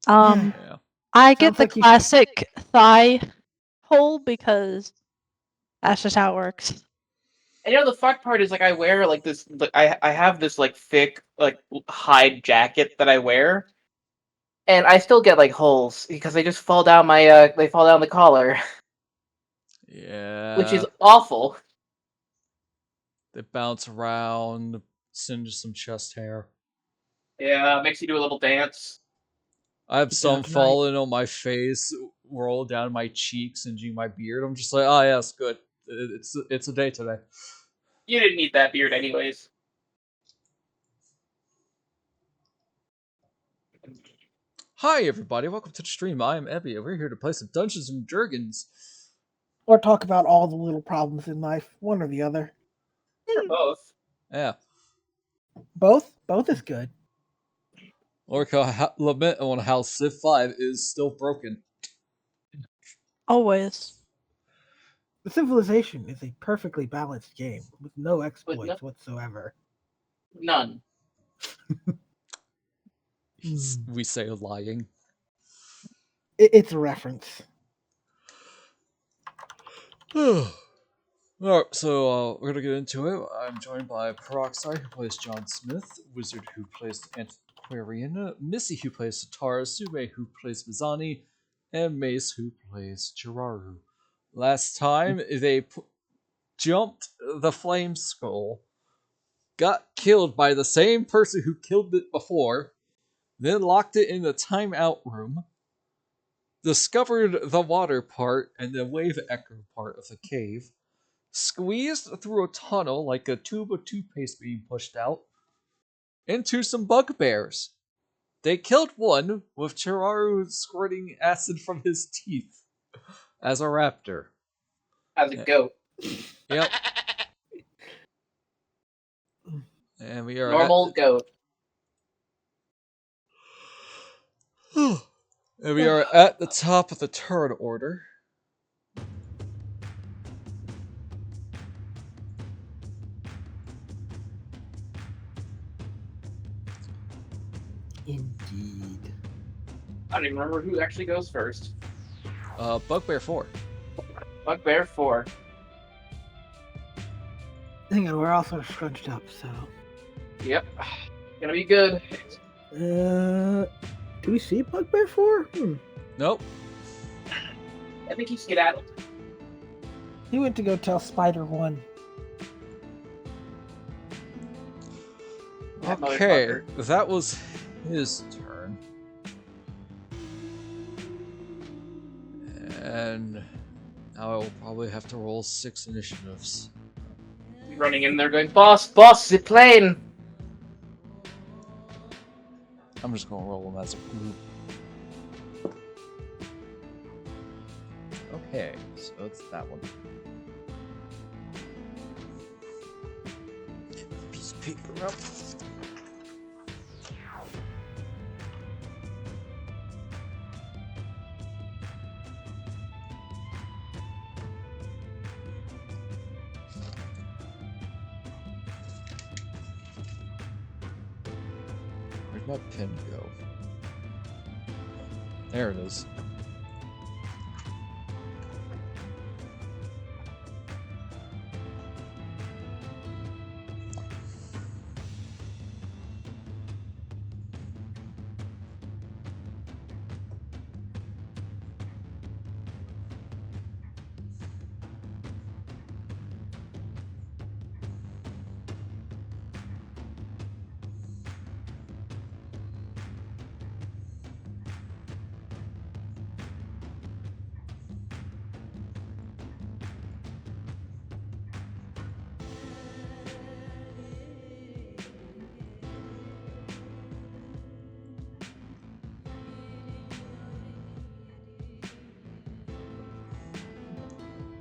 Yeah. I get Sounds the like you should- classic thigh hole because that's just how it works. And the fuck part is like I wear like this. I have this like thick like hide jacket that I wear, and I still get like holes because they just fall down my they fall down the collar, Yeah. which is awful. They bounce around, singe some chest hair. Yeah, makes you do a little dance. I have The some Dark Knight. falling on my face, roll down my cheeks, singeing my beard. I'm just like, oh yes, good. It's a day today. You didn't need that beard anyways. Hi everybody, welcome to the stream. I am Ebby, and we're here to play some Dungeons and Dragons. Or talk about all the little problems in life, one or the other. Or both. Yeah. Both is good. Or lament on how Civ 5 is still broken. Always. The Civilization is a perfectly balanced game with no exploits whatsoever. None. We say lying. It's a reference. Alright, so we're gonna get into it. I'm joined by Peroxide, who plays John Smith, Wizard, who plays Antiquarian, Missy, who plays Satara, Sume, who plays Mizani, and Mace, who plays Cheraru. Last time, they jumped the flame skull, got killed by the same person who killed it before, then locked it in the timeout room, discovered the water part and the wave echo part of the cave, squeezed through a tunnel like a tube of toothpaste being pushed out, into some bugbears. They killed one with Cheraru squirting acid from his teeth as a raptor. As a goat. Yep. And we are Normal goat. And we are at the top of the turn order. Indeed. I don't even remember who actually goes first. Bugbear 4. Bugbear 4. Hang on, we're also scrunched up, so. Yep. Gonna be good. Do we see Bugbear 4? Nope. I think he skedaddled. He went to go tell Spider 1. Okay, that was his turn. And now I will probably have to roll 6 initiatives. Running in there going, boss, the plane! I'm just gonna roll them as a group. Okay, so it's that one. Get the piece of paper up. Where'd my pen go? There it is.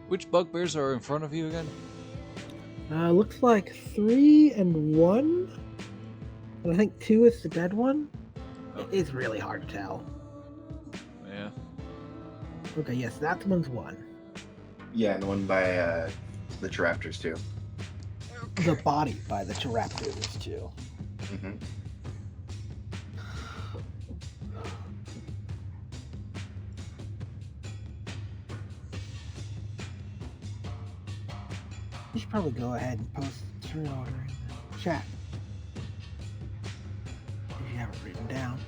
Which bugbears are in front of you again? Looks like 3 and 1. And I think 2 is the dead one. It's really hard to tell. Yeah. Okay, yes, that one's 1. Yeah, and the one by the Raptors too. The body by the Raptors too. Mm-hmm. You should probably go ahead and post turn order in the chat. If you have it written down.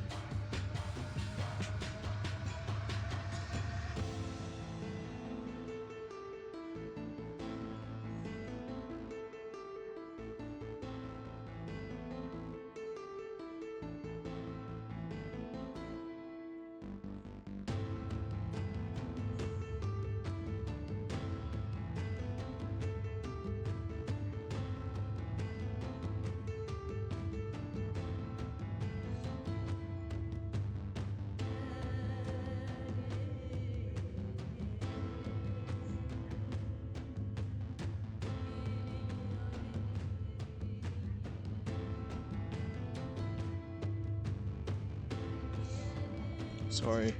Sorry.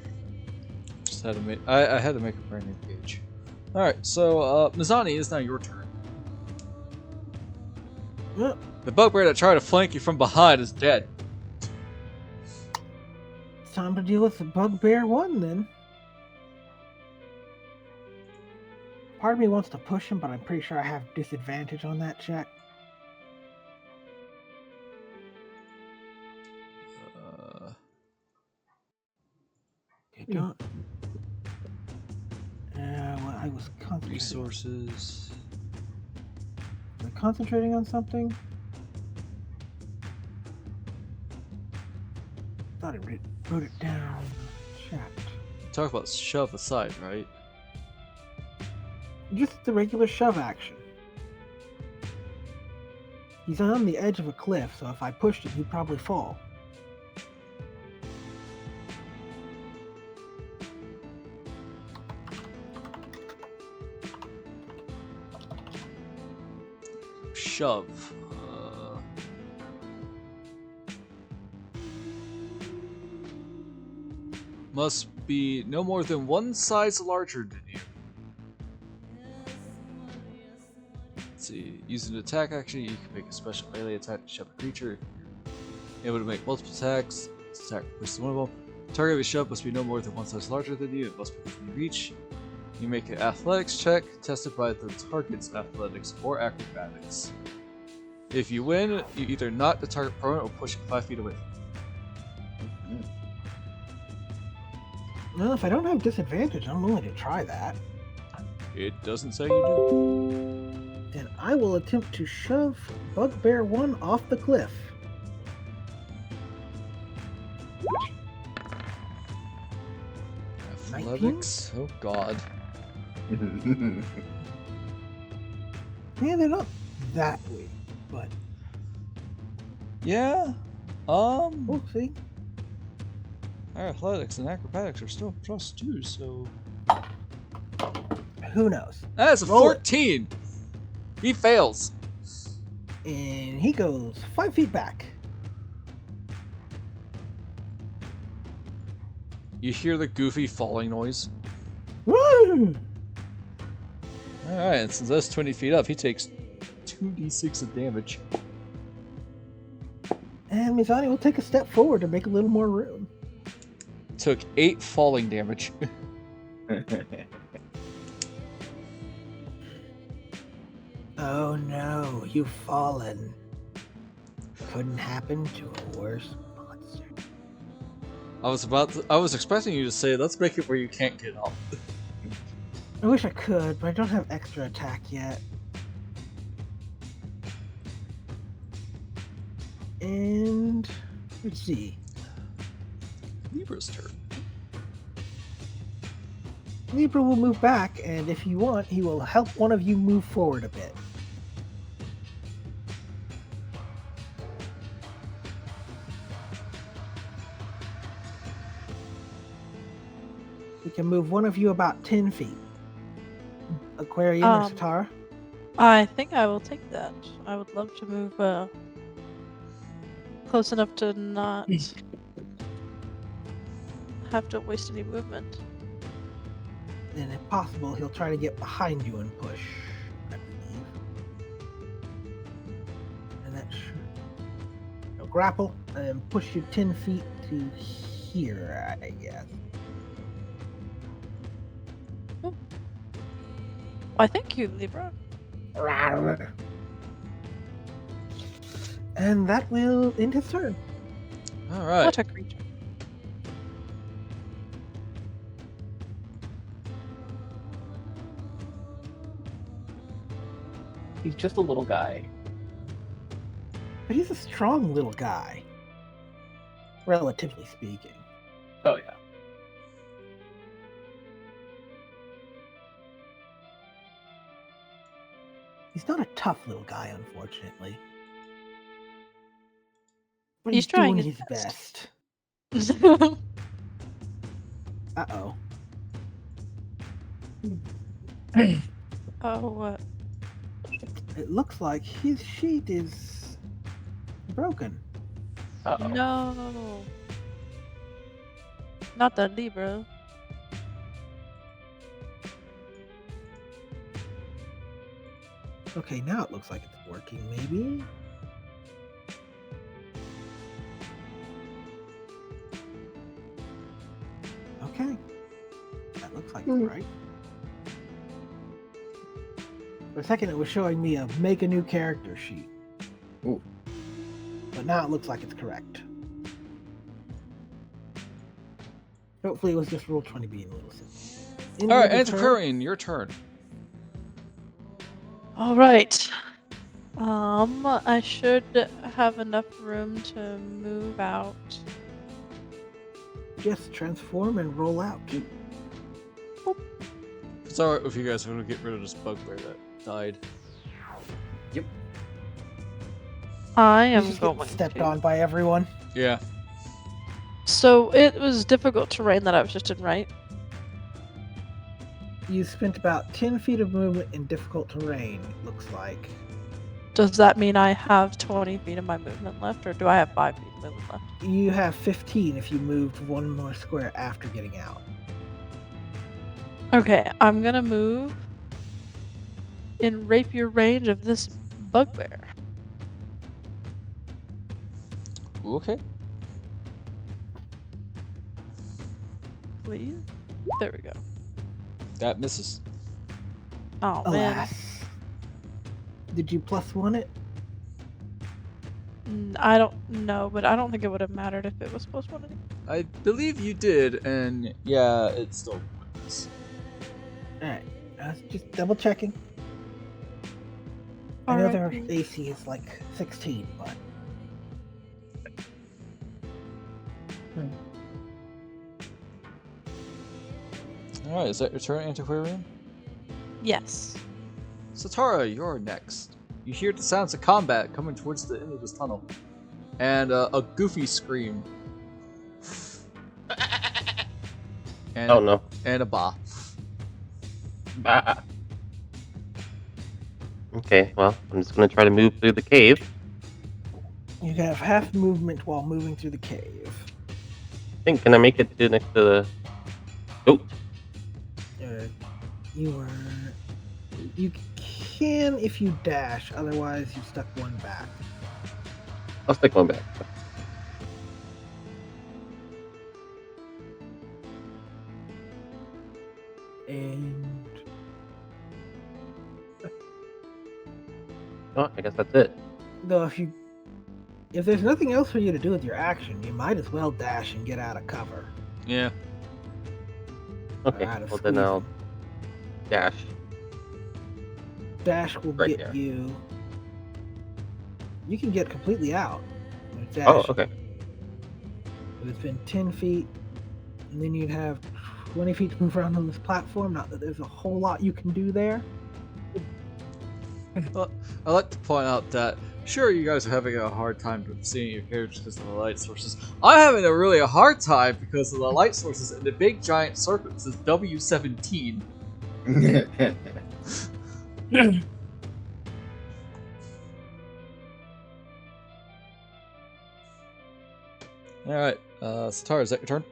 Just had to make. I had to make a brand new page. All right. So Mizani, is now your turn. Well, The bugbear that tried to flank you from behind is dead. it's time to deal with the bugbear one then. Part of me wants to push him, but I'm pretty sure I have disadvantage on that check. I don't. Well, I was concentrating. Resources. Was I concentrating on something? Thought I wrote it down in the chat. Talk about shove aside, right? Just the regular shove action. He's on the edge of a cliff, so if I pushed him, he'd probably fall. Shove. Must be no more than one size larger than you. Let's see. Using an attack action, you can make a special melee attack to shove a creature. Able to make multiple attacks. This attack pushes one of them. Target of a shove must be no more than one size larger than you. It must be within your reach. You make an athletics check tested by the target's athletics or acrobatics. If you win, you either knock the target prone or push it 5 feet away. Well, if I don't have disadvantage, I'm willing to try that. It doesn't say you do. Then I will attempt to shove Bugbear 1 off the cliff. Athletics? Oh god. Yeah, they're not that weak, but Yeah. we'll see. Our athletics and acrobatics are still +2, so Who knows? that's a Roll it. 14. He fails. And he goes 5 feet back. You hear the goofy falling noise. Woo! Alright, and since that's 20 feet up, he takes 2d6 of damage. And Mizani will take a step forward to make a little more room. Took 8 falling damage. Oh no, you've fallen. Couldn't happen to a worse monster. I was expecting you to say, let's make it where you can't get up. I wish I could, but I don't have extra attack yet. And let's see. Libra's turn. Libra will move back, and if you want, he will help one of you move forward a bit. We can move one of you about 10 feet. Aquarian or Satara? I think I will take that. I would love to move close enough to not have to waste any movement. Then if possible, he'll try to get behind you and push, I believe. And that should... He'll grapple and push you 10 feet to here, I guess. Why, thank you, Libra. Rawr. And that will end his turn. All right. What a creature. He's just a little guy. But he's a strong little guy. Relatively speaking. Oh yeah. He's not a tough little guy, unfortunately. But He's trying doing his his best. best. Uh-oh. Oh, what? It looks like his sheet is broken. Uh-oh. No. Not the Libra. Okay, now it looks like it's working, maybe? Okay. That looks like it's right. For a second, it was showing me a make a new character sheet. Ooh. But now it looks like it's correct. Hopefully it was just Roll20 being a little silly. All right, End of the turn. Antiquarian, your turn. All right. I should have enough room to move out. Just transform and roll out. It's alright if you guys are going to get rid of this bugbear that died. I He's am just going getting stepped to. on by everyone. Yeah. So it was difficult terrain that I was just in, right? You spent about 10 feet of movement in difficult terrain, it looks like. Does that mean I have 20 feet of my movement left, or do I have 5 feet of movement left? You have 15 if you moved one more square after getting out. Okay, I'm gonna move in rapier range of this bugbear. Okay. Please? There we go. That misses. Oh, man. Alas. Did you +1 it? I don't know, but I don't think it would have mattered if it was +1 anyway. I believe you did, and yeah, it's still pointless. Alright, just double checking. I know their Alright. AC is like 16, but... Alright, is that your turn, Antiquarian? Yes. Satara, you're next. You hear the sounds of combat coming towards the end of this tunnel. And a goofy scream. And, Oh no. And a ba. Bah. Okay, well, I'm just gonna try to move through the cave. You can have half movement while moving through the cave. Can I make it to next to the... Oh, You can if you dash, otherwise you stuck one back. I'll stick one back. And Oh, I guess that's it. though if there's nothing else for you to do with your action, you might as well dash and get out of cover. Yeah. Okay, Out of well then I'll squeezing. dash. Dash will Right get there. you. You can get completely out. with Dash. Oh, okay. It's been 10 feet, and then you'd have 20 feet to move around on this platform. Not that there's a whole lot you can do there. Well, I'd like to point out that, sure, you guys are having a hard time seeing your characters because of the light sources. I'm having a hard time because of the light sources in the big giant circle. It says W17. Alright, Satara, is that your turn?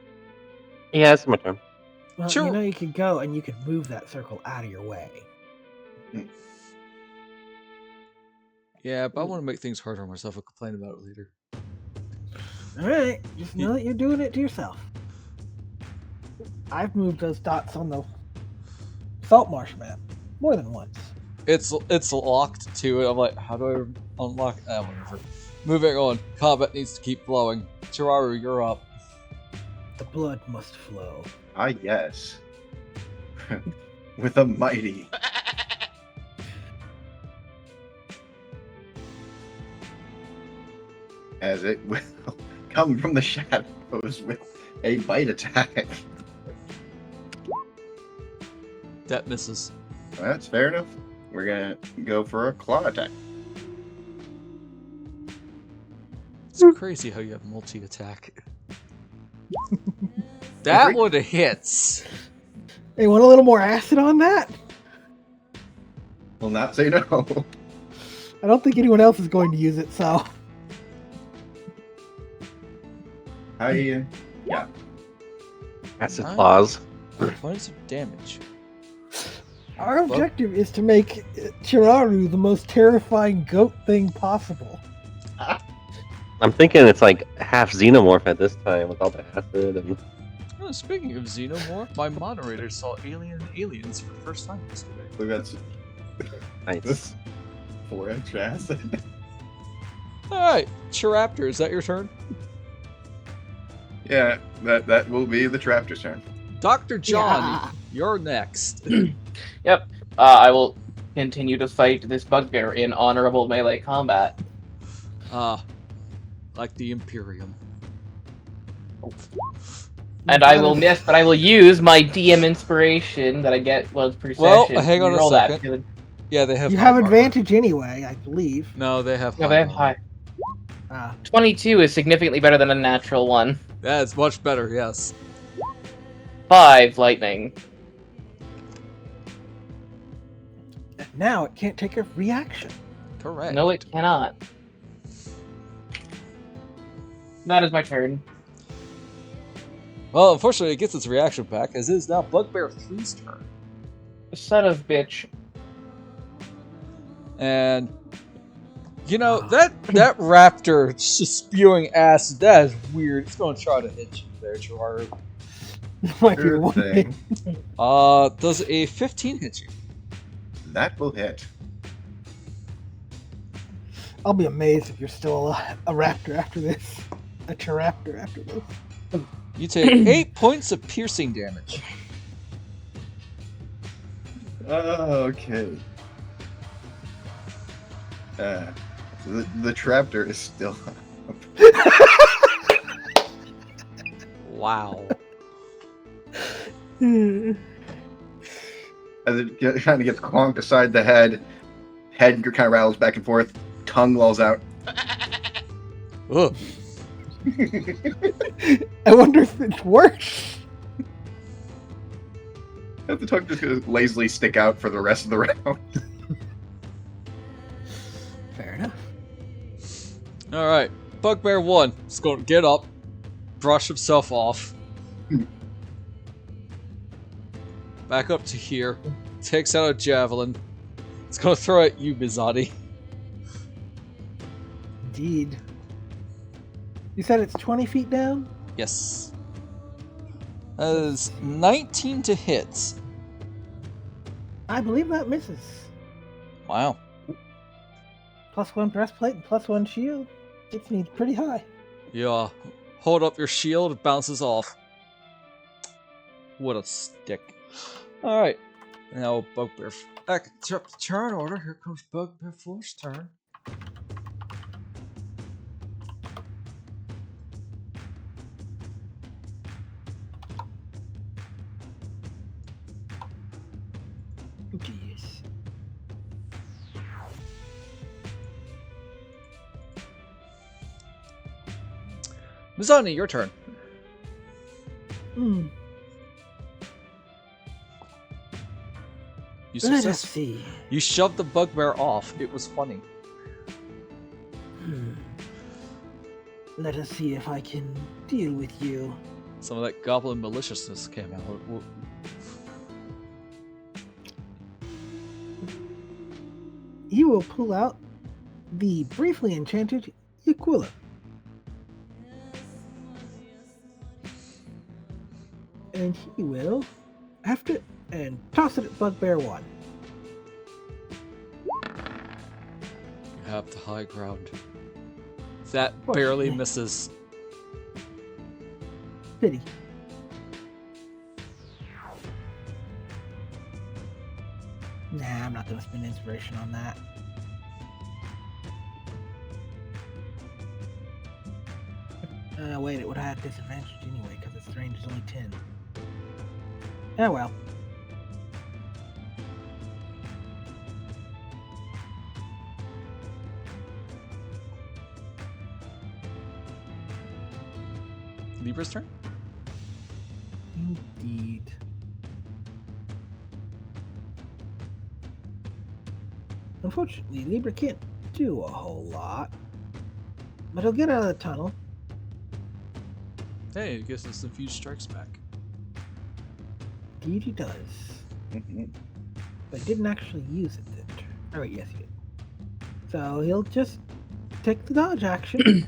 Yeah, it's my turn. Well, Sure. you know you could go and you could move that circle out of your way. Yeah, but I want to make things harder on myself. I'll complain about it later. All right, just know that you're doing it to yourself. I've moved those dots on the salt marsh map more than once. It's locked too, and I'm like, how do I unlock? Whatever. Moving on. Combat needs to keep flowing. Cheraru, you're up. The blood must flow. Ah, yes. With a mighty. As it will come from the shadows with a bite attack. That misses. That's fair enough. We're gonna go for a claw attack. It's crazy how you have multi-attack. That would have hits. Hey, want a little more acid on that? Will not say no. I don't think anyone else is going to use it, so. Yeah. Acid Nice. claws. Points of damage. Our objective is to make Cheraru the most terrifying goat thing possible. I'm thinking it's like half xenomorph at this time with all the acid and. Oh, speaking of Xenomorph, my moderator saw aliens for the first time yesterday. We've got Nice. 4 extra acid. Alright, Cheraptor, is that your turn? Yeah, that will be the Traptor's turn. Dr. John, Yeah. you're next. Yep. I will continue to fight this bugbear in honorable melee combat. Like the Imperium. And I will miss, but I will use my DM inspiration that I get once per Well, session. hang on a Roll that. second. Yeah, they have. You high have armor. advantage anyway, I believe. No, they have. No, high they have armor. high. Ah. 22 is significantly better than a natural one. That's much better. Yes. 5 lightning. Now it can't take a reaction. Correct. No, it cannot. That is my turn. Well, unfortunately, it gets its reaction back, as it is now Bugbear 3's turn. Son of bitch. And you know that raptor just spewing acid. That is weird. It's going to try to hit you there, Cheraru. Might be Sure one thing. thing. Does a 15 hit you? That will hit. I'll be amazed if you're still a raptor after this. A Cheraptor after this. You take 8 points of piercing damage. Okay. The Traptor is still Wow. as it kind of gets clonked aside the head. Head kind of rattles back and forth. Tongue lolls out. Ugh. I wonder if it's worse. And the tongue just gonna lazily stick out for the rest of the round. Fair enough. All right, Bugbear 1 is going to get up, brush himself off, back up to here, takes out a javelin. It's going to throw at you, Mizani. Indeed. You said it's 20 feet down? Yes. That is 19 to hit. I believe that misses. Wow. +1 breastplate and +1 shield. Gets me pretty high. Yeah. Hold up your shield, it bounces off. What a stick. Alright. Now Bugbear. Back to turn order. Here comes Bugbear 4's turn. Jeez. Mizani, your turn. Hmm. You Let us success. see. You shoved the Bugbear off. It was funny. Let us see if I can deal with you. Some of that goblin maliciousness came out. He will pull out the briefly enchanted Aquila. And he will, after, and toss it at Bugbear 1. have the high ground. That course, barely yeah. misses. Pity. Nah, I'm not gonna spend inspiration on that. Wait, it would have had disadvantage anyway, because its range is only 10. Oh well. Libra's turn? Indeed. Unfortunately, Libra can't do a whole lot. But he'll get out of the tunnel. Hey, it gives us some few strikes back. Indeed he does. Mhm. But he didn't actually use it then. Oh wait, yes he did. So he'll just take the dodge action.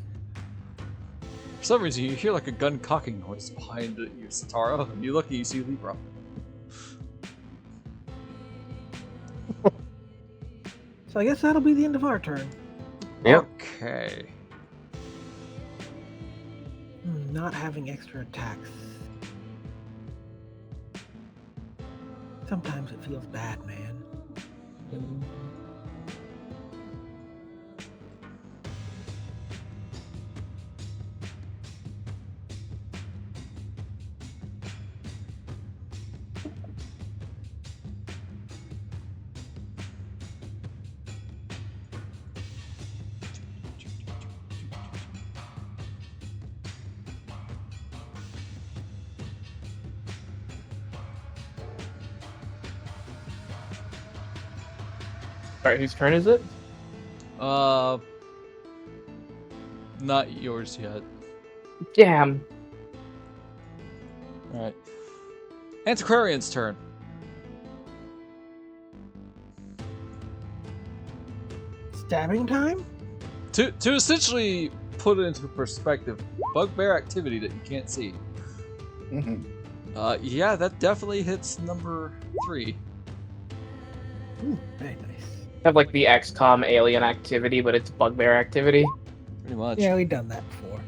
For some reason, you hear like a gun cocking noise behind you, Satara, and you look and you see Libra. So I guess that'll be the end of our turn. Yep. Okay. Not having extra attacks. Sometimes it feels bad, man. Alright, whose turn is it? Not yours yet. Damn. Alright. Antiquarian's turn. Stabbing time? To essentially put it into perspective, bugbear activity that you can't see. Mhm. Yeah, that definitely hits number 3. Ooh, very nice. Have like the XCOM alien activity, but it's bugbear activity. Pretty much. Yeah, we've done that before.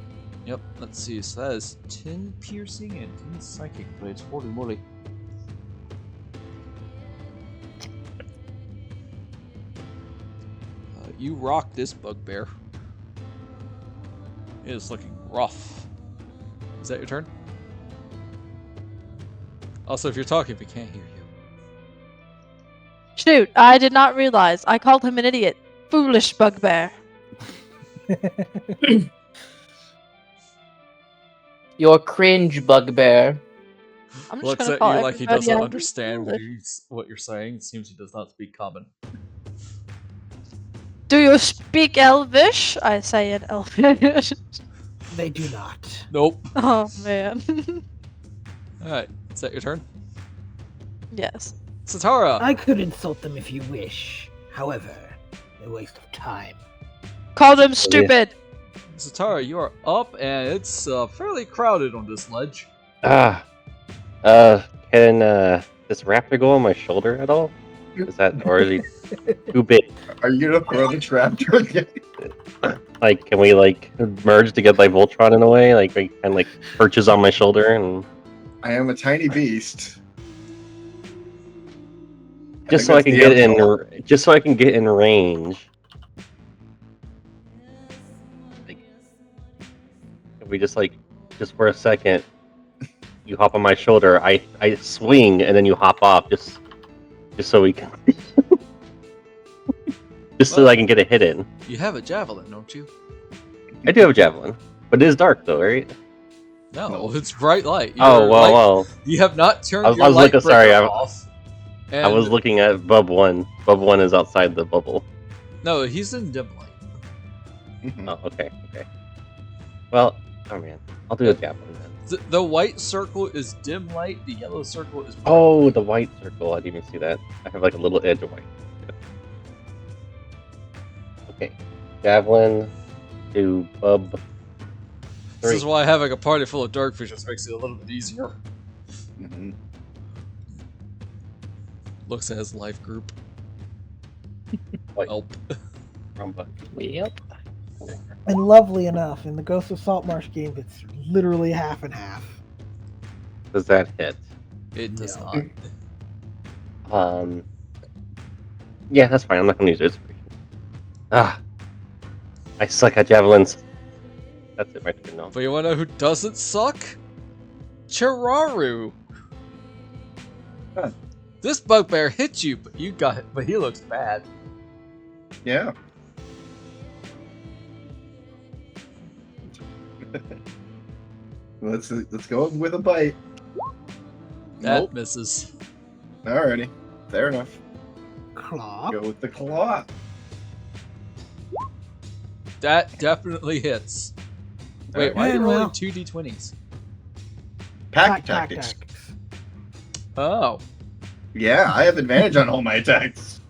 Yep, let's see. So that is 10 piercing and 10 psychic blades. Holy moly. You rock this bugbear. It is looking rough. Is that your turn? Also, if you're talking, we can't hear you. Shoot, I did not realize. I called him an idiot. Foolish bugbear. You're cringe, bugbear. I'm just Looks gonna at call you like he everybody doesn't out understand foolish. what you're saying. It seems he does not speak common. Do you speak Elvish? I say in Elvish. They do not. Nope. Oh man. Alright, is that your turn? Yes. Satara! I could insult them if you wish. However, a waste of time. Call them stupid. Satara, you are up, and it's fairly crowded on this ledge. Can this raptor go on my shoulder at all? Is that already too big? Are you gonna throw the trapdoor again? Like, can we like merge to get like Voltron in a way? Like, we can like perches on my shoulder and I am a tiny beast. just so I can think get that's the in, just so I can get in range. Like, if we just for a second, you hop on my shoulder, I swing, and then you hop off, just so we can, just so I can get a hit in. You have a javelin, don't you? I do have a javelin, but it is dark though, right? No, it's bright light. Oh Your well, light- well. You have not turned I was your light looking- sorry, breaker I- off. I was and- looking at Bub 1. Bub 1 is outside the bubble. No, he's in dim light. Mhm. Oh, okay. Well, oh man, I'll do a javelin then. The white circle is dim light. The yellow circle is. Bright. Oh, the white circle. I didn't even see that. I have like a little edge of white. Okay, javelin to Bub 3. This is why having a party full of darkfish just makes it a little bit easier. Mhm. Looks at his life group. White. Help. Rumba. Yep. And lovely enough, in the Ghost of Saltmarsh game, it's literally half and half. Does that hit? It does No. not. Yeah, that's fine. I'm not gonna use inspiration. Ah, I suck at javelins. That's it, my turn now. But you wanna know who doesn't suck? Cheraru! Huh. This bugbear hit you, but he looks bad. Yeah. Let's go with a bite. That Nope. misses. Alrighty. Fair enough. Claw. Go with the claw. That definitely hits. Wait, why are you And rolling well- 2d20s? Pack tactics. Oh. Yeah, I have advantage on all my attacks.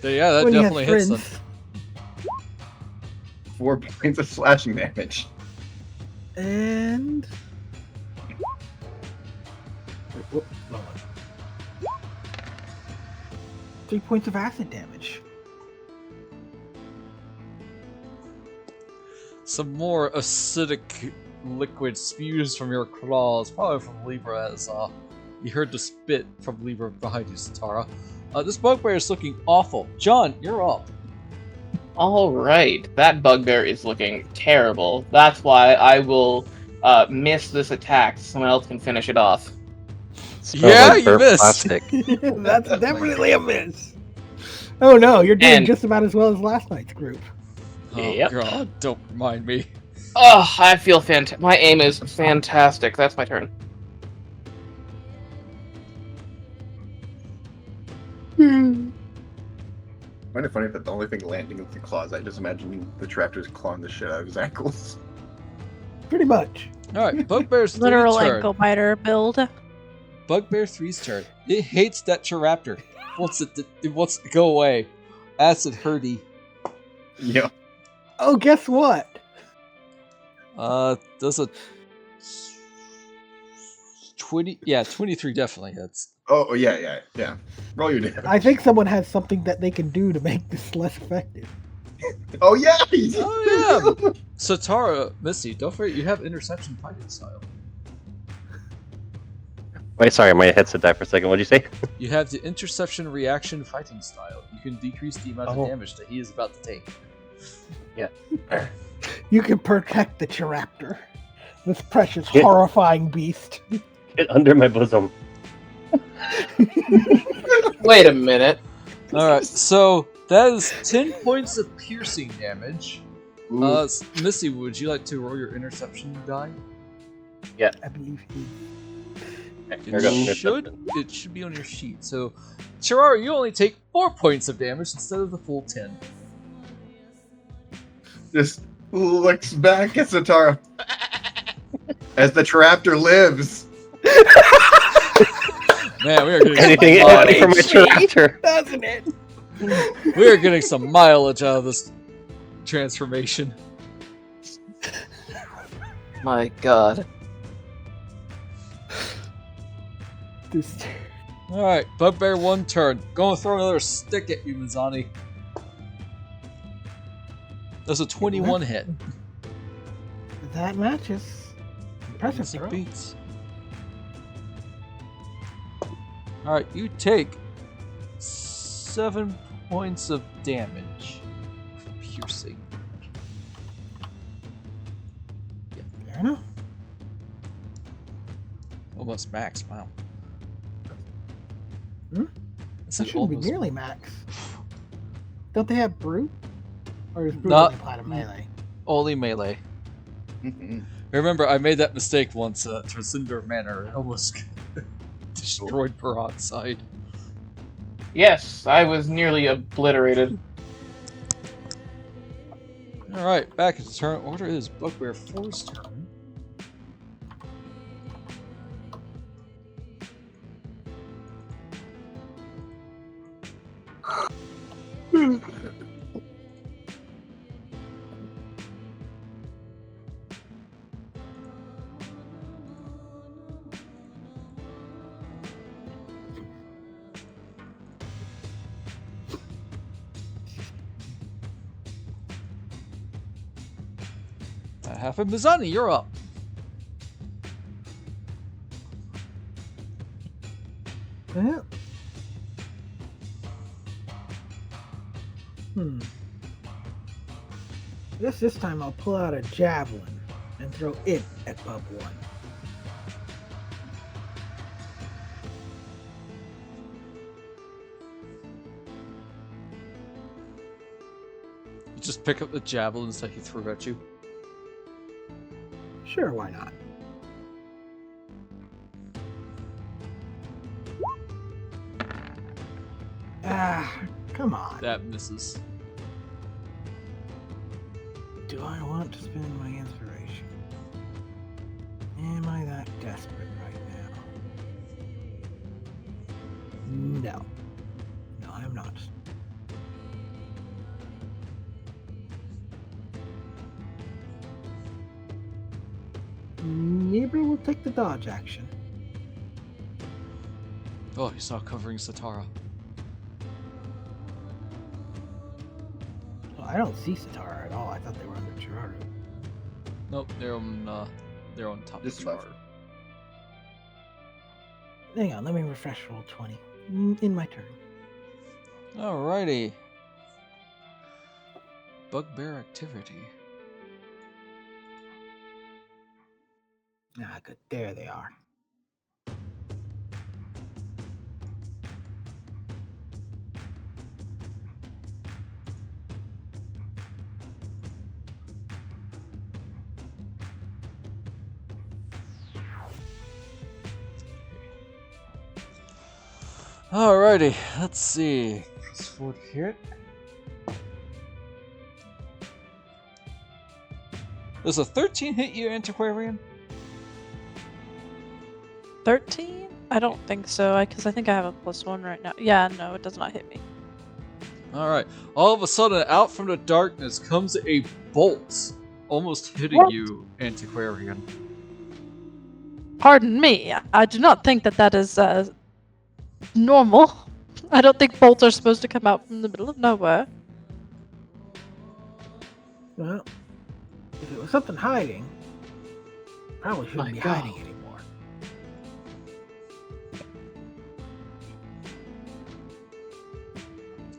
Yeah, that When you have definitely hits them. friends. 4 points of slashing damage. And. Wait, whoop, lower. 3 points of acid damage. Some more acidic liquid spews from your claws, probably from Libra, as you heard the spit from Libra behind you, Satara. This bugbear is looking awful. John, you're up. Alright, that bugbear is looking terrible. That's why I will miss this attack so someone else can finish it off. Smells Yeah, like you burnt missed. plastic. That's definitely a miss. Oh no, you're doing And- just about as well as last night's group. Oh Yep. god, don't remind me. Oh, I feel fantastic. My aim is fantastic. That's my turn. Find it funny that the only thing landing with the claws, I just imagine the Raptors clawing the shit out of his ankles. Pretty much. Alright, Bugbear's Literal turn. ankle biter build. Bugbear 3's turn. It hates that Chiraptor. It wants to go away. Acid Hurdy. Yeah. Oh, guess what? Does a 20? Yeah, 23 definitely hits. Oh, yeah. Roll your damage. I think someone has something that they can do to make this less effective. Oh, yeah! Oh yeah. Satara, Missy, don't forget you have interception fighting style. Wait, sorry, my headset died for a second. What'd you say? You have the interception reaction fighting style. You can decrease the amount of Oh. damage that he is about to take. You can protect the Chiraptor. This precious, Yeah. horrifying beast. Get under my bosom. Wait a minute. Alright, so that is 10 points of piercing damage. Ooh. Missy, would you like to roll your interception die? I believe he. Here goes It should be on your sheet. So, Cheraru, you only take 4 points of damage instead of the full 10. Just looks back at Satara. As the Raptor lives. Man, we are getting Anything some mileage. from my tractor. Doesn't it? We are getting some mileage out of this transformation. My god. This. Alright, Bugbear 1 turn. Go and throw another stick at you, Mizani. That's a 21 hit. That matches. Impressive Yes, it throw. beats. Alright, you take 7 points of damage from piercing. Fair enough. Almost max, wow. Hmm? That's That an shouldn't be almost- nearly max. Don't they have brute? Or is brute Not- only applied to melee? Only melee. Remember, I made that mistake once to Cinder Manor and almost destroyed peroxide. Yes, I was nearly obliterated. Alright, back into turn order is Bugbear 4's turn. That happened. Mizani, you're up. Yeah. I guess this time I'll pull out a javelin and throw it at Bub 1. You just pick up the javelins that he threw at you. Sure, why not? Ah, come on. That misses. Do I want to spend my inspiration? Am I that desperate right now? No. No, I'm not. Neighbor will take the dodge action. Oh, he's not covering Satara. Well, I don't see Satara at all. I thought they were under Cheraru. Nope, they're on top Just of above. Cheraru. Hang on, let me refresh roll 20. In my turn. Alrighty. Bugbear activity. Ah, good. There they are. Alrighty, let's see. Plus 4 to hit. Does a 13 hit you, Antiquarian? 13? I don't think so, because I think I have a +1 right now. Yeah, no, it does not hit me. Alright. All of a sudden, out from the darkness comes a bolt, almost hitting What? you, Antiquarian. Pardon me, I do not think that that is normal. I don't think bolts are supposed to come out from the middle of nowhere. Well, if it was something hiding, probably shouldn't My be God. hiding anymore.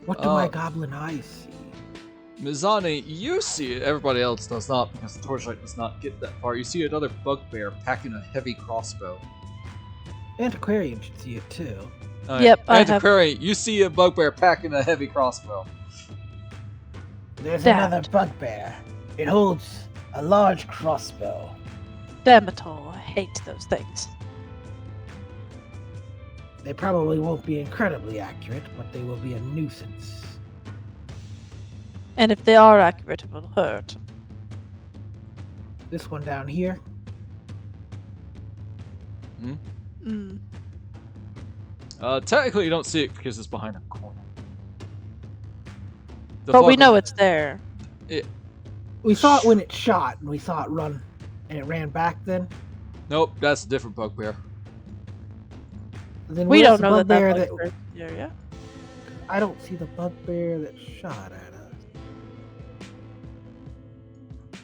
What do my goblin eyes see? Mizani, you see it. Everybody else does not, because the torchlight does not get that far. You see another bugbear packing a heavy crossbow. Antiquarian should see it too. Yep, I have- Antiquarian, you see a bugbear packing a heavy crossbow. There's That. another bugbear. It holds a large crossbow. Damn it all, I hate those things. They probably won't be incredibly accurate, but they will be a nuisance. And if they are accurate, it will hurt. This one down here, Mm. Technically you don't see it because it's behind a corner. The But we fucker- know it's there. we saw it when it shot, and we saw it run, and it ran back then. Nope, that's a different bugbear. Then We where's don't the know that bugbear that bugbear's there yet. I don't see the bugbear that shot at us.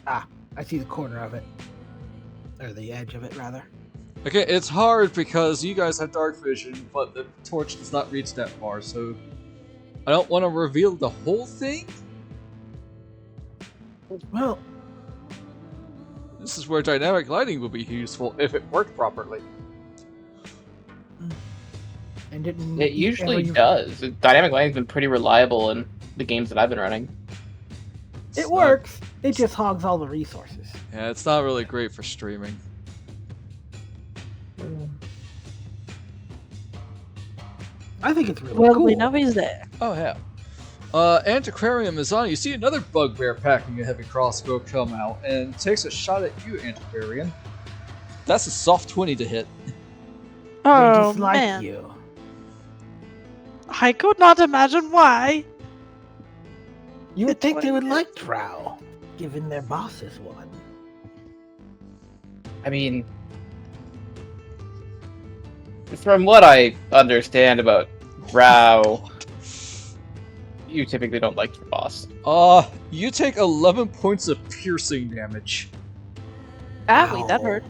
Ah, I see the corner of it. Or the edge of it, rather. Okay, it's hard because you guys have dark vision, but the torch does not reach that far, so I don't want to reveal the whole thing. Well, This is where dynamic lighting will be useful if it worked properly. and didn't It usually ever- does. Dynamic lighting's been pretty reliable in the games that I've been running. It's It not- works. It just hogs all the resources. Yeah, it's not really great for streaming. I think it's really Well, cool. we know he's there. Oh yeah. Antiquarian Mizani, you see another bugbear packing a heavy crossbow come out and takes a shot at you, Antiquarian. That's a soft 20 to hit. They Oh, dislike man. you. I could not imagine why. You would It's think they would like- like Drow, given their boss is one. I mean, from what I understand about Drow, you typically don't like your boss. You take 11 points of piercing damage. Owie, that Ow. hurt.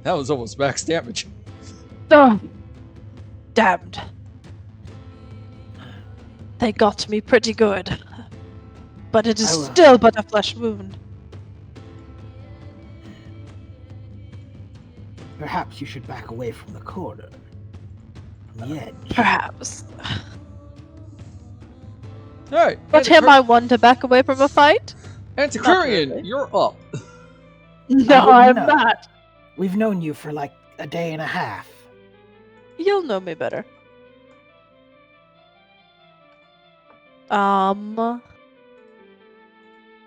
That was almost max damage. Oh, damned. They got me pretty good. But it is I will- still but a flesh wound. Perhaps you should back away from the corner. From the edge. Perhaps. Alright. But am I one to back away from a fight? Antiquarian, really. you're up. No, wouldn't I'm know. not. We've known you for like a day and a half. You'll know me better.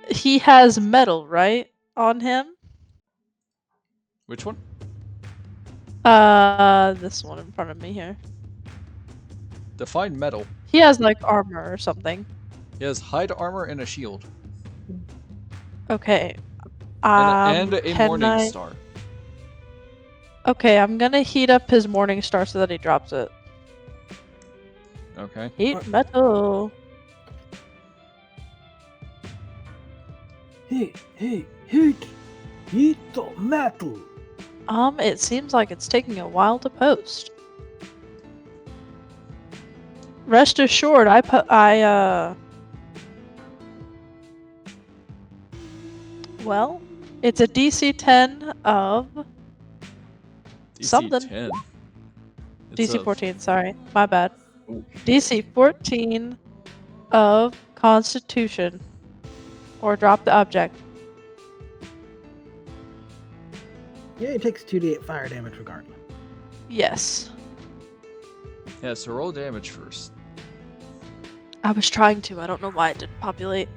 He has metal, right? On him? Which one? This one in front of me here. Define metal. He has like armor or something. He has hide armor and a shield. Okay. And a can morning I- star. Okay, I'm gonna heat up his morning star so that he drops it. Okay. Heat metal. Hey, heat the metal. It seems like it's taking a while to post. Rest assured, well, it's a DC 10 of DC Something. 10. DC 14, sorry. My bad. DC 14 of Constitution. Or drop the object. Yeah, it takes 2d8 fire damage regardless. Yes. Yeah, so roll damage first. I was trying to. I don't know why it didn't populate.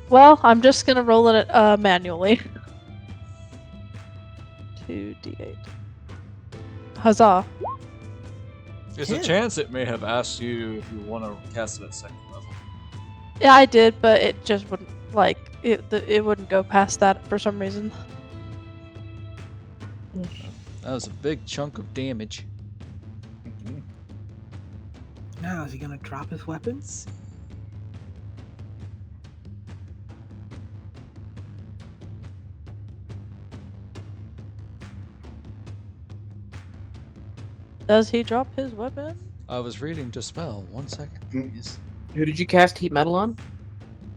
Well, I'm just gonna roll it manually. 2d8. Huzzah. There's a 10. chance it may have asked you if you want to cast it at second level. Yeah, I did, but it just wouldn't, like, it wouldn't go past that for some reason. That was a big chunk of damage. Now, is he gonna drop his weapons? Does he drop his weapon? I was reading Dispel. 1 second, please. Who did you cast heat metal on?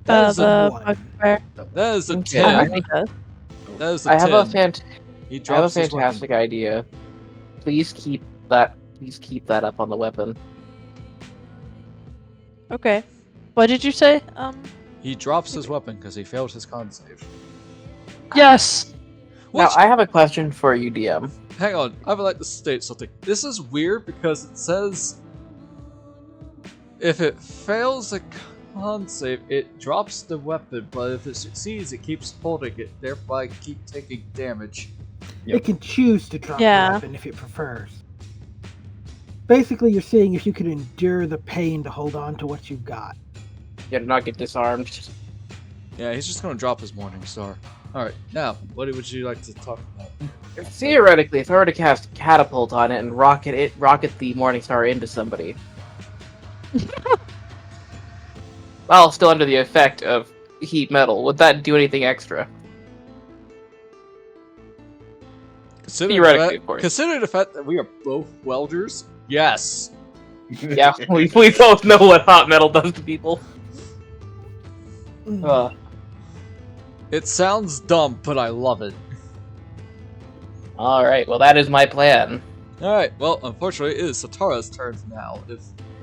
That is a The one. bugbear. That is a Okay, 10. I think does. That is a I have 10. He I have a drops his weapon. fantastic idea. Please keep that. Please keep that up on the weapon. Okay. What did you say? He drops his weapon because he failed his con save. Yes! Now Which, I have a question for you, DM. hang on, I would like to state something. This is weird because it says if it fails a con save, it drops the weapon, but if it succeeds, it keeps holding it, thereby keep taking damage. Yep. It can choose to drop Yeah. the weapon if it prefers. Basically, you're seeing if you can endure the pain to hold on to what you've got. Yeah, to not get disarmed. Yeah, he's just gonna drop his morning star. Alright, now, what would you like to talk about? Theoretically, if I were to cast catapult on it and rocket the morning star into somebody, while still under the effect of heat metal, would that do anything extra? Theoretically, of course. Considering the fact that we are both welders, yes. Yeah, we both know what hot metal does to people. It sounds dumb, but I love it. Alright, well that is my plan. Alright, well, unfortunately, it is Satara's turn now.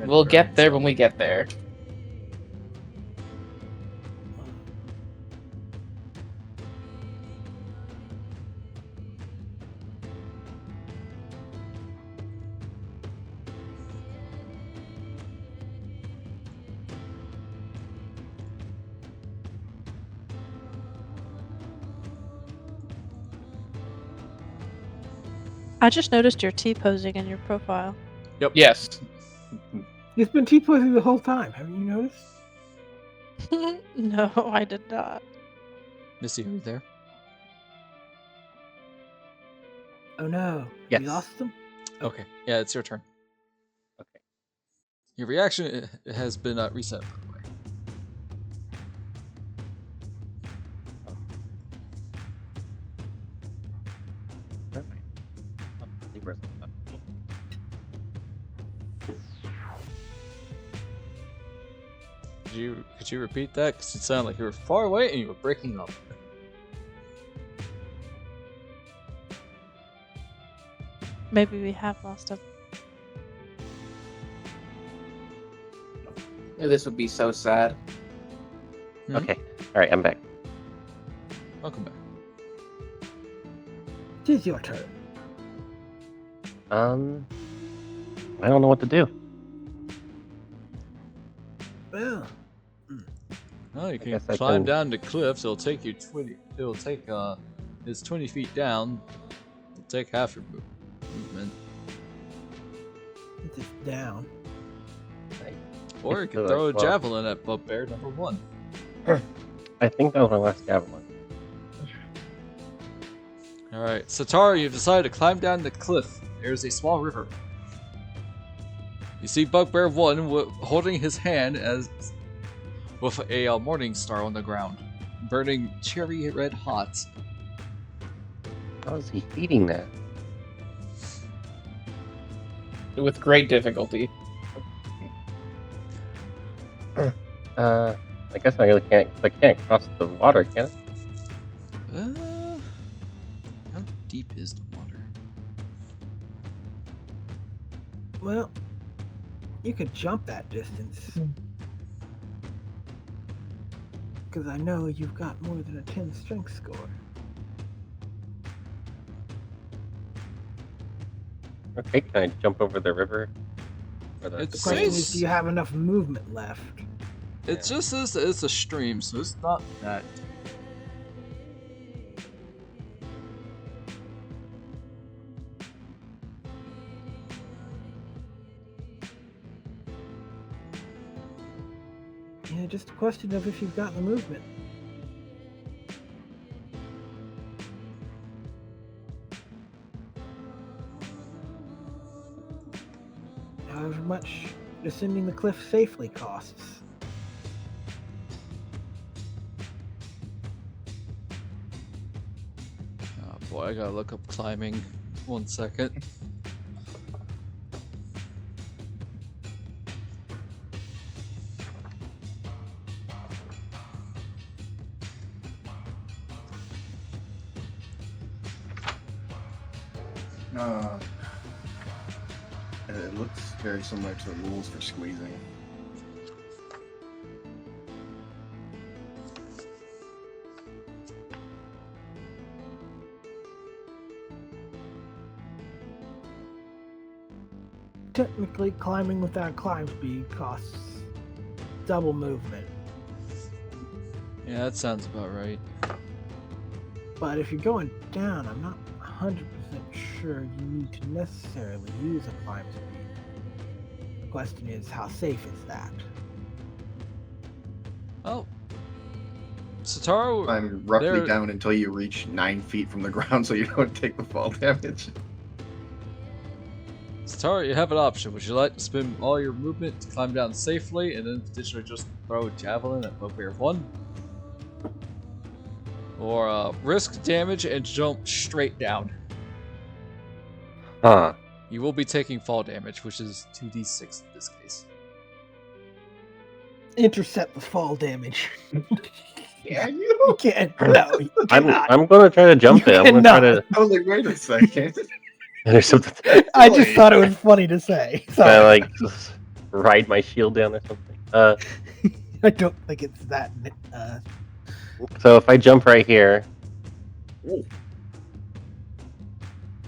We'll get there when we get there. I just noticed your T-posing in your profile. Yes. He's been T-posing the whole time. Haven't you noticed? No, I did not. Missy, are you there? Oh no. Yes. We lost him? Okay, yeah, it's your turn. Okay. Your reaction has been reset, by the way. Could you repeat that? Because it sounded like you were far away and you were breaking up. Maybe we have lost him. This would be so sad. Hmm? Okay. All right, I'm back. Welcome back. It is your turn. I don't know what to do. Well, Oh, you can guess I climb can- down the cliffs. It'll take you 20. It'll take it's 20 feet down. It'll take half your movement. it's just down. Or you It's can like, throw a well- javelin at bugbear number 1. I think that was my last javelin. All right, Satara, you've decided to climb down the cliff. There's a small river. You see Bugbear 1 holding his hand as with a morning star on the ground, burning cherry red hot. How is he eating that? With great difficulty. I guess I really can't. I can't cross the water, can I? How deep is the water? Well, you could jump that distance. Because I know you've got more than a 10 strength score. Okay, can I jump over the river? Or the- The It's- question Says- is, do you have enough movement left? It just says that it's a stream, so it's not that. Yeah, just a question of if you've got the movement. However much descending the cliff safely costs. Oh boy, I gotta look up climbing. 1 second. It looks very similar to the rules for squeezing. Technically, climbing without climb speed costs double movement. Yeah, that sounds about right. But if you're going down, I'm not 100% sure you need to necessarily use a climb speed. The question is, how safe is that? Oh. Satara, I'm roughly There- down until you reach 9 feet from the ground so you don't take the fall damage. Satara, you have an option. Would you like to spend all your movement to climb down safely and then potentially just throw a javelin at Bugbear 1? Or risk damage and jump straight down. Huh. You will be taking fall damage, which is 2d6 in this case. Intercept the fall damage. Yeah, You can't. No, you cannot. I'm gonna try to jump You it. I'm gonna try cannot. to. I was like, wait a second. There's something. I just thought it was funny to say. Can I Sorry. like just ride my shield down or something? I don't think it's that. So if I jump right here.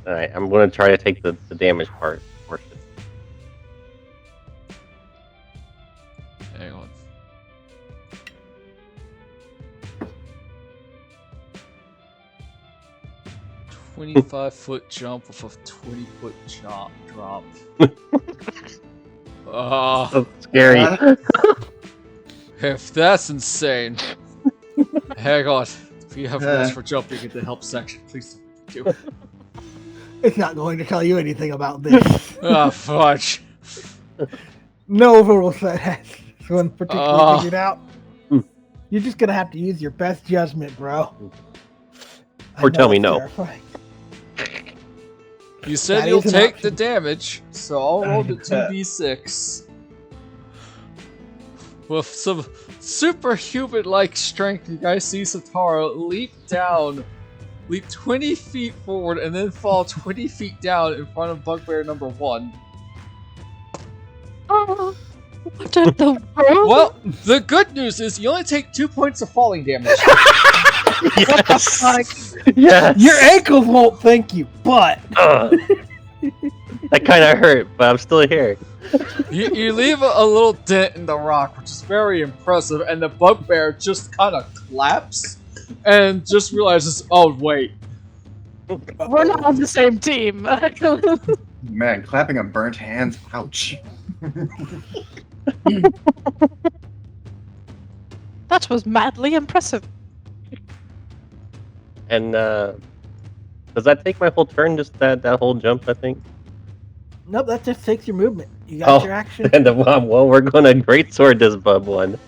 Alright, I'm gonna try to take the damage portion. Hang on. "25-foot jump with a 20-foot drop. Ah, So scary. if that's insane. Hang on. If you have rules for jumping in the help section, please do. It's not going to tell you anything about this. Ah, fudge. No rule set has this one particularly Ah. figured out. You're just gonna have to use your best judgment, bro. I Or know tell me it's no. terrifying. You said That you'll is an take the option. damage, so I'll roll the 2d6. With some superhuman-like strength, you guys see Satara leap 20 feet forward, and then fall 20 feet down in front of bugbear number 1. Oh, what in the world? Well, the good news is you only take 2 points of falling damage. Yes. Yes. Your ankles won't thank you, but That kind of hurt, but I'm still here. You leave a little dent in the rock, which is very impressive, and the bugbear just kind of claps and just realizes, oh wait. We're not on the same team. Man, clapping on burnt hands. Ouch. That was madly impressive. And does that take my whole turn? Just that whole jump, I think. nope, that just takes your movement. You got your action. And well, we're gonna greatsword this bub one.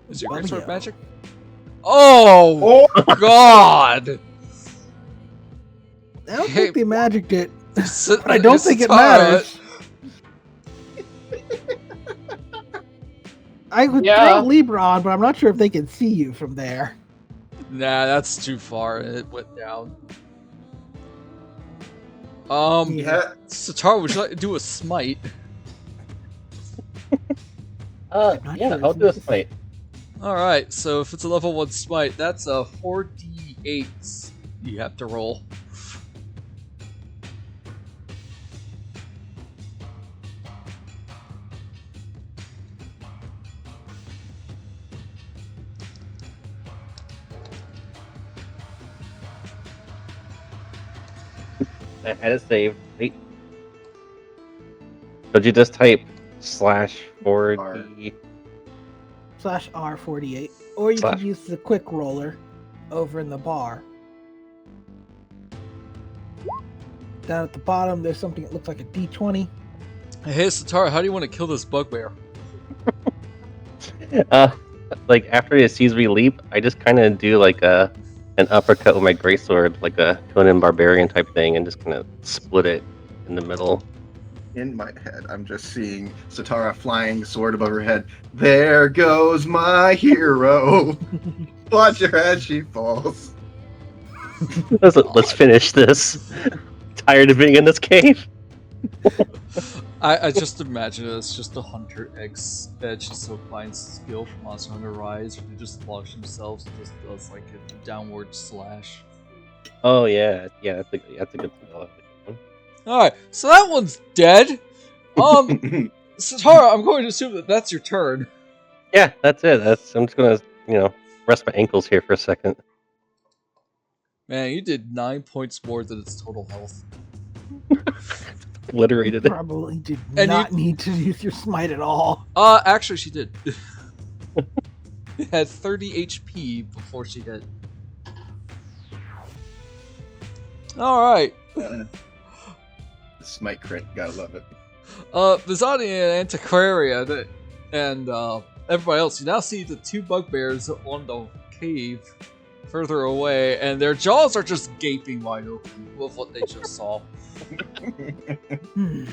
Is your Bubby greatsword yell. magic? Oh, God! I don't Hey. think they magicked it, S- but I don't think it Satara, matters. I would Yeah. throw Libra on, but I'm not sure if they can see you from there. Nah, that's too far. It went down. Yeah. Satara, would you like to do a smite? not Yeah, sure I'll if do a it's- smite. Alright, so if it's a level 1 smite, that's a 4d8 you have to roll. I had it saved. Wait. So you just type /4d. /R48, or you Slash. could use the quick roller over in the bar. Down at the bottom, there's something that looks like a D20. Hey Satara, how do you want to kill this bugbear? Like after it sees me leap, I just kind of do like an uppercut with my greatsword, like a Conan Barbarian type thing, and just kind of split it in the middle. In my head, I'm just seeing Satara flying sword above her head. There goes my hero. Watch her as she falls. Let's finish this. Tired of being in this cave. I just imagine it's just a hunter edge so finds skill from Monster Hunter Rise, where they just launch themselves and just does like a downward slash. Oh yeah, that's a good one. Alright, so that one's dead. Satara, I'm going to assume that that's your turn. Yeah, that's it. I'm just gonna rest my ankles here for a second. Man, you did 9 points more than its total health. Obliterated it. Probably did And not need to use your smite at all. Actually she did. It had 30 HP before she hit. Alright. Smite crit, gotta love it. Mizani and Antiquarian and everybody else, you now see the 2 bugbears on the cave further away, and their jaws are just gaping wide open with what they just saw.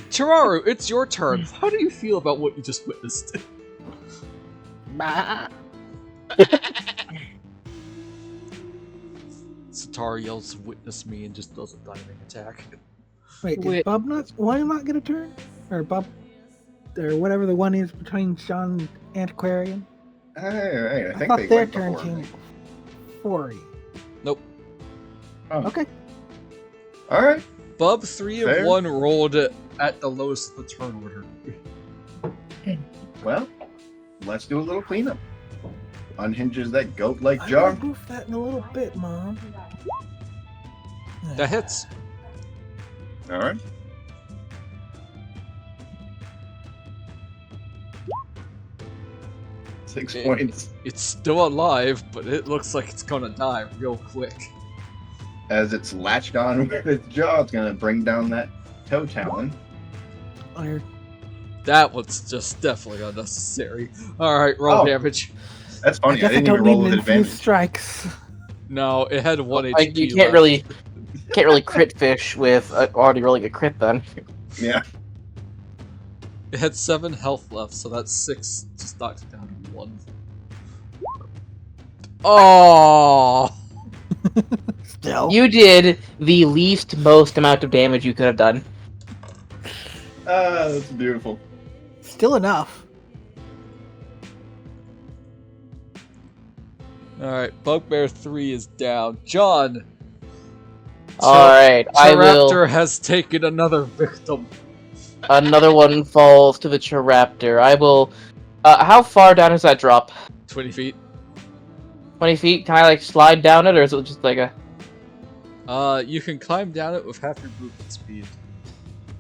Cheraru, it's your turn. How do you feel about what you just witnessed? Bah. Satara yells, "Witness me," and just does a diving attack. Wait, did Wait. Bub not get a turn? Or Bub, or whatever the one is between Sean and Antiquarian? I I think thought they their went turn before came me. before you. Nope. Oh. Okay. All right. Bub 3 of Fair. 1 rolled at the lowest of the turn order. Well, let's do a little cleanup. Unhinges that goat-like I jaw. will goof that in a little bit, Mom. That hits. All right. Six Yeah. points. It's still alive, but it looks like it's gonna die real quick. As it's latched on with its jaw, it's gonna bring down that toe talon. Or That was just definitely unnecessary. Alright, roll Oh. damage. That's I funny. I, guess I didn't don't even need roll an with infused advantage. strikes. No, it had 1 HP. Like, you can't left. really crit fish with already rolling a crit then. Yeah. It had 7 health left, so that's 6. Just knocked it down to 1. Oh! Still. You did the least most amount of damage you could have done. That's beautiful. Still enough. Alright, Bugbear 3 is down. John! Alright, I will. Cheraru has taken another victim. Another one falls to the Cheraru. I will. How far down does that drop? 20 feet. 20 feet? Can I like slide down it, or is it just like a? You can climb down it with half your movement speed.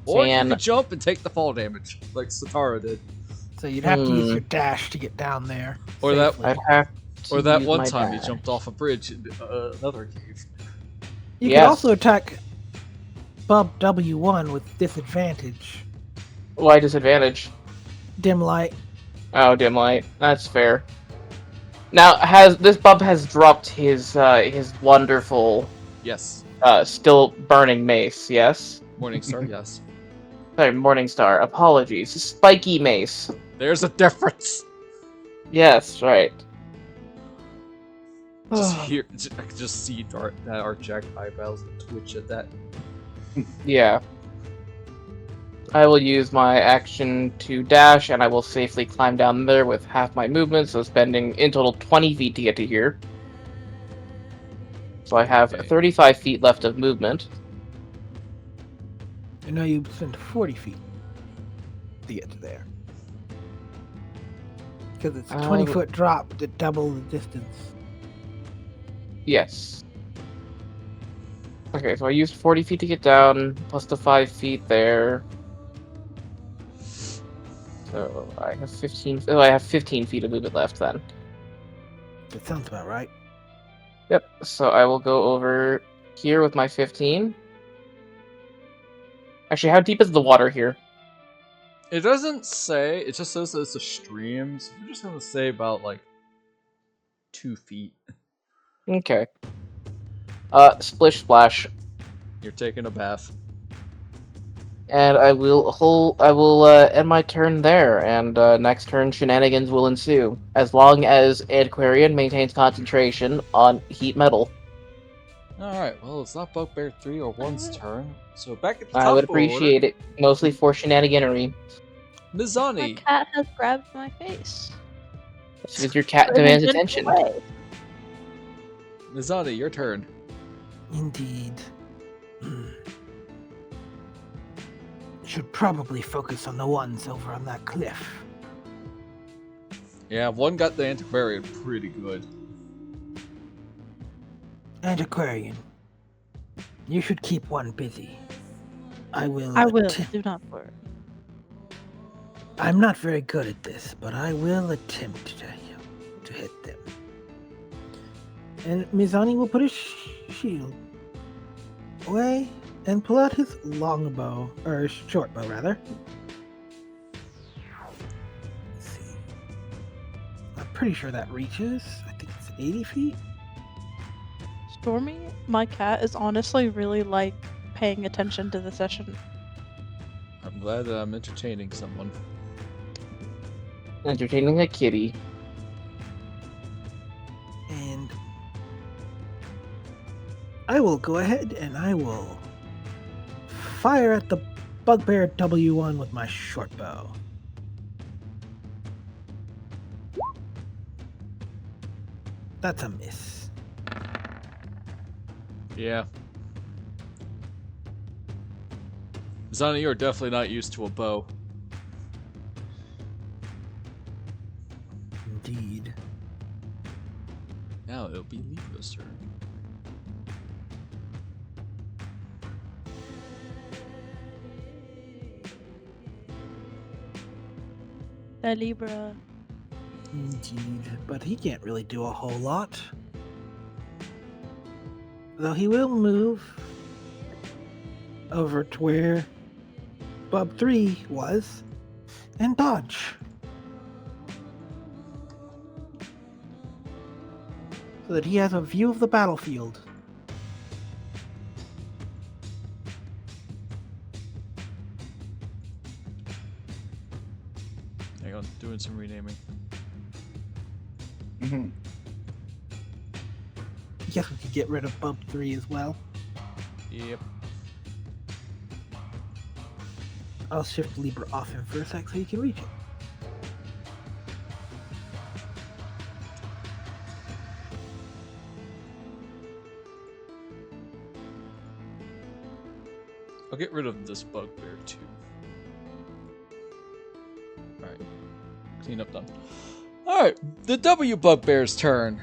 Or you Can- can jump and take the fall damage, like Satara did. So you'd have to use your dash to get down there. Or that- safely. I'd have. To Or that use one my time he dash. jumped off a bridge in another cave. You Yes. can also attack Bub W1 with disadvantage. Why disadvantage? Dim light. Oh, dim light. That's fair. Now, has this bub has dropped his wonderful, Yes. still burning mace? Yes. Morningstar, yes. Sorry, Morningstar. Apologies. Spiky mace. There's a difference! Yes, right. Just hear, I can just see that our Jack eyebrows twitch at that. Yeah. I will use my action to dash, and I will safely climb down there with half my movement, so spending in total 20 feet to get to here. So I have Okay. 35 feet left of movement. I know you spend 40 feet to get to there. Because it's a 20-foot drop to double the distance. Yes. Okay, so I used 40 feet to get down, plus the 5 feet there. So I have 15. Oh, I have 15 feet of movement left then. That sounds about right. Yep. So I will go over here with my 15. Actually, how deep is the water here? It doesn't say, it just says that it's a stream, so we're just gonna say about like 2 feet. Okay. Splish splash, You're taking a bath. and I will end my turn there, and next turn shenanigans will ensue, as long as Antiquarian maintains concentration on heat metal. Alright, well, it's not Bugbear 3 or 1's turn, so back at the top I would of the order, appreciate it, mostly for shenaniganery. My Mizani. cat has grabbed my face. As soon as your cat Put it in demands a attention. gentle way. Mizani, your turn. Indeed. Should probably focus on the ones over on that cliff. Yeah, one got the Antiquarian pretty good. Antiquarian, you should keep one busy. I will. I will. Do not worry. I'm not very good at this, but I will attempt to hit them. And Mizani will put his shield away and pull out his longbow, or short bow rather. Let's see. I'm pretty sure that reaches. I think it's 80 feet. Stormy, my cat is honestly really like paying attention to the session. I'm glad that I'm entertaining someone. Entertaining a kitty. And I will go ahead and I will fire at the Bugbear W1 with my short bow. That's a miss. Yeah. Mizani, you're definitely not used to a bow. Indeed. Now it'll be Libra's turn. The Libra. Indeed. But he can't really do a whole lot. Though he will move over to where Bub 3 was and dodge. So that he has a view of the battlefield. doing some renaming. Mm-hmm. Guess we could get rid of Bump 3 as well. Yep. I'll shift Libra off him for a sec so you can reach it. I'll get rid of this bugbear too. Alright. Cleanup done. Alright, the W bugbear's turn.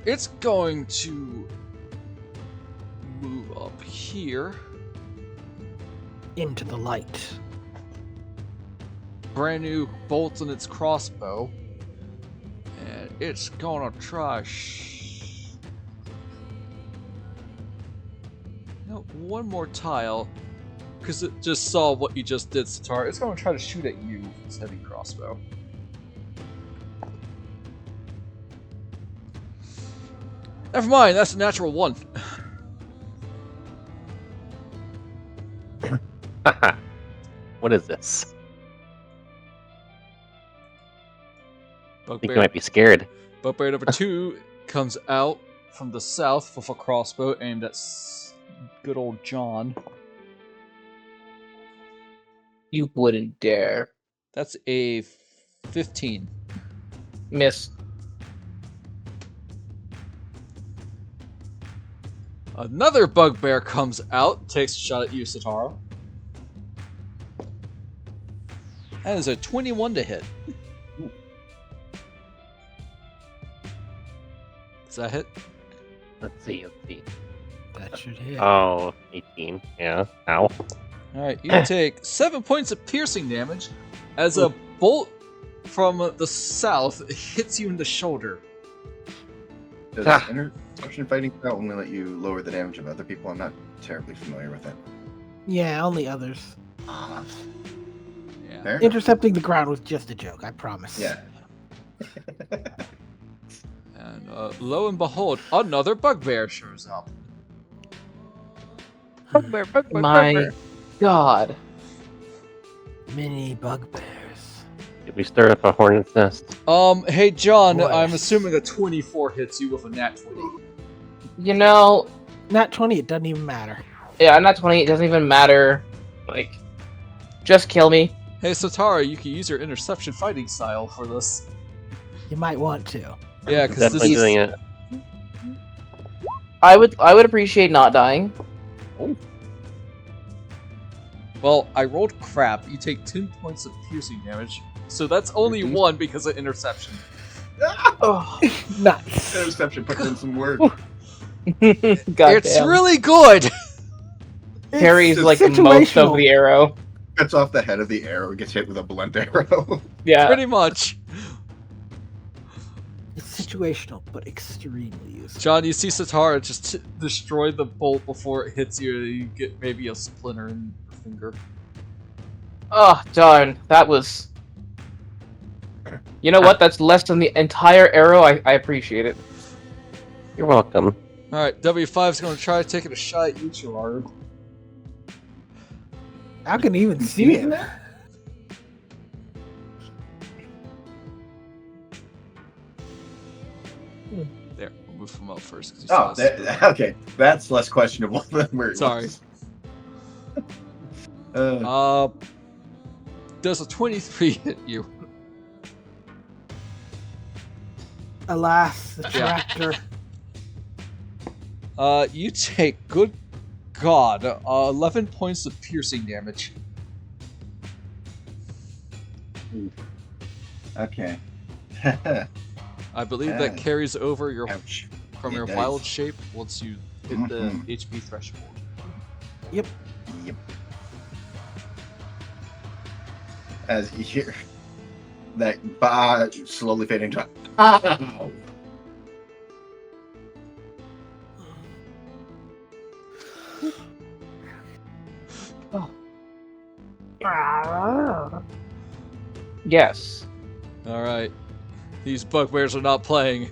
It's going to move up here. Into the light. Brand new bolts in its crossbow. And it's gonna try no, one more tile. Because it just saw what you just did, Satara. It's gonna try to shoot at you with its heavy crossbow. Never mind, that's a natural 1. What is this? I think you Bugbear, might be scared. Bugbear number 2 comes out from the south with a crossbow aimed at good old John. You wouldn't dare. That's a 15. Miss. Another bugbear comes out, takes a shot at you, Satara. That is a 21 to hit. Does that hit? Let's see. That should hit. Oh, 18. Yeah. Ow. Alright, you take 7 points of piercing damage as a bolt from the south hits you in the shoulder. Does Ah. interception fighting style only let you lower the damage of other people? I'm not terribly familiar with it. Yeah, only others. Yeah. Fair enough. Intercepting the ground was just a joke, I promise. Yeah. And lo and behold, another bugbear shows up. Bugbear, bugbear, My bugbear. God. Mini bugbears. Did we stir up a hornet's nest? Hey John, What? I'm assuming a 24 hits you with a nat 20. You know, Nat 20, it doesn't even matter. yeah, I'm not 20. It doesn't even matter. Like, just kill me. Hey Satara, you can use your interception fighting style for this. You might want to. Yeah, because this Definitely is... doing it. I would appreciate not dying. Well, I rolled crap. You take 10 points of piercing damage. So that's only Mhm. 1 because of interception. Oh, Nice. Interception put in some work. God It's damn. really good! Carries It's like most of situational. the arrow. Cuts off the head of the arrow, gets hit with a blunt arrow. Yeah. Pretty much. It's situational, but extremely useful. John, you see Satara just destroy the bolt before it hits you. You get maybe a splinter in your finger. Oh, darn. That was... You know what? That's less than the entire arrow. I appreciate it. You're welcome. Alright, W5's going to try taking a shot at you, Cheraru. I can even see it. There, we'll move him up first. 'cause you Oh, saw us. okay. That's less questionable than where it Sorry. was. Does a 23 hit you? Alas, the Yeah. tractor. You take, good god, 11 points of piercing damage. Okay. I believe that carries over your Ouch. from It your does. wild shape once you hit the Mhm. HP threshold. Yep. Yep. As you hear that ba slowly fading to ow. Yes. Alright. These bugbears are not playing.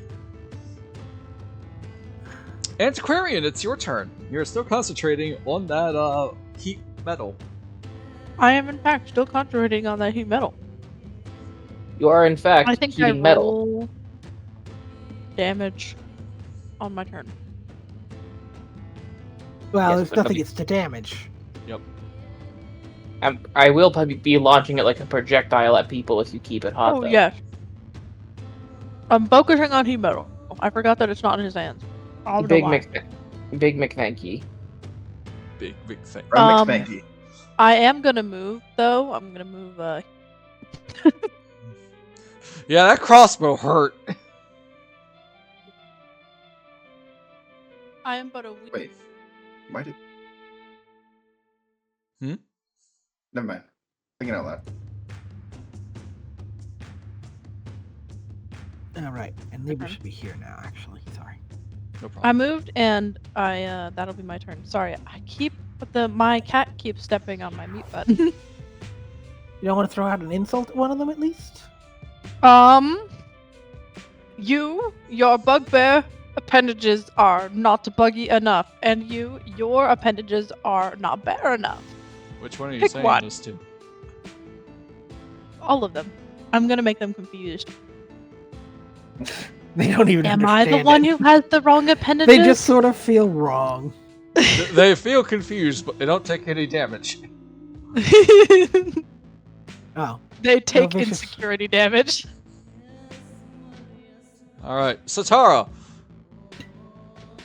Antiquarian, it's your turn. You're still concentrating on that heat metal. I am in fact still concentrating on that heat metal. You are in fact I think I heating metal. roll damage on my turn. Well, Yes, there's but nothing nobody- it's to damage. Yep. I will probably be launching it like a projectile at people if you keep it hot. Oh though. yes. I'm focusing on heat metal. I forgot that it's not in his hands. I don't know Big why. Big McThanky. Big thing. From McSpanky. I am gonna move though. I'm gonna move. Yeah, that crossbow hurt. I am but a weak. Wait. Why did? Hmm? Never mind. Thinking out loud. All right, and Libra should be here now. Actually, sorry. No I problem. moved and I that'll be my turn. Sorry, my cat keeps stepping on my mute button. You don't want to throw out an insult at one of them at least? Your bugbear appendages are not buggy enough, and your appendages are not bear enough. Which one are you Pick saying one. this to? All of them. I'm gonna make them confused. They don't even Am I the understand one it. who has the wrong appendages? They just sort of feel wrong. They feel confused, but they don't take any damage. Oh, They take vicious. insecurity damage. Alright, Satara.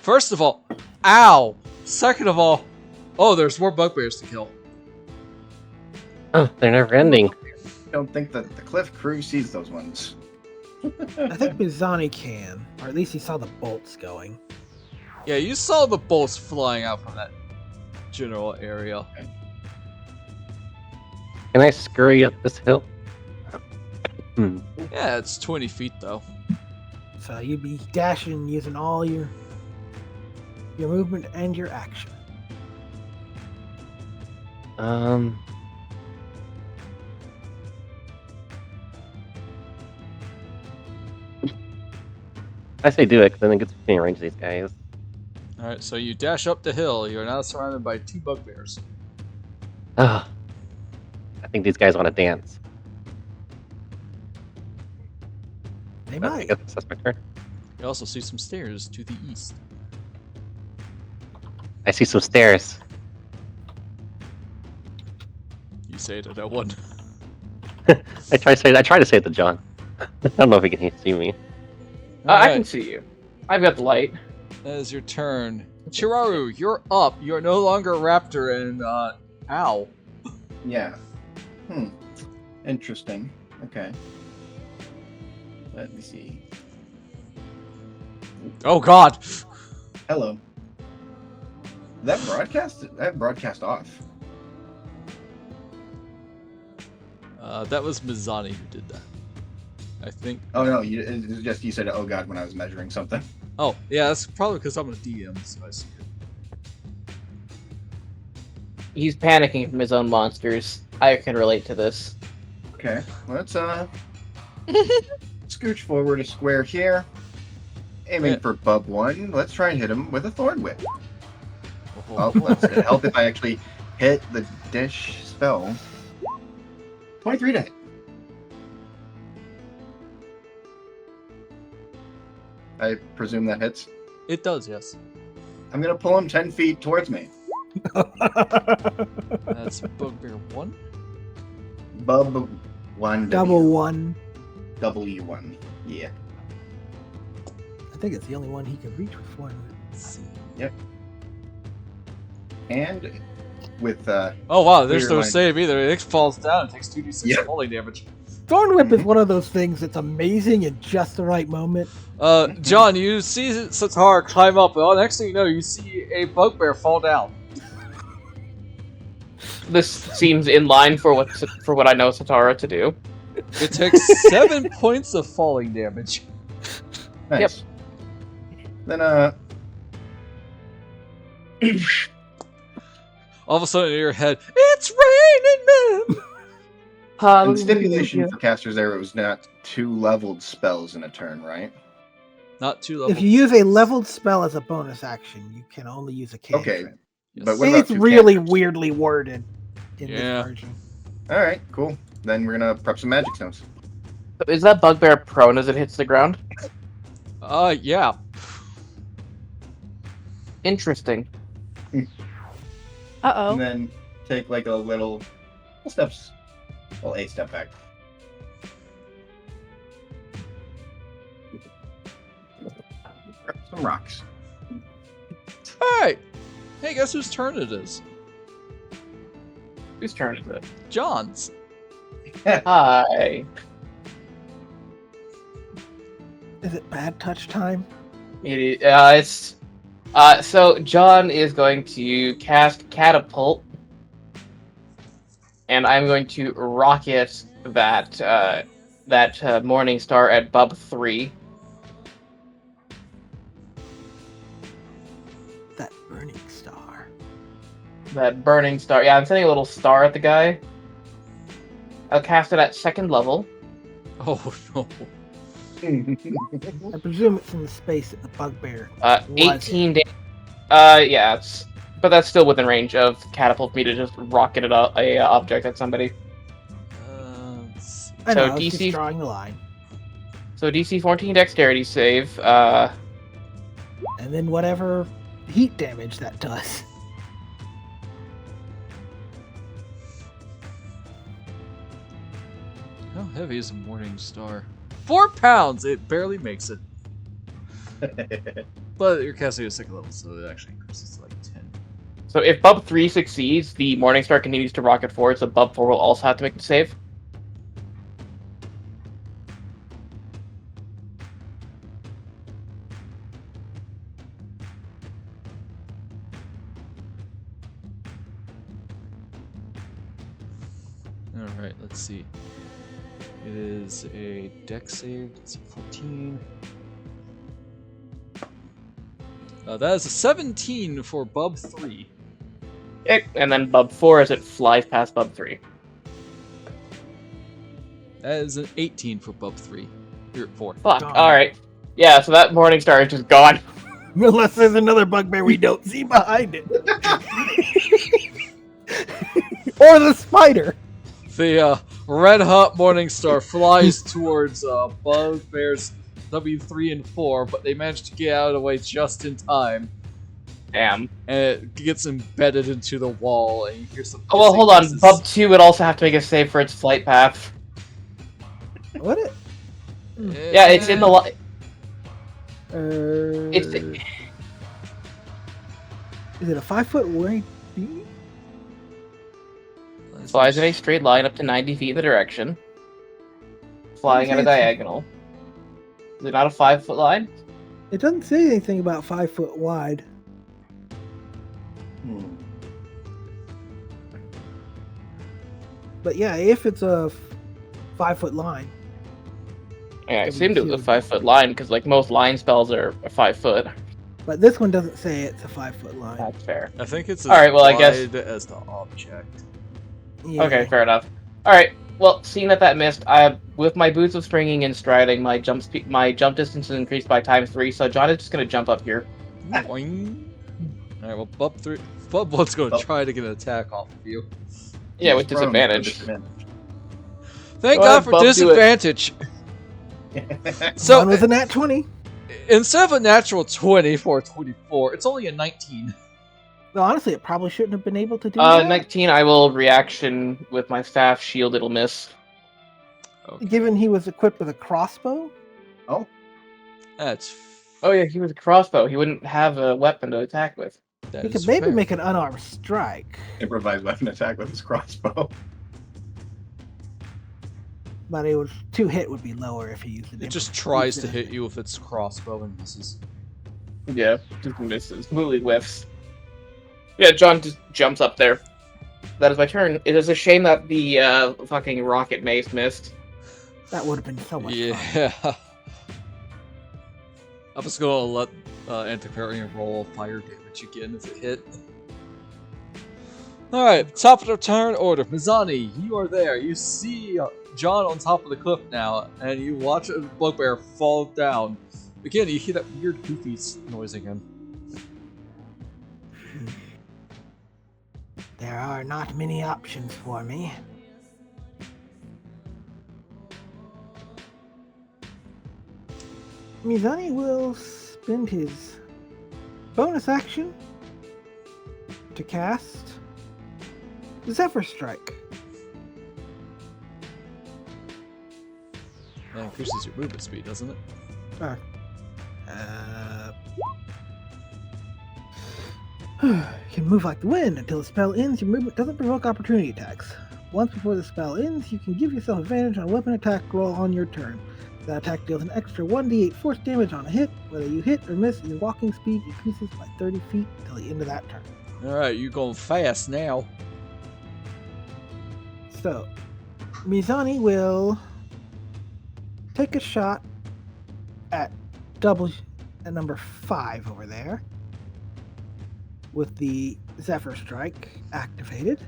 First of all, ow. Second of all, oh, there's more bugbears to kill. Oh, they're never ending. I don't think that the Cliff crew sees those ones. I think Mizani can, or at least he saw the bolts going. Yeah, you saw the bolts flying out from that general area. Can I scurry up this hill? Hmm. Yeah, it's 20 feet though. So you'd be dashing using all your movement and your action. I say do it, because then it gets me in range of these guys. Alright, so you dash up the hill. You are now surrounded by 2 bugbears. Ah, I think these guys want to dance. They I might. guess that's my turn. You also see some stairs to the east. I see some stairs. You say it at that one. I try to say it to John. I don't know if he can see me. I can see you. I've got the light. That is your turn. Cheraru, you're up. You're no longer a raptor and, ow. Yeah. Interesting. Okay. Let me see. Oh god! Hello. That broadcast off. That was Mizani who did that. I think. Oh no, it was just you said oh god when I was measuring something. Oh, yeah, that's probably because I'm a DM, so I see it. He's panicking from his own monsters. I can relate to this. Okay, let's scooch forward a square here. Aiming Yeah. for Bub 1. Let's try and hit him with a Thorn Whip. Oh, let's help if I actually hit the dish spell. 23 to hit. I presume that hits. It does, yes. I'm gonna pull him 10 feet towards me. That's bugbear 1. Bub 1. Double one. W1. Yeah. I think it's the only one he could reach with one. Let's see. And with Oh wow, there's no Clear line. save either. It falls down and takes 2d6 Yeah. falling damage. Thorn Whip is one of those things that's amazing in just the right moment. John, you see Satara climb up, and next thing you know, you see a bugbear fall down. This seems in line for what I know Satara to do. It takes 7 points of falling damage. nice. Then All of a sudden in your head, it's raining men! and stipulation for casters there, it was not 2 leveled spells in a turn, right? Not 2 levels. If you use a leveled spell as a bonus action, you can only use a cantrip. Okay. Yes. But what And about it's 2 really cantrips? weirdly worded in Yeah. this version. All right, cool. Then we're gonna prep some magic stones. Is that bugbear prone as it hits the ground? Yeah. Interesting. Uh-oh. And then take like a little steps, well, 8 step back. Grab some rocks. Hey! Hey, guess whose turn it is? Whose turn is it? John's. Hi. Is it bad touch time? So John is going to cast Catapult, and I'm going to rocket that Morning Star at Bub 3. That burning star. That burning star. Yeah, I'm sending a little star at the guy. I'll cast it at 2nd level. Oh no. I presume it's in the space that the bugbear. 18 damage. Yeah, but that's still within range of Catapult for me to just rocket a object at somebody. Let's see. I So know, I was DC just drawing the line. So DC 14 Dexterity save. And then whatever heat damage that does. How heavy is a morning star? 4 pounds! It barely makes it. But you're casting at 2nd level, so it actually increases to like 10. So if Bub 3 succeeds, the Morning Star continues to rocket forward, so Bub 4 will also have to make the save. Alright, let's see. It is a dex save, it's a 14. That is a 17 for Bub 3. Okay, and then Bub 4 as it flies past Bub 3. That is an 18 for Bub 3. You're at 4. Fuck, Gone. alright. Yeah, so that Morning Star is just gone. Unless there's another bugbear we don't see behind it. Or the spider. The red hot morning star flies towards Bugbear's W3 and 4, but they manage to get out of the way just in time. Damn. And it gets embedded into the wall, and you hear some. Oh, well, hissing hold on. noises. Bub 2 would also have to make a save for its flight path. What it? Yeah, it's in the light. Is it a 5-foot wide beam? Flies in a straight line up to 90 feet in the direction. Flying at a diagonal. Is it not a 5-foot line? It doesn't say anything about 5 foot wide. But yeah, if it's a 5-foot line. Yeah, I assumed it was a 5-foot line because, like, most line spells are 5 foot. But this one doesn't say it's a 5-foot line. That's fair. I think it's as Alright, well, I wide guess- as the object. Yeah. Okay, fair enough. Alright, well, seeing that missed, with my boots of springing and striding, my jump distance is increased by ×3, so John is just gonna jump up here. Boing. Alright, well, Bub 1's gonna try to get an attack off of you. Yeah, with He's prone. disadvantage. Thank Go God ahead, for Bub, do it. disadvantage! So one So, was a nat 20. instead of a natural 20 for a 24, it's only a 19. Well, honestly, it probably shouldn't have been able to do that. 19, I will reaction with my staff shield, it'll miss. Okay. Given he was equipped with a crossbow. That's. Oh yeah, he was a crossbow. He wouldn't have a weapon to attack with. That He is could maybe fair. make an unarmed strike. Improvised weapon attack with his crossbow. But it was 2 hit would be lower if he used it. It just tries to hit you with its crossbow and misses. Yeah, just misses. Completely whiffs. Yeah, John just jumps up there. That is my turn. It is a shame that the fucking rocket mace missed. That would have been so much fun. Yeah. I'm just gonna let Antiquarian roll fire damage again if it hit. Alright, top of the turn order. Mizani, you are there. You see John on top of the cliff now, and you watch a bugbear fall down. Again, you hear that weird goofy noise again. There are not many options for me. Mizani will spend his bonus action to cast Zephyr Strike. That increases your movement speed, doesn't it? You can move like the wind. Until the spell ends, your movement doesn't provoke opportunity attacks. Once before the spell ends, you can give yourself advantage on a weapon attack roll on your turn. That attack deals an extra 1d8 force damage on a hit. Whether you hit or miss, your walking speed increases by 30 feet until the end of that turn. Alright, you're going fast now. So, Mizani will take a shot at number 5 over there with the Zephyr Strike activated.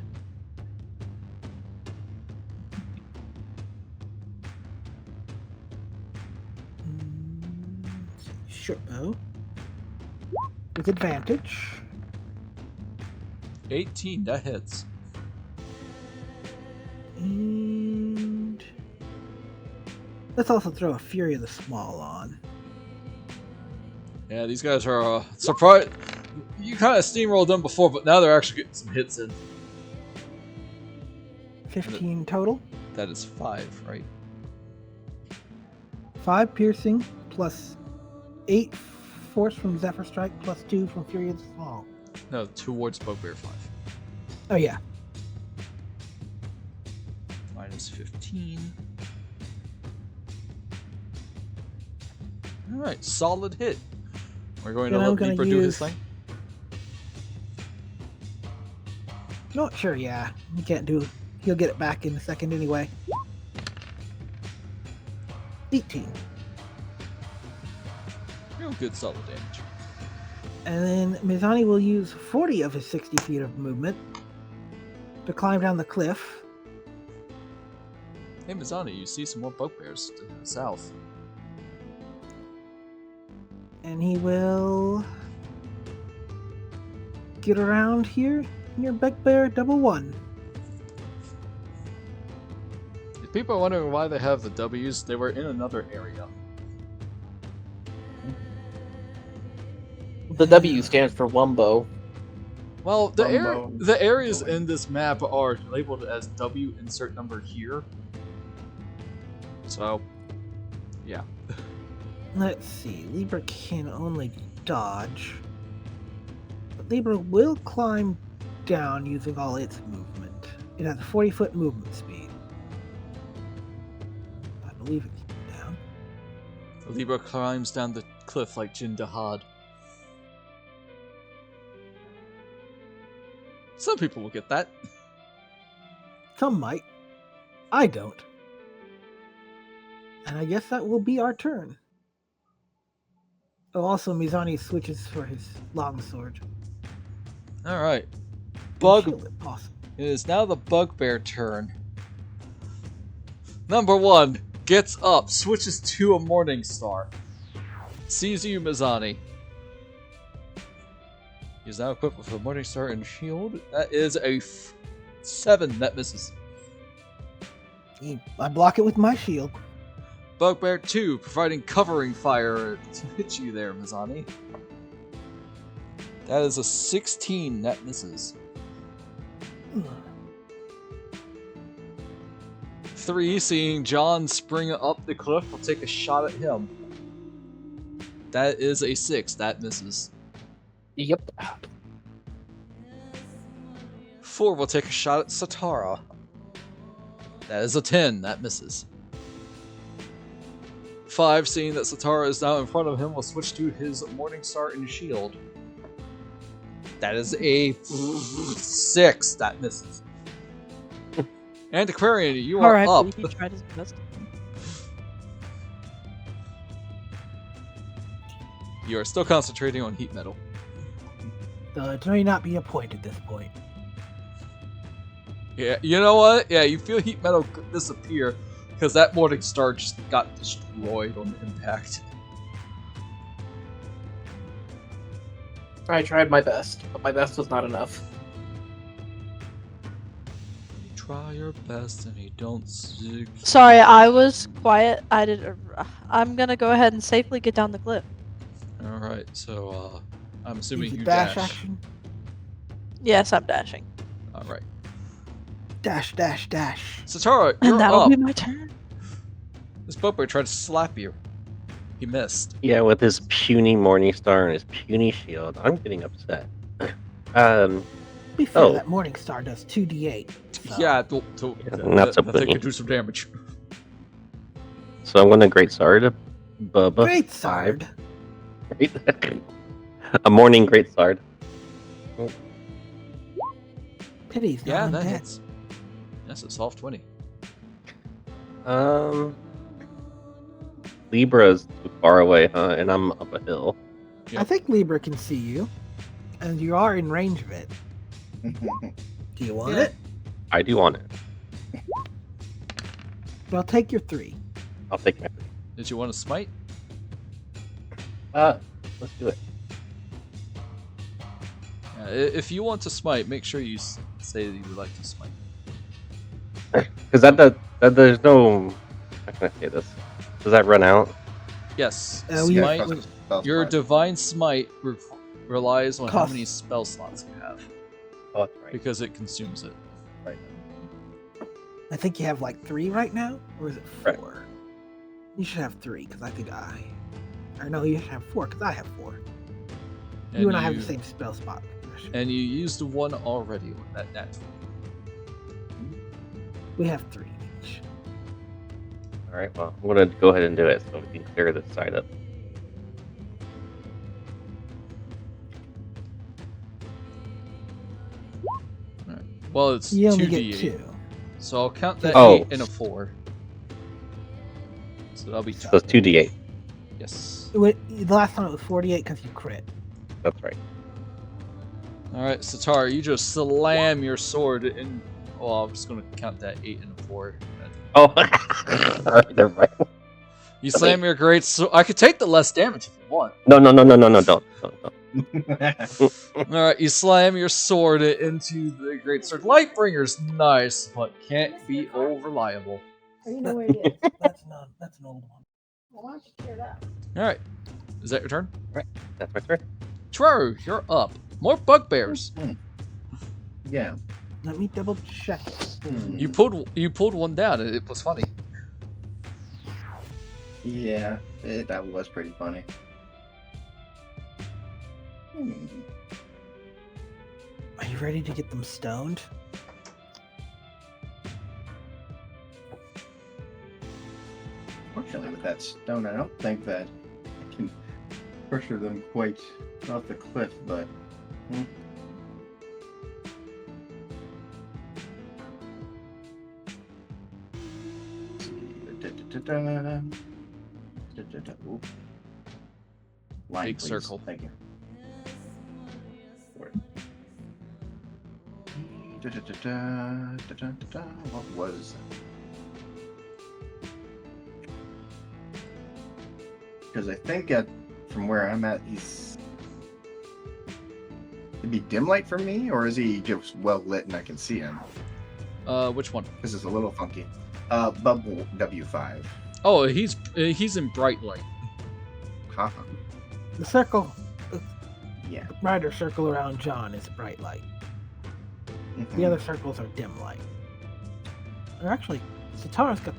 Short bow with advantage. 18, that hits. And let's also throw a Fury of the Small on. Yeah, these guys are surprised. You kind of steamrolled them before, but now they're actually getting some hits in. 15 total. That is 5, right? 5 piercing plus 8 force from Zephyr Strike plus 2 from Fury of the Small. No, towards Bugbear 5. Oh yeah. Minus 15. Alright, solid hit. We're going to Then I'm let gonna Leaper do his use- thing. Not sure, yeah. He can't do. He'll get it back in a second anyway. 18. Real good solid damage. And then Mizani will use 40 of his 60 feet of movement to climb down the cliff. Hey Mizani, you see some more bugbears to the south. And he will get around here near Bugbear Double 1. If people are wondering why they have the W's, they were in another area. The W stands for Wumbo. Well, Rumbo. the areas in this map are labeled as W insert number here. So, yeah. Let's see. Libra can only dodge. But Libra will climb down using all its movement. It has a 40-foot movement speed. I believe it can down. The Libra climbs down the cliff like Jin Dahad. Some people will get that. Some might. I don't. And I guess that will be our turn. Oh, also Mizani switches for his longsword. Alright. And Bug. shield if possible. It is now the bugbear turn. Number 1 gets up, switches to a morning star. Sees you, Mizani. He's now equipped with a morning star and shield. That is a 7 that misses. I block it with my shield. Bugbear 2 providing covering fire to hit you there, Mizani. That is a 16 that misses. 3, seeing John spring up the cliff, will take a shot at him. That is a 6, that misses. Yep. 4 will take a shot at Satara. That is a 10, that misses. 5, seeing that Satara is now in front of him, will switch to his Morning Star and Shield. That is a 6, that misses. Antiquarian, you are Alright, up. he tried his best. You are still concentrating on heat metal. It may not be a point at this point. Yeah, you know what? Yeah, you feel heat metal disappear because that Morning Star just got destroyed on impact. I tried my best, but my best was not enough. You try your best and you don't succeed. Sorry, I was quiet. I'm gonna go ahead and safely get down the cliff. Alright, so I'm assuming Use the you dash dash. action. Yes, I'm dashing. Alright. Dash, dash, dash. Satara, And you're that'll up. be my turn. This bugbear tried to slap you. He missed. Yeah, with his puny Morning Star and his puny shield, I'm getting upset. Be fair, Oh. that Morning Star does 2d8. So. Yeah, not so that thing pretty. can do some damage. So I'm going to Great Sword. Bubba. Great Sword. Right? A morning Great Sword. Pity's not Yeah, that undead. hits. That's a soft 20. Libra's too far away, huh? And I'm up a hill. I think Libra can see you, and you are in range of it. Do you want Yeah. it? I do want it. Well, take your 3. I'll take my Did you want to smite? let's do it. Yeah, if you want to smite, make sure you say that you would like to smite. Because that there's no... How can I say this? Does that run out? Yes, we- smite. Spell Your slot. divine smite relies on how Cost. many spell slots you have, Oh, that's right. because it consumes it. Right. I think you have like 3 right now, or is it 4? Right. You should have 3, because I think or no, you should have 4, because I have 4. You and I have the same spell spot. And you used one already with that nat 20. We have 3 each. Alright, well, I'm going to go ahead and do it so we can clear this side up. Well, it's You only 2d8. get 2. So I'll count that Oh. 8 and a 4. So that'll be 2. So it's 2d8. Yes. The last time it was 48 because you crit. That's right. Alright, Satara, you just slam your sword in. Well, I'm just gonna count that 8 and a 4. Oh! Alright, never mind. You slam your great sword. I could take the less damage if you want. No, don't. Alright, you slam your sword into the great sword. Lightbringer's nice, but can't be all reliable. You know where it is. That's an old one. Well, why don't you clear that? Alright, is that your turn? That's my turn. Cheraru, you're up. More bugbears. Yeah. Let me double check it. You pulled one down. It was funny. Yeah, that was pretty funny. Are you ready to get them stoned? Fortunately, with that stone, I don't think that I can pressure them quite off the cliff, but. Ooh. Line, Big please. circle. Thank you. What was that? Because I think from where I'm at, it'd be dim light for me, or is he just well lit and I can see him? Which one? This is a little funky. Bubble W5. Oh, he's in bright light. Haha. The circle, Yeah. the brighter circle around John is bright light. The other circles are dim light. Or actually, Satara's got.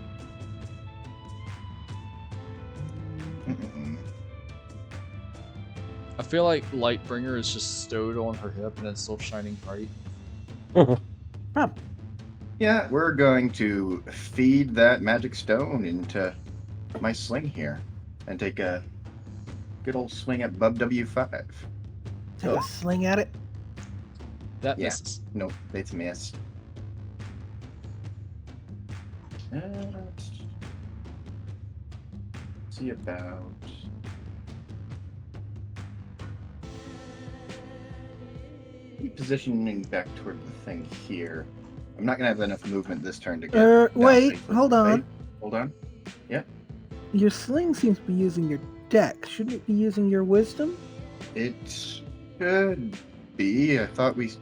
I feel like Lightbringer is just stowed on her hip and it's still shining bright. Yeah, we're going to feed that magic stone into my sling here and take a good old swing at Bub W5. Take a swing at it. That Yeah. misses. Nope, it's missed. Let's see about. Positioning back toward the thing here. I'm not gonna have enough movement this turn to get. down Wait, safely. hold on. Wait, hold on. Your sling seems to be using your dex. Shouldn't it be using your wisdom? It should be. I thought we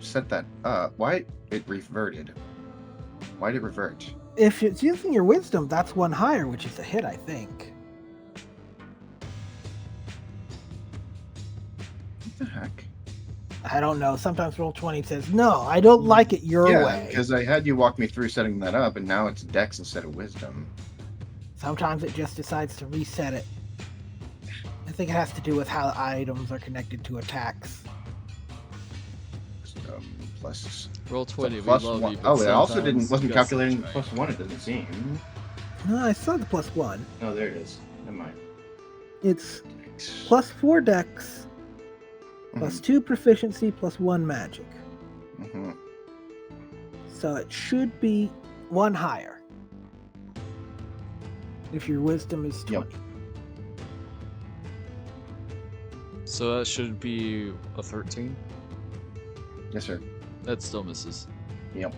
set that up. Why? It reverted. Why'd it revert? If it's using your wisdom, that's one higher, which is a hit, I think. What the heck? I don't know. Sometimes Roll20 says, no, I don't like it your Yeah, way. because I had you walk me through setting that up, and now it's Dex instead of Wisdom. Sometimes it just decides to reset it. I think it has to do with how items are connected to attacks. Plus Roll 20. We plus love one. you. but Oh, it also sometimes wasn't you gotta calculating try. plus one. It doesn't seem. No, I saw the +1. Oh, there it is. Never mind. It's Dex. +4 dex, +2 proficiency, +1 magic. Mm-hmm. So it should be one higher. If your wisdom is 20. Yep. So that should be a 13. Yes, sir. That still misses. Yep.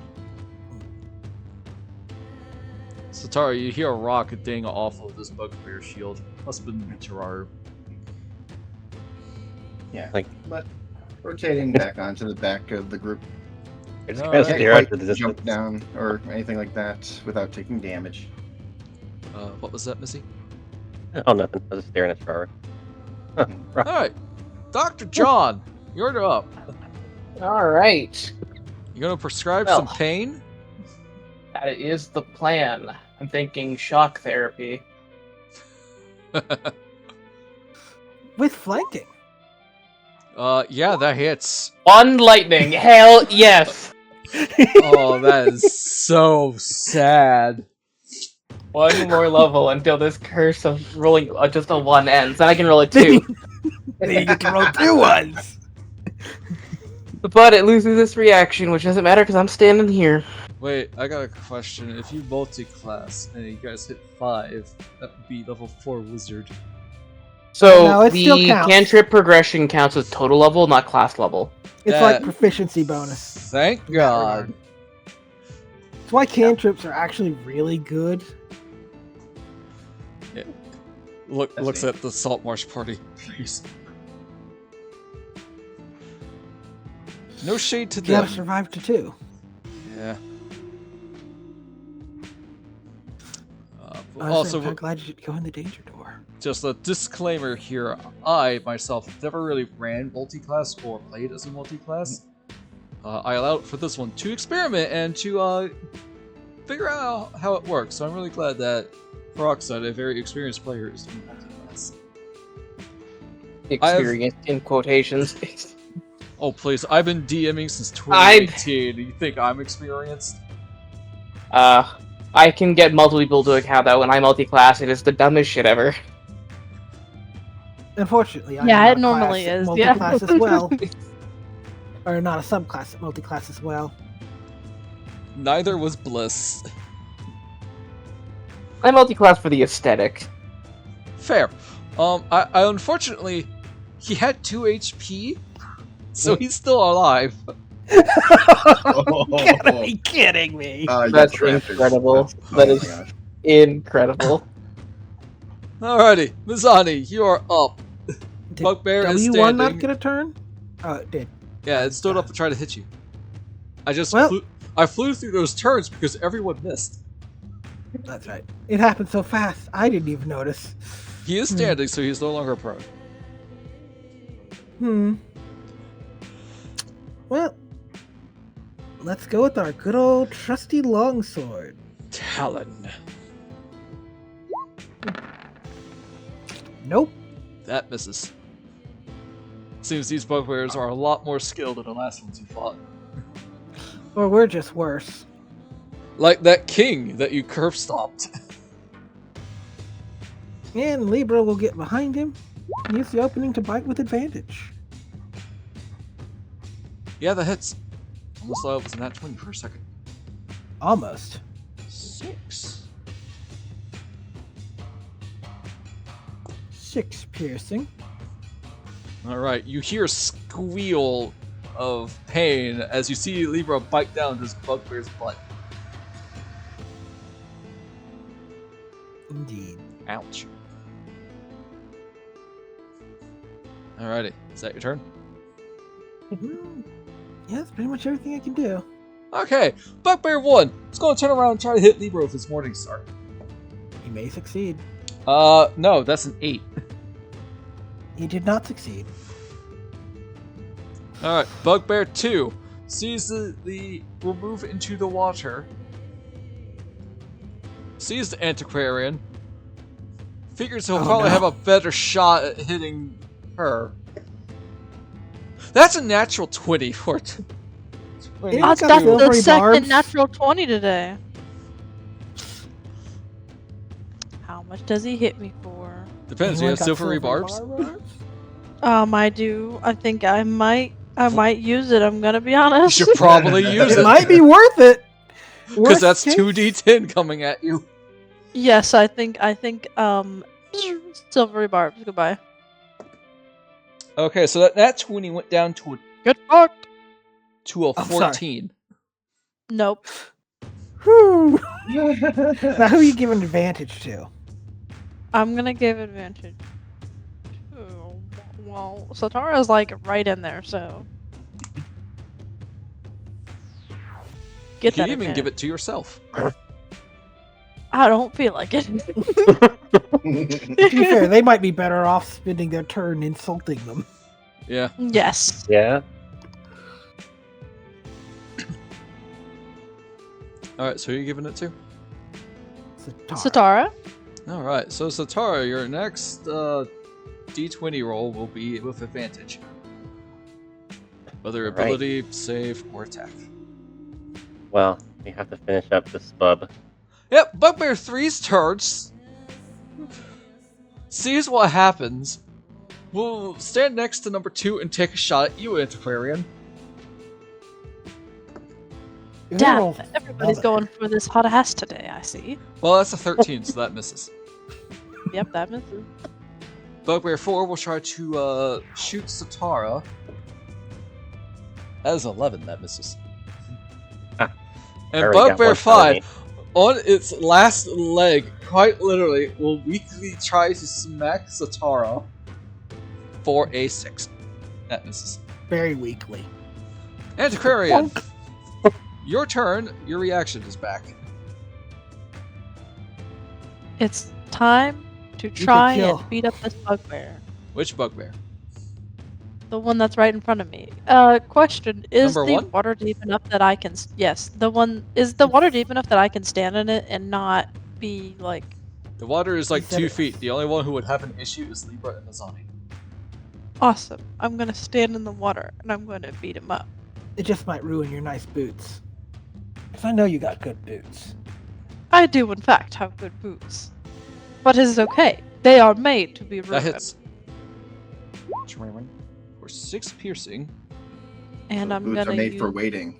Satara, you hear a rock ding off of this bugbear shield. Must have been Cheraru. Yeah. Like- but rotating back onto the back of the group. I just No, kind of I stare Can't at the quite jump distance. down or anything like that without taking damage. What was that, Missy? Oh, nothing. I was just staring at Cheraru. Huh, rough. Alright. Dr. John, you're up. All right. You gonna prescribe Well. some pain? That is the plan. I'm thinking shock therapy. With flanking. Yeah, that hits. One lightning. Hell yes. Oh, that is so sad. One more level until this curse of rolling just a 1 ends. Then I can roll a 2. Then you get to roll 2 ones. But it loses this reaction, which doesn't matter because I'm standing here. Wait, I got a question. If you multi-class and you guys hit 5, that would be level 4 wizard. So No, it still the counts. cantrip progression counts as total level, not class level. It's That- like proficiency bonus. Thank in that God. regard. That's why cantrips are actually really good. Looks neat. at the salt marsh party. Please. No shade to You gotta them. survive to 2. Yeah. Honestly, Also, I'm glad you didn't go in the danger door. just a disclaimer here. I, myself, never really ran multi-class or played as a multi-class. I allowed for this one to experiment and to figure out how it works. So I'm really glad that Peroxide, a very experienced player, is doing multi-class. Experienced in quotations. Oh please, I've been DMing since 2018. You think I'm experienced? I can get multiple people to account that when I multi-class, it is the dumbest shit ever. Unfortunately, I'm Yeah, not it a normally class at is, yeah. multi-class as well. Or not a subclass at multi-class as well. Neither was Bliss. I multi-class for the aesthetic. Fair. I unfortunately, he had 2 HP, so he's still alive. Gotta be kidding me. That's incredible. That is- Incredible. Alrighty, Mizani, you are up. Did Bugbear is W1 not standing. get a turn? Oh, it did. Yeah, it stood up to try to hit you. Well- I flew through those turns because everyone missed. That's right. It happened so fast, I didn't even notice. He is standing, so he's no longer prone. Well, let's go with our good old trusty longsword. Talon. Nope. That misses. Seems these bugbears are a lot more skilled than the last ones you fought. Or we're just worse. Like that king that you curve stopped. And Libra will get behind him and use the opening to bite with advantage. Yeah, that hits. Almost thought it was a nat 20 for a second. Almost. 6. 6 piercing. Alright, you hear a squeal of pain as you see Libra bite down this bugbear's butt. Indeed. Ouch. Alrighty, is that your turn? Yeah, that's pretty much everything I can do. Okay, Bugbear 1. It's going to turn around and try to hit Libra with his Morning Star. He may succeed. No, that's an 8. He did not succeed. Alright, Bugbear 2 sees the will move into the water. Sees the Antiquarian. Figures he'll probably have a better shot at hitting her. That's a natural 20 for it. It That's got the silvery second barbs. natural 20 today. How much does he hit me for? Depends, you Anyone have got silvery barbs? I do. I think I might use it, I'm gonna be honest. You should probably use It it. might be worth it. Because Worst that's case- 2d10 coming at you. Yes, I think, silvery barbs, goodbye. Okay, so that 20 went down to a Good luck! I'm sorry. 14. Nope. Whew. Now, who are you giving advantage to? I'm gonna give advantage. Well, Satara's like right in there, so. You Get can that even give advantage. it to yourself. I don't feel like it. To be fair, they might be better off spending their turn insulting them. Yeah. Yes. Yeah. Alright, so who are you giving it to? Satara? Alright, so Satara, your next d20 roll will be with advantage. Whether Alright. ability, save, or attack. Well, we have to finish up this bub. Yep, Bugbear 3's turns. Sees what happens. Will stand next to number 2 and take a shot at you, Antiquarian. Damn, everybody's going for this hot ass today, I see. Well, that's a 13, so that misses. Yep, that misses. Bugbear 4 will try to shoot Satara. That is 11, that misses. Ah, I and already got Bugbear one shot at 5, on its last leg, quite literally, will weakly try to smack Satara for a 6. That misses. Very weakly. Antiquarian, your turn, your reaction is back. It's time to can try kill. and beat up this bugbear. Which Bugbear? The one that's right in front of me. Question: Is Number the 1? water deep enough that I can? Yes, the one is the water deep enough that I can stand in it and not be like. The water is like He said 2 it- feet. The only one who would have an issue is Libra and Mizani. Awesome. I'm gonna stand in the water and I'm gonna beat him up. It just might ruin your nice boots. Because I know you got good boots. I do, in fact, have good boots, but it's okay. They are made to be ruined. That hits. For 6 piercing. And I'm Boots are gonna made use. for waiting.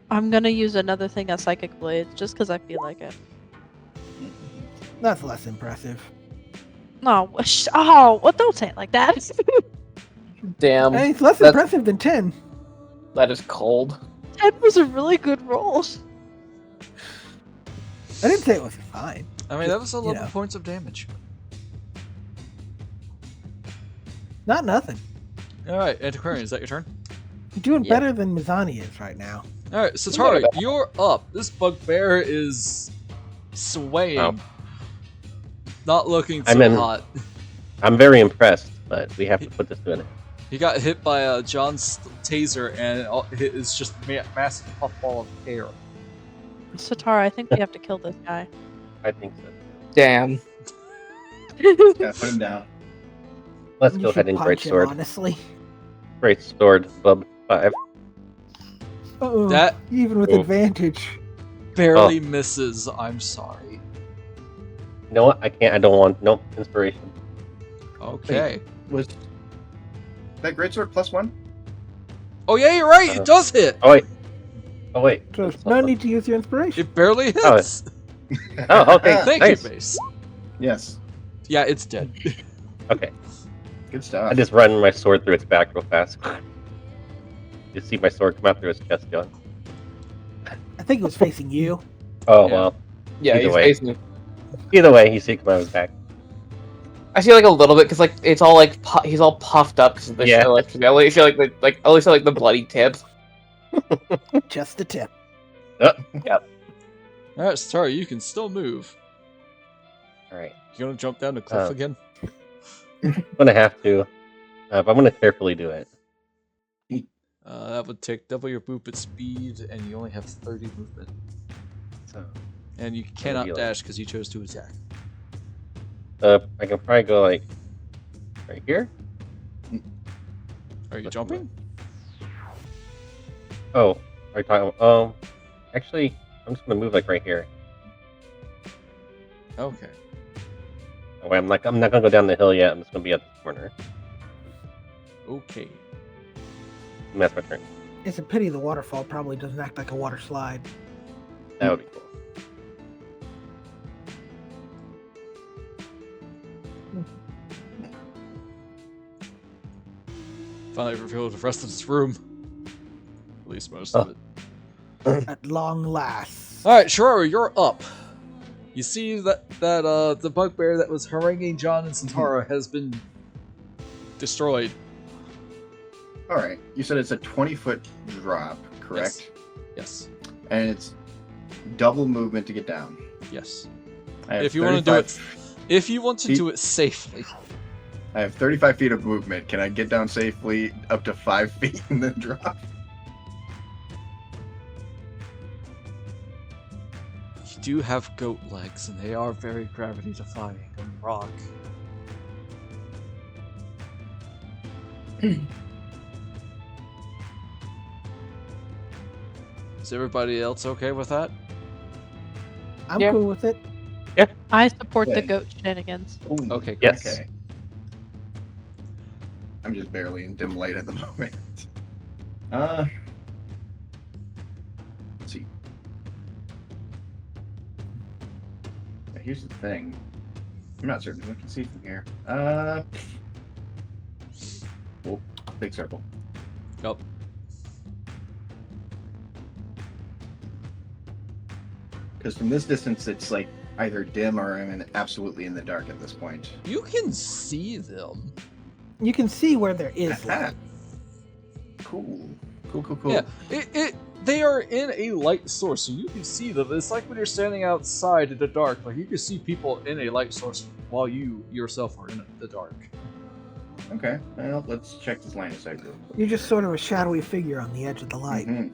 I'm gonna use another thing of psychic blades just because I feel like it. That's less impressive. No, oh, well, don't say it like that. Damn, Hey, it's less that's- impressive than 10. that is cold. 10 was a really good roll. I didn't say it was fine. I mean, that was 11 know. points of damage. Not nothing. Alright, Antiquarian, is that your turn? You're doing Yeah. better than Mizani is right now. Alright, Satara, you're up. This bugbear is swaying. Wow. Not looking I'm so in- hot. I'm very impressed, but we have to put this to an end. He got hit by John's taser, and it is just massive puffball of hair. Satara, I think we have to kill this guy. I think so. Damn. Yeah, put him down. Let's You go should ahead and punch great him, sword. honestly. Great sword, bub 5. Uh-oh. That Even with Oof. advantage. barely misses. I'm sorry. You know what? I can't. I don't want. Nope. Inspiration. Okay. Was that greatsword +1? Oh yeah, you're right. It does hit. Oh wait. Oh wait. So no need to use your inspiration. It barely Oh, hits. Oh, okay. Thank nice. you, Mace. Yes. Yeah, it's dead. Okay. Good stuff. I just run my sword through its back real fast. You see my sword come out through its chest, John. I think it was facing you. Oh Yeah. well. Yeah, Either he's way. facing me. Either way, you see it come out of his back. I see like a little bit because like it's all like he's all puffed up because of the Yeah. electric. I only see like the bloody tip. Just the tip. Yep. Alright, Satara, you can still move. All right. You gonna jump down the cliff again? I'm gonna have to, but I'm gonna carefully do it. That would take double your movement speed, and you only have 30 movement. So, And you cannot Ideal. dash because you chose to attack. I can probably go like right here. Are you jumping? Oh, are you talking? Actually, I'm just gonna move like right here. Okay. Oh, wait, I'm not gonna go down the hill yet. I'm just gonna be at the corner. Okay. And that's my turn. It's a pity the waterfall probably doesn't act like a water slide. That would be cool. Finally revealed the rest of this room. At least most of it. At long last. Alright, Cheraru, you're up. You see that the bugbear that was haranguing John and Satara has been destroyed. All right. You said it's a 20-foot drop, correct? Yes. And it's double movement to get down. Yes. I have If you want to do 35 it, if you want to feet. do it safely. I have 35 feet of movement. Can I get down safely up to 5 feet and then drop? You do have goat legs, and they are very gravity defying on rock. Is everybody else okay with that? I'm Yeah. cool with it. I support the Okay. goat shenanigans. Ooh, Okay, Yes. Okay. I'm just barely in dim light at the moment. Let's see. Now, here's the thing. I'm not certain what I can see from here. Oh, big circle. Nope. Because from this distance, it's like either dim or I'm absolutely in the dark at this point. You can see them. You can see where there is light. Cool. Cool. Yeah, they are in a light source, so you can see them. It's like when you're standing outside in the dark. Like, you can see people in a light source while you yourself are in the dark. Okay, well, let's check this line of sight real quick. You're just sort of a shadowy figure on the edge of the light. Mhm.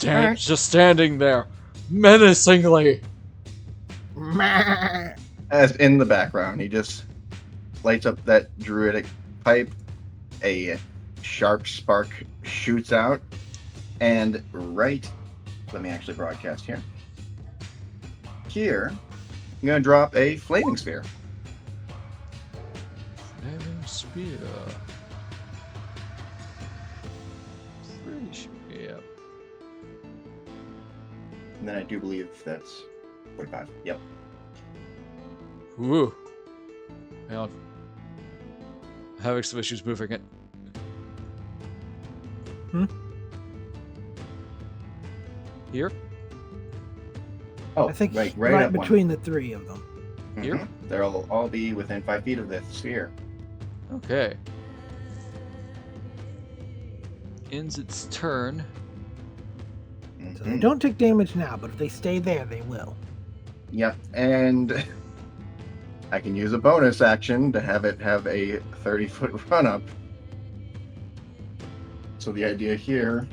Alright. Just standing there, menacingly. As in the background, he just lights up that druidic pipe. A sharp spark shoots out, and let me actually broadcast here. Here, I'm gonna drop a flaming spear. Flaming spear. Pretty sure. Yeah. And then I do believe that's 45. Yep. Woo. Hang on. I'm having some issues moving it. Here? Oh, I think right right up one. between the three of them. Here? Mhm. They'll all be within 5 feet of the sphere. Okay. Ends its turn. So Mhm. they don't take damage now, but if they stay there, they will. Yep, and I can use a bonus action to have it have a 30-foot run up. So the idea here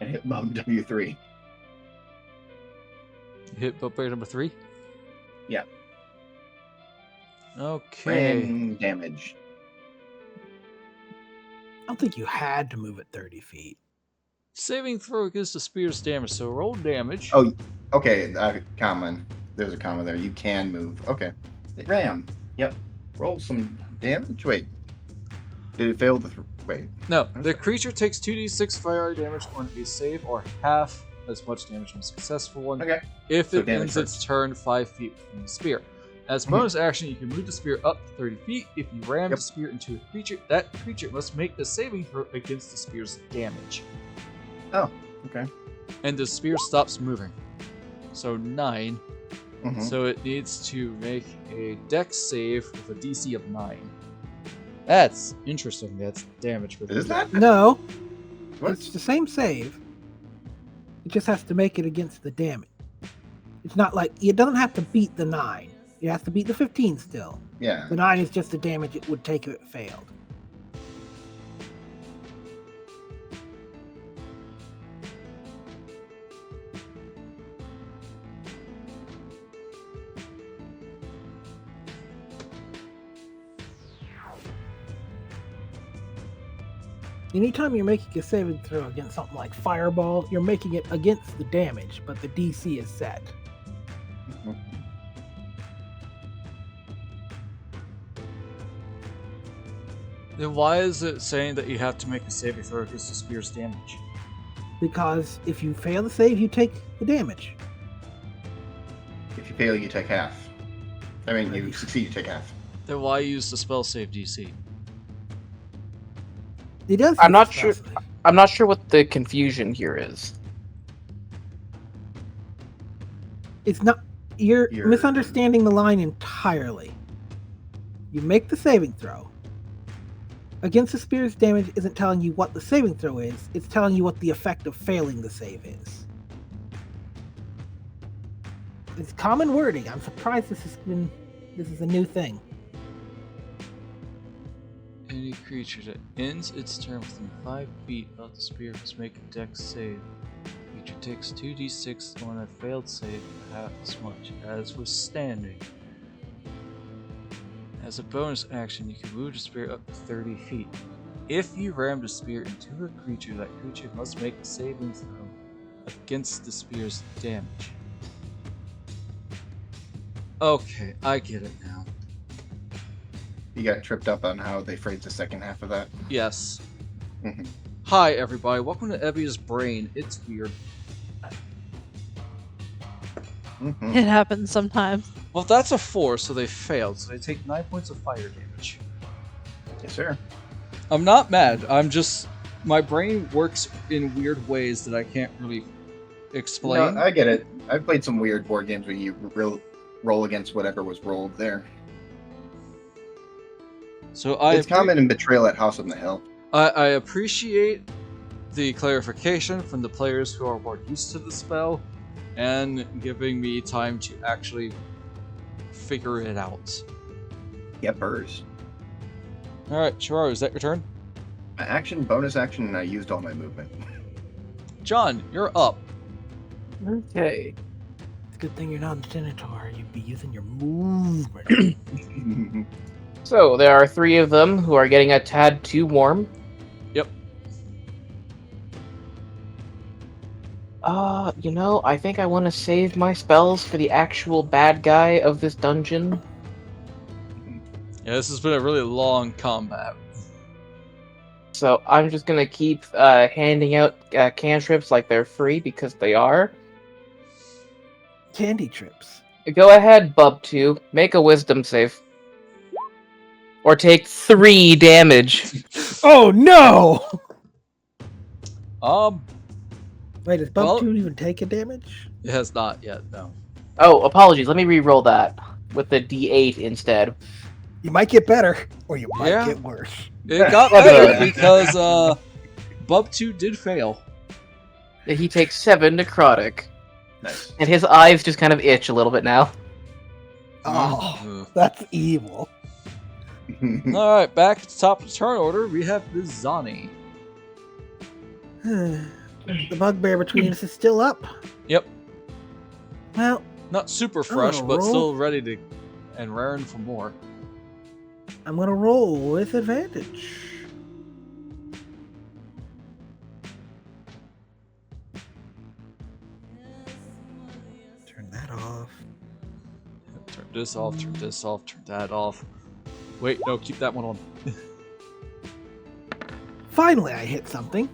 and hit bomb W3. Hit bugbear number 3? Yeah. Okay. Ring damage. I don't think you had to move it 30 feet. Saving throw against the spear's damage, so roll damage. Oh, okay. Common. There's a comma there. You can move. Okay. Ram. Yep. Roll some damage. Wait. Did it fail the? Wait. No, the creature takes 2d6 fire damage on a save, or half as much damage on a successful one, Okay. if So it damage ends its turn 5 feet from the spear. As a bonus action, you can move the spear up to 30 feet. If you ram Yep. the spear into a creature, that creature must make the saving throw against the spear's damage. Oh. Okay. And the spear stops moving. So 9. Mhm. So it needs to make a dex save with a DC of 9. That's interesting. That's damage with Is that? No, What? it's the same save. It just has to make it against the damage. It's not like it doesn't have to beat the 9. It has to beat the 15 still. Yeah. The 9 is just the damage it would take if it failed. Anytime you're making a saving throw against something like Fireball, you're making it against the damage, but the DC is set. Then why is it saying that you have to make a saving throw against the spear's damage? Because if you fail the save, you take the damage. If you fail, you take half. I mean, you succeed, you take half. Then why use the spell save DC? It does. I'm use not the sure. spell save. I'm not sure what the confusion here is. It's not. You're You're- misunderstanding the line entirely. You make the saving throw. Against the spear's damage isn't telling you what the saving throw is, it's telling you what the effect of failing the save is. It's common wording. I'm surprised this is a new thing. Any creature that ends its turn within 5 feet of the spear must make a dex save. Creature takes 2d6 on a failed save, half as much as was standing. As a bonus action, you can move the spear up to 30 feet. If you ram the spear into a creature, that creature must make a saving throw against the spear's damage. Okay, I get it now. You got tripped up on how they phrased the second half of that. Yes. Mhm. Hi, everybody. Welcome to Ebby's Brain. It's weird. Mhm. It happens sometimes. Well, that's a 4, so they failed. So they take 9 points of fire damage. Yes, sir. I'm not mad. I'm just... My brain works in weird ways that I can't really explain. No, I get it. I've played some weird board games where you roll against whatever was rolled there. So It's common in Betrayal at House on the Hill. I appreciate the clarification from the players who are more used to the spell and giving me time to actually figure it out. Yepers. Alright, Cheraru, is that your turn? Action, bonus action, and I used all my movement. John, you're up. Okay. It's a good thing you're not a Centaur. You'd be using your movement. So there are 3 of them who are getting a tad too warm. Yep. I think I want to save my spells for the actual bad guy of this dungeon. Yeah, this has been a really long combat. So I'm just gonna keep handing out cantrips like they're free because they are. Candy trips. Go ahead, Bub2. Make a wisdom save. Or take 3 damage. Oh no! Wait, does Bump Well- 2 even take a damage? It has not yet, no. Oh, apologies. Let me re-roll that with the D8 instead. You might get better, or you might Yeah. get worse. It got better because Bub 2 did fail. He takes 7 necrotic, Nice. and his eyes just kind of itch a little bit now. Oh, that's evil. Alright, back at the top of the turn order, we have Mizani. The bugbear between us is still up. Yep. Well, Not super gonna fresh, but roll. still ready to and raring for more. I'm gonna roll with advantage. Turn that off. Turn this off, turn this off, turn that off. Wait, no, keep that one on. Finally, I hit something.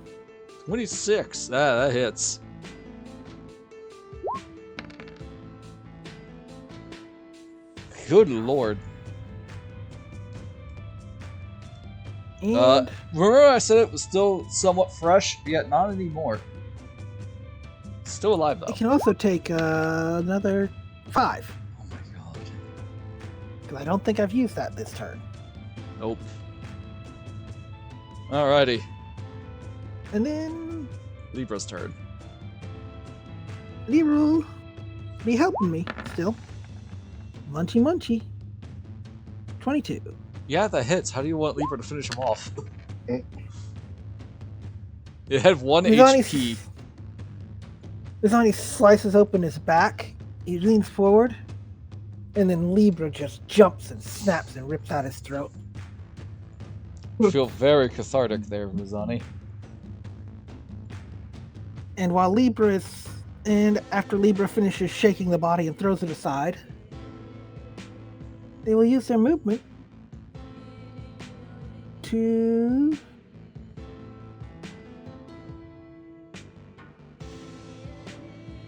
26. That hits. Good lord. And Remember I said it was still somewhat fresh, yet not anymore. Still alive I though. can also take another 5. Oh my god. Because I don't think I've used that this turn. Nope. Alrighty. And then Libra's turn. Leroy be helping me still. Munchy munchy. 22. Yeah, that hits. How do you want Libra to finish him off? It had 1 HP. Mizani slices open his back. He leans forward. And then Libra just jumps and snaps and rips out his throat. Feel very cathartic there, Mizani. And after Libra finishes shaking the body and throws it aside, they will use their movement to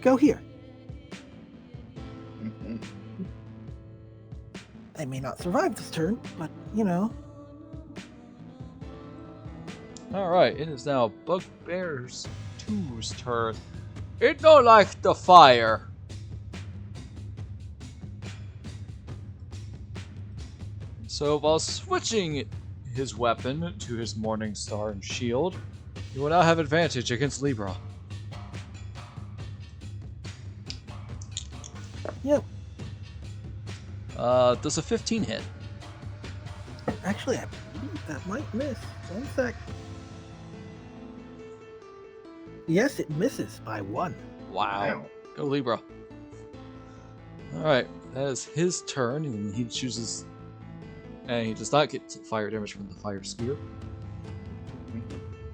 go here. Mhm. They may not survive this turn, but you know. Alright, it is now Bugbears 2's turn. It don't like the fire. So while switching his weapon to his Morning Star and Shield, he will now have advantage against Libra. Yep. Does a 15 hit? Actually, I believe that might miss. 1 sec. Yes, it misses by 1. Wow. Go Libra. Alright, that is his turn, and he chooses... And he does not get fire damage from the fire spear.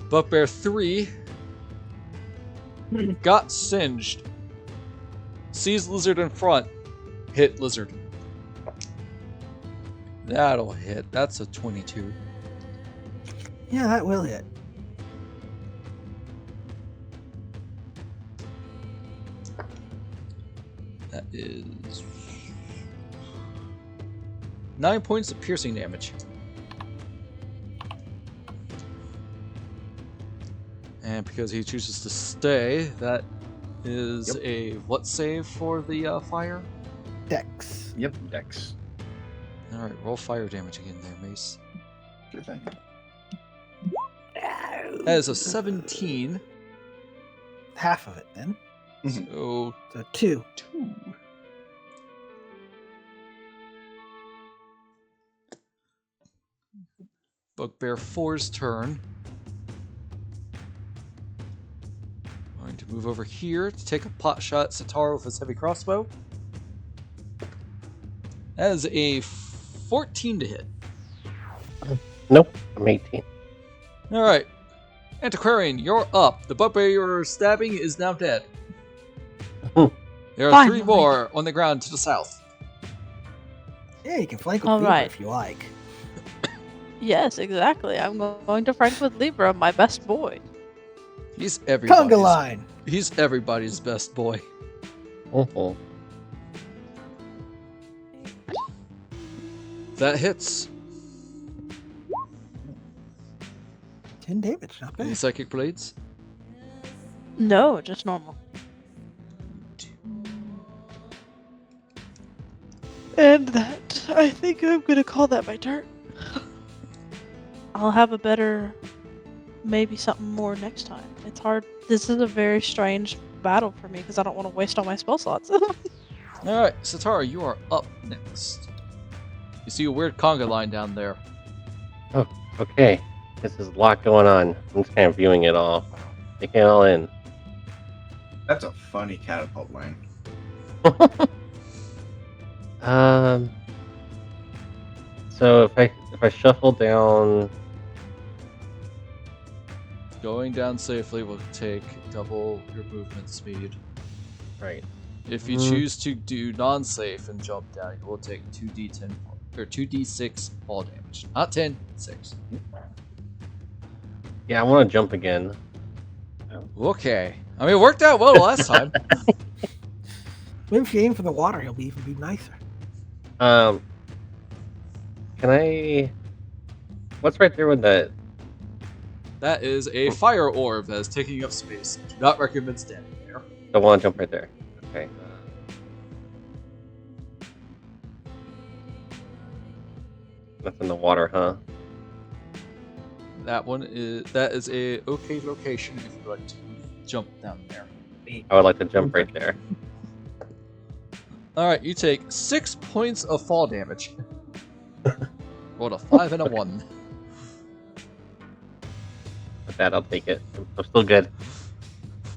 Bugbear 3 got singed. Sees lizard in front. Hit lizard. That'll hit. That's a 22. Yeah, that will hit. That is 9 points of piercing damage. And because he chooses to stay, that is a what save for the fire? Dex. Yep, Dex. Alright, roll fire damage again there, Mace. Sure thing. That is a 17. Half of it then. So So 2. 2. Bugbear 4's turn. Going to move over here to take a pot shot at Satara with his heavy crossbow. That is a 14 to hit. Nope, I'm 18. Alright. Antiquarian, you're up. The bugbear you're stabbing is now dead. There are 3 Finally. more on the ground to the south. Yeah, you can flank with All Libra right. if you like. Yes, exactly. I'm going to Frank with Libra, my best boy. He's Conga everybody's. line. He's everybody's best boy. Mhm. That hits. 10 damage, not Any bad. psychic blades? No, just normal. And that, I think I'm gonna call that my turn. I'll have a better, maybe something more next time. It's hard. This is a very strange battle for me because I don't want to waste all my spell slots. Alright, Satara, you are up next. You see a weird conga line down there. Okay, this is a lot going on. I'm just kind of viewing it all. Taking it all in. That's a funny catapult line. So if I shuffle down, Going down safely will take double your movement speed. right? If you choose to do non-safe and jump down, you will take 2d10 or 2d6 fall damage. Not 10, 6. Yeah, I want to jump again. Okay. I mean, it worked out well last time. Maybe if you aim for the water, he'll be even be nicer. Can I? What's right there with that? That is a fire orb that is taking up space. Do not recommend standing there. I want to jump right there. Okay. That's in the water, huh? That is a okay location if you'd like to jump down there. I would like to jump right there. Alright, you take 6 points of fall damage. Rolled a 5 and a 1. With that, I'll take it. I'm still good.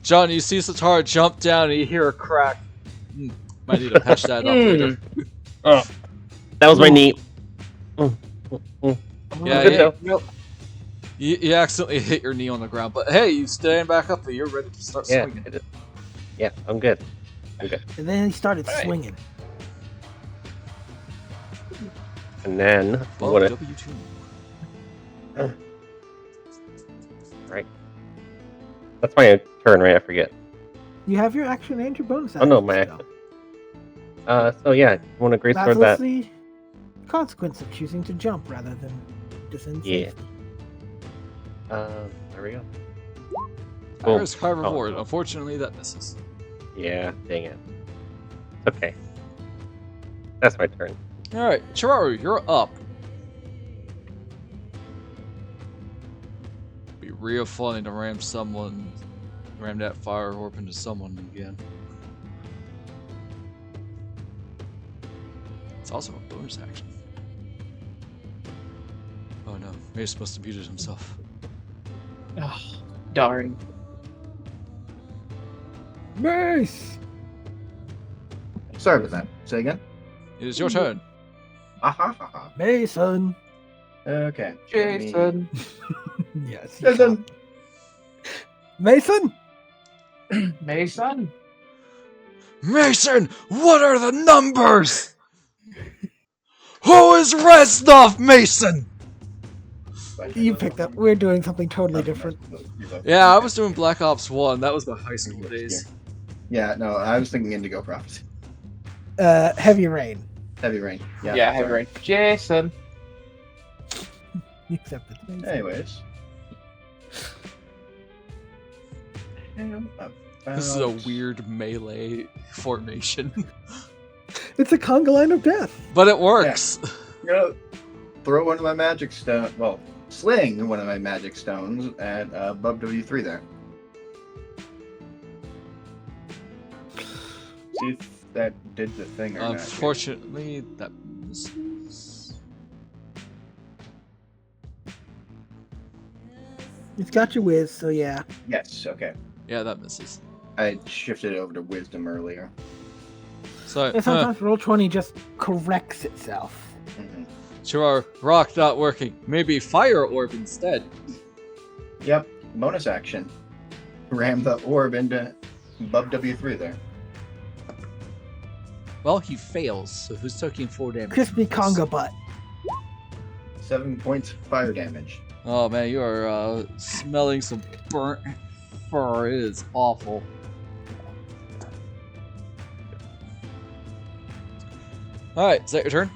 John, you see Satara jump down and you hear a crack. Might need to patch that up later. That was my knee. Yeah, Good though. you accidentally hit your knee on the ground, but hey, you stand back up and you're ready to start Yeah, swinging. yeah, I'm good. I'm good. And then he started Alright. swinging. And then I'm Above gonna. W2. Right. That's my turn, right? I forget. You have your action and your bonus Oh action. no, my still. action. So yeah, you want a great That's sword that? the consequence of choosing to jump rather than descend Yeah. safely. There we go. High risk, high Oh. reward. Unfortunately, that misses. Yeah, dang it. Okay. That's my turn. Alright, Cheraru, you're up. Be real funny to ram that fire orb into someone again. It's also a bonus action. Oh no, Mace must have muted himself. Oh, darn. Mace! Sorry about that. Say again. It is your turn. Aha. Mason! Okay. Jason. Yes. Jason. Mason! Mason. Mason, what are the numbers? Who is Reznov, Mason? You picked up. We're doing something totally different. Yeah, I was doing Black Ops 1. That was my high school days. Yeah, no, I was thinking Indigo Prophecy. Heavy rain. Heavy Rain. Yeah, heavy rain. Jason. You accepted. Mason. Anyways. This is a weird melee formation. It's a conga line of death. But it works. I'm gonna throw one of my magic stone. Well, sling one of my magic stones at above W3 there. See if that did the thing or not. Unfortunately, that misses. It's got your whiz, so yeah. Yes. Okay. Yeah, that misses. I shifted over to wisdom earlier. So, And sometimes Roll20 just corrects itself. Mm-hmm. Cheraru, rock not working. Maybe fire orb instead. Yep. Bonus action. Ram the orb into above W3 there. Well, he fails, so who's taking 4 damage? Crispy from this? conga butt. 7 points fire damage. Oh man, you are smelling some burnt fur. It is awful. Alright, is that your turn?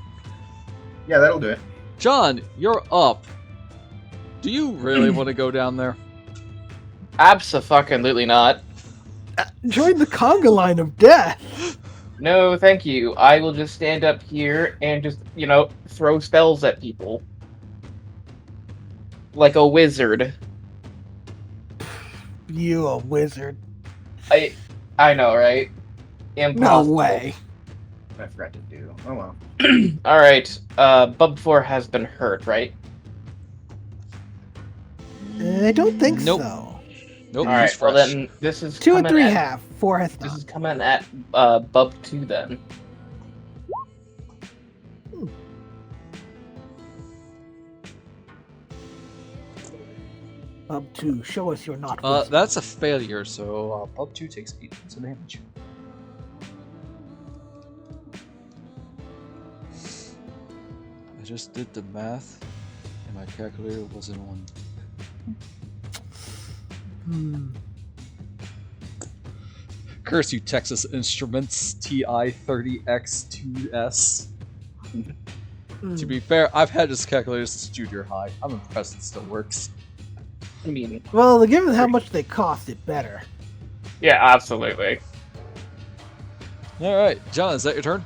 Yeah, that'll do it. John, you're up. Do you really want to go down there? Abso-fucking-lutely not. Join the conga line of death. No, thank you. I will just stand up here and just, throw spells at people. Like a wizard. You a wizard. I know, right? No Impossible. way. I forgot to do. Oh well. Alright, Bub4 has been hurt, right? I don't think Nope. so. Nope, he's Alright, well fresh. then, this is 2 and coming 3 at- have. 4 has This not. is coming at Bub2 then. Bub 2, show us you're not wizard. That's a failure, so Pub 2 takes 8 points of damage. I just did the math, and my calculator wasn't on. Curse you, Texas Instruments TI-30X2S. To be fair, I've had this calculator since junior high. I'm impressed it still works. I mean, Well, given how much they cost, it better. yeah, absolutely. Alright, John, is that your turn?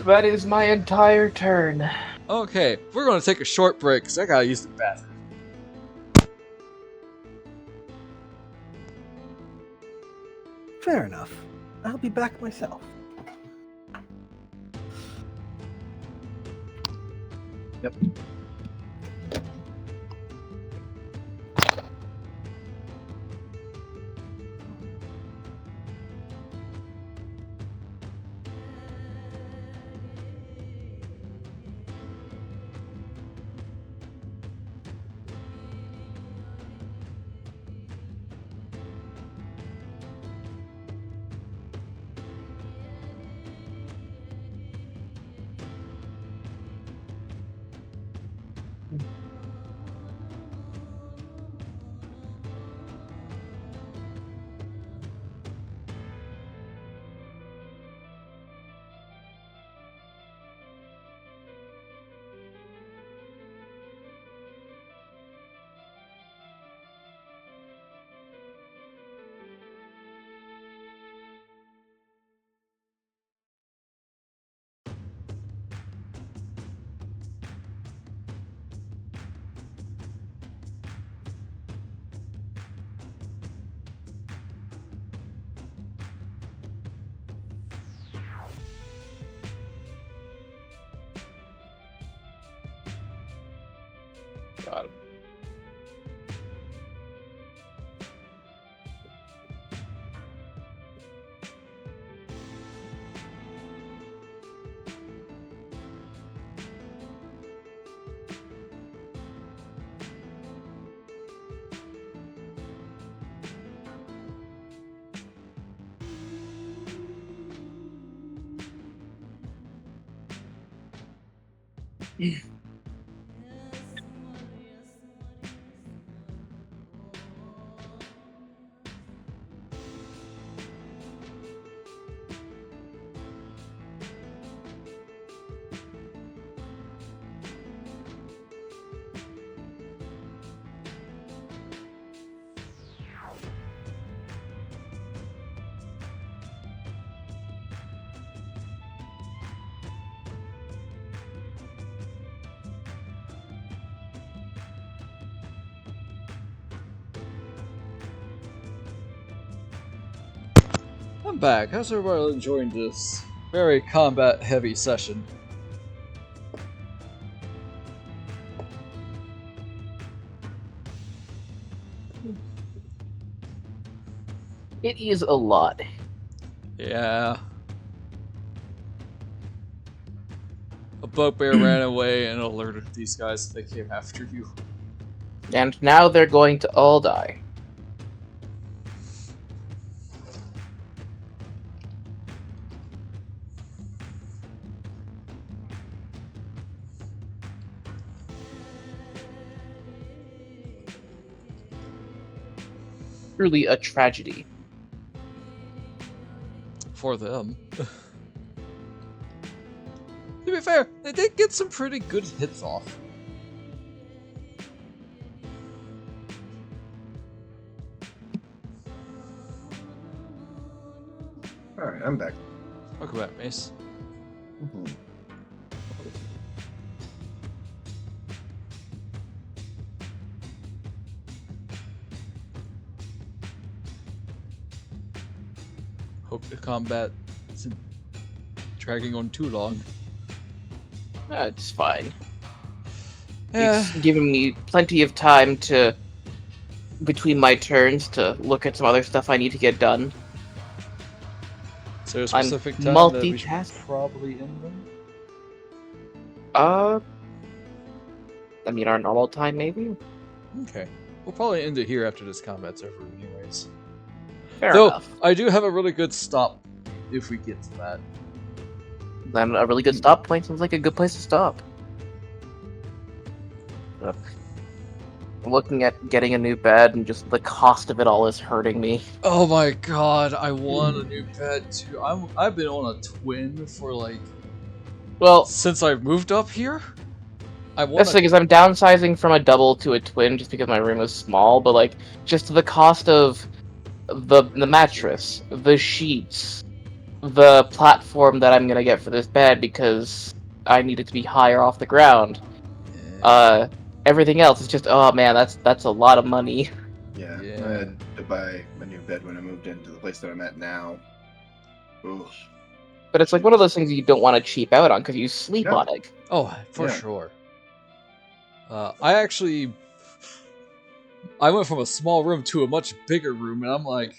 That is my entire turn. Okay, we're gonna take a short break because I gotta use the bathroom. Fair enough. I'll be back myself. Yep. Got him. I'm back. How's everybody enjoying this very combat-heavy session? It is a lot. Yeah. A bugbear ran away and alerted these guys that they came after you. And now they're going to all die. Truly a tragedy. For them. To be fair, they did get some pretty good hits off. Alright, I'm back. Welcome back, Mace. Mhm. Hope the combat isn't dragging on too long. It's fine. Yeah. It's giving me plenty of time to, between my turns, to look at some other stuff I need to get done. Is there a I'm specific time that we should multitasking. probably end them? I mean, our normal time, maybe? Okay. We'll probably end it here after this combat's over anyways. Fair Though, enough. I do have a really good stop if we get to that. Then a really good stop point sounds like a good place to stop. Ugh. I'm looking at getting a new bed, and just the cost of it all is hurting me. Oh my god, I want a new bed too. I've been on a twin for like Well, since I moved up here. I want that's the thing is I'm downsizing from a double to a twin just because my room is small, but like just the cost of the mattress, the sheets, the platform that I'm gonna get for this bed because I need it to be higher off the ground. Everything else is just, oh man, that's a lot of money. Yeah. Yeah. I had to buy a new bed when I moved into the place that I'm at now. Oof. But it's like one of those things you don't want to cheap out on because you sleep Yeah. on it. Oh, for Yeah. sure. I went from a small room to a much bigger room, and I'm like,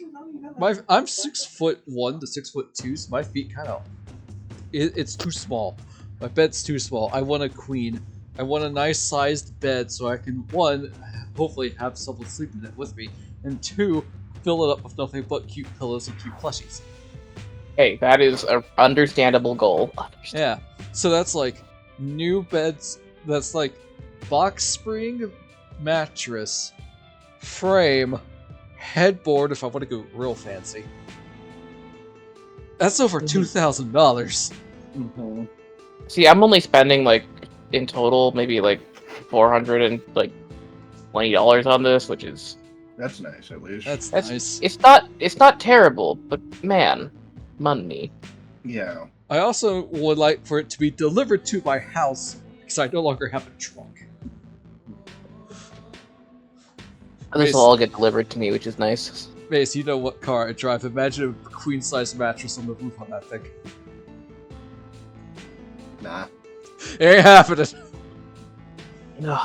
I'm 6'1" to 6'2", so my feet kind of, it's too small. My bed's too small. I want a queen. I want a nice sized bed so I can, one, hopefully have someone sleep in it with me, and two, fill it up with nothing but cute pillows and cute plushies. Hey, that is an understandable goal. Yeah, so that's like new beds. That's like box spring, mattress, frame, headboard. If I want to go real fancy, that's over $2,000. Mm-hmm. See, I'm only spending like in total maybe like $420 on this, which is That's nice, at least. That's That's- nice. it's not terrible, but man, money. Yeah. I also would like for it to be delivered to my house because I no longer have a trunk. This will all get delivered to me, which is nice. Mace, you know what car I drive. Imagine a queen-size mattress on the roof on that thing. Nah. It ain't happening. No.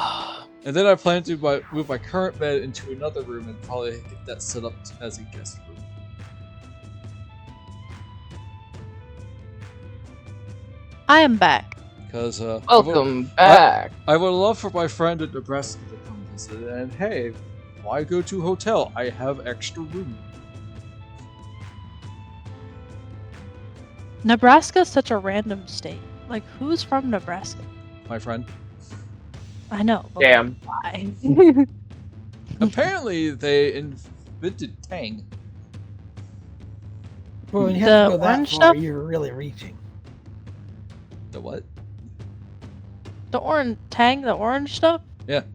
And then I plan to move my current bed into another room and probably get that set up as a guest room. I am back. Because Welcome back. I would love for my friend in Nebraska to come visit. And hey, why go to a hotel? I have extra room. Nebraska's such a random state. Like, who's from Nebraska? My friend. I know. But Damn. why? Apparently, they invented Tang. Well, when you The have to go that orange far, stuff? you're really reaching. The what? The orange stuff? Yep.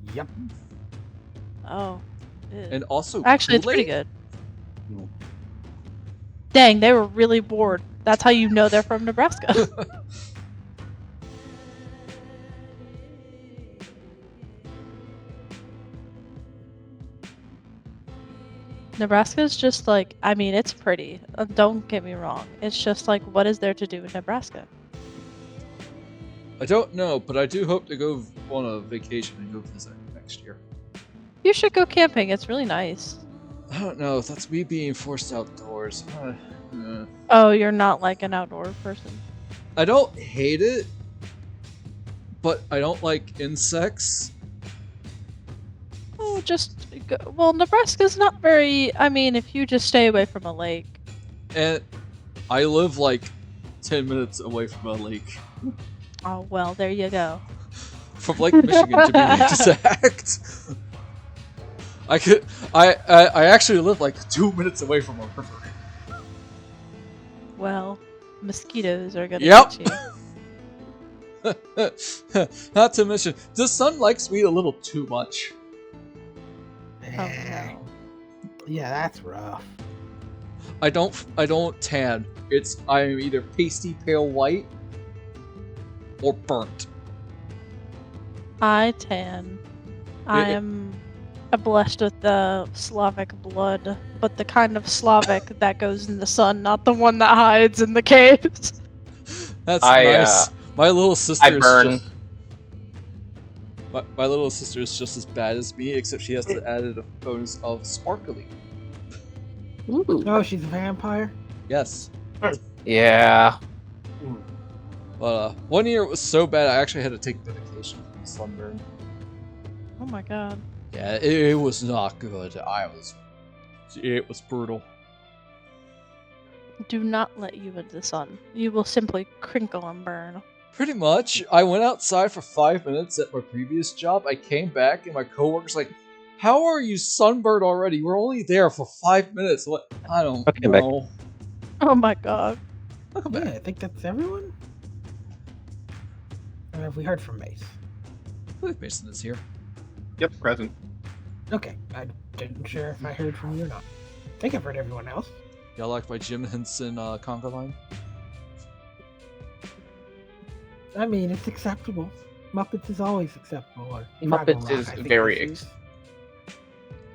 Oh. Ew. And also, Actually, it's pretty Kool-Aid? good. Dang, they were really bored. That's how you know they're from Nebraska. Nebraska's just like, I mean, it's pretty. Don't get me wrong. It's just like, what is there to do in Nebraska? I don't know, but I do hope to go on a vacation and go visit next year. You should go camping. It's really nice. I don't know. That's me being forced outdoors. Oh, you're not like an outdoor person. I don't hate it, but I don't like insects. Oh, just go. Well, Nebraska's not very. I mean, if you just stay away from a lake. And I live like 10 minutes away from a lake. Oh well, there you go. From Lake Michigan to be exact. I actually live like 2 minutes away from a river. Well, mosquitoes are gonna Yep. get you. Not to mention, the sun likes me a little too much. Yeah. Yeah, that's rough. I don't tan. I am either pasty pale white or burnt. I tan. I am blessed with the Slavic blood, but the kind of Slavic that goes in the sun, not the one that hides in the caves. That's I, nice. My little sister I is burn. just, my little sister is just as bad as me, except she has the added bonus of sparkly. Ooh. Oh, she's a vampire? Yes. Yeah. But 1 year it was so bad I actually had to take medication for the sunburn. Oh my god. Yeah, it was not good. It was brutal. Do not let you into the sun. You will simply crinkle and burn. Pretty much. I went outside for 5 minutes at my previous job. I came back and my coworker's like, "How are you sunburned already? We're only there for 5 minutes." What? I don't Okay, back. know. Oh my god. Welcome Yeah, back. I think that's everyone. Or have we heard from Mace? I believe Mason is here. Yep, present. Okay, I didn't sure if I heard from you or not. I think I've heard everyone else. Y'all like my Jim Henson conga line? I mean, it's acceptable. Muppets is always acceptable. Or Muppets Fraggle Rock, is I think very this is.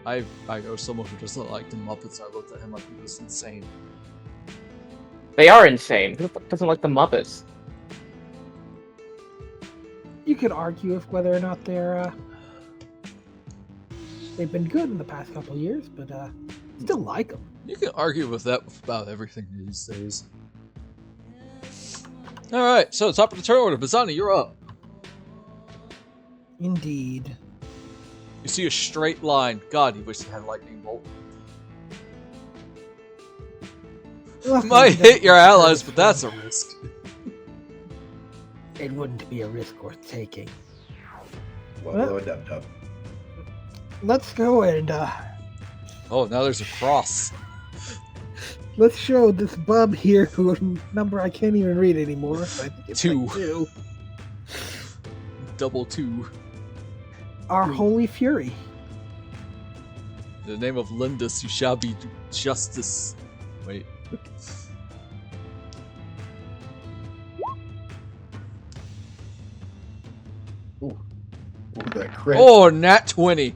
I know someone who doesn't like the Muppets. I looked at him like he was insane. They are insane. Who the fuck doesn't like the Muppets? You could argue if whether or not they've been good in the past couple years, but still like them. You can argue with that about everything these days. Alright, so top of the turn order. Mizani, you're up. Indeed. You see a straight line. God, you wish you had a lightning bolt. Luckily, Might he hit doesn't your have allies, to but that's a risk. It wouldn't be a risk worth taking. Whoa, dub dub. Let's go and Oh, now there's a cross. let's show this bub here who number I can't even read anymore. So I think it's 2. like 2. Double 2. Our holy fury. In the name of Lindus, you shall be justice. Wait. Ooh, that crit. Oh, nat 20.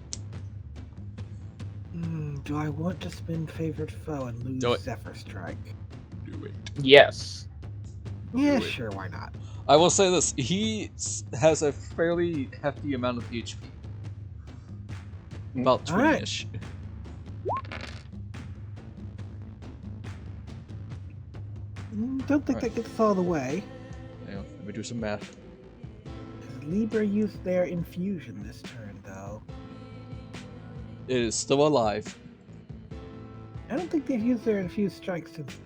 Do I want to spin favored foe and lose Do it. Zephyr Strike? Do it. Yes. Yeah, Do it. sure, why not? I will say this. He has a fairly hefty amount of HP. About Alright. 20-ish. Don't think Alright. that gets us all the way. Hang on, let me do some math. Libra used their infusion this turn, though. It is still alive. I don't think they've used their infused strikes since.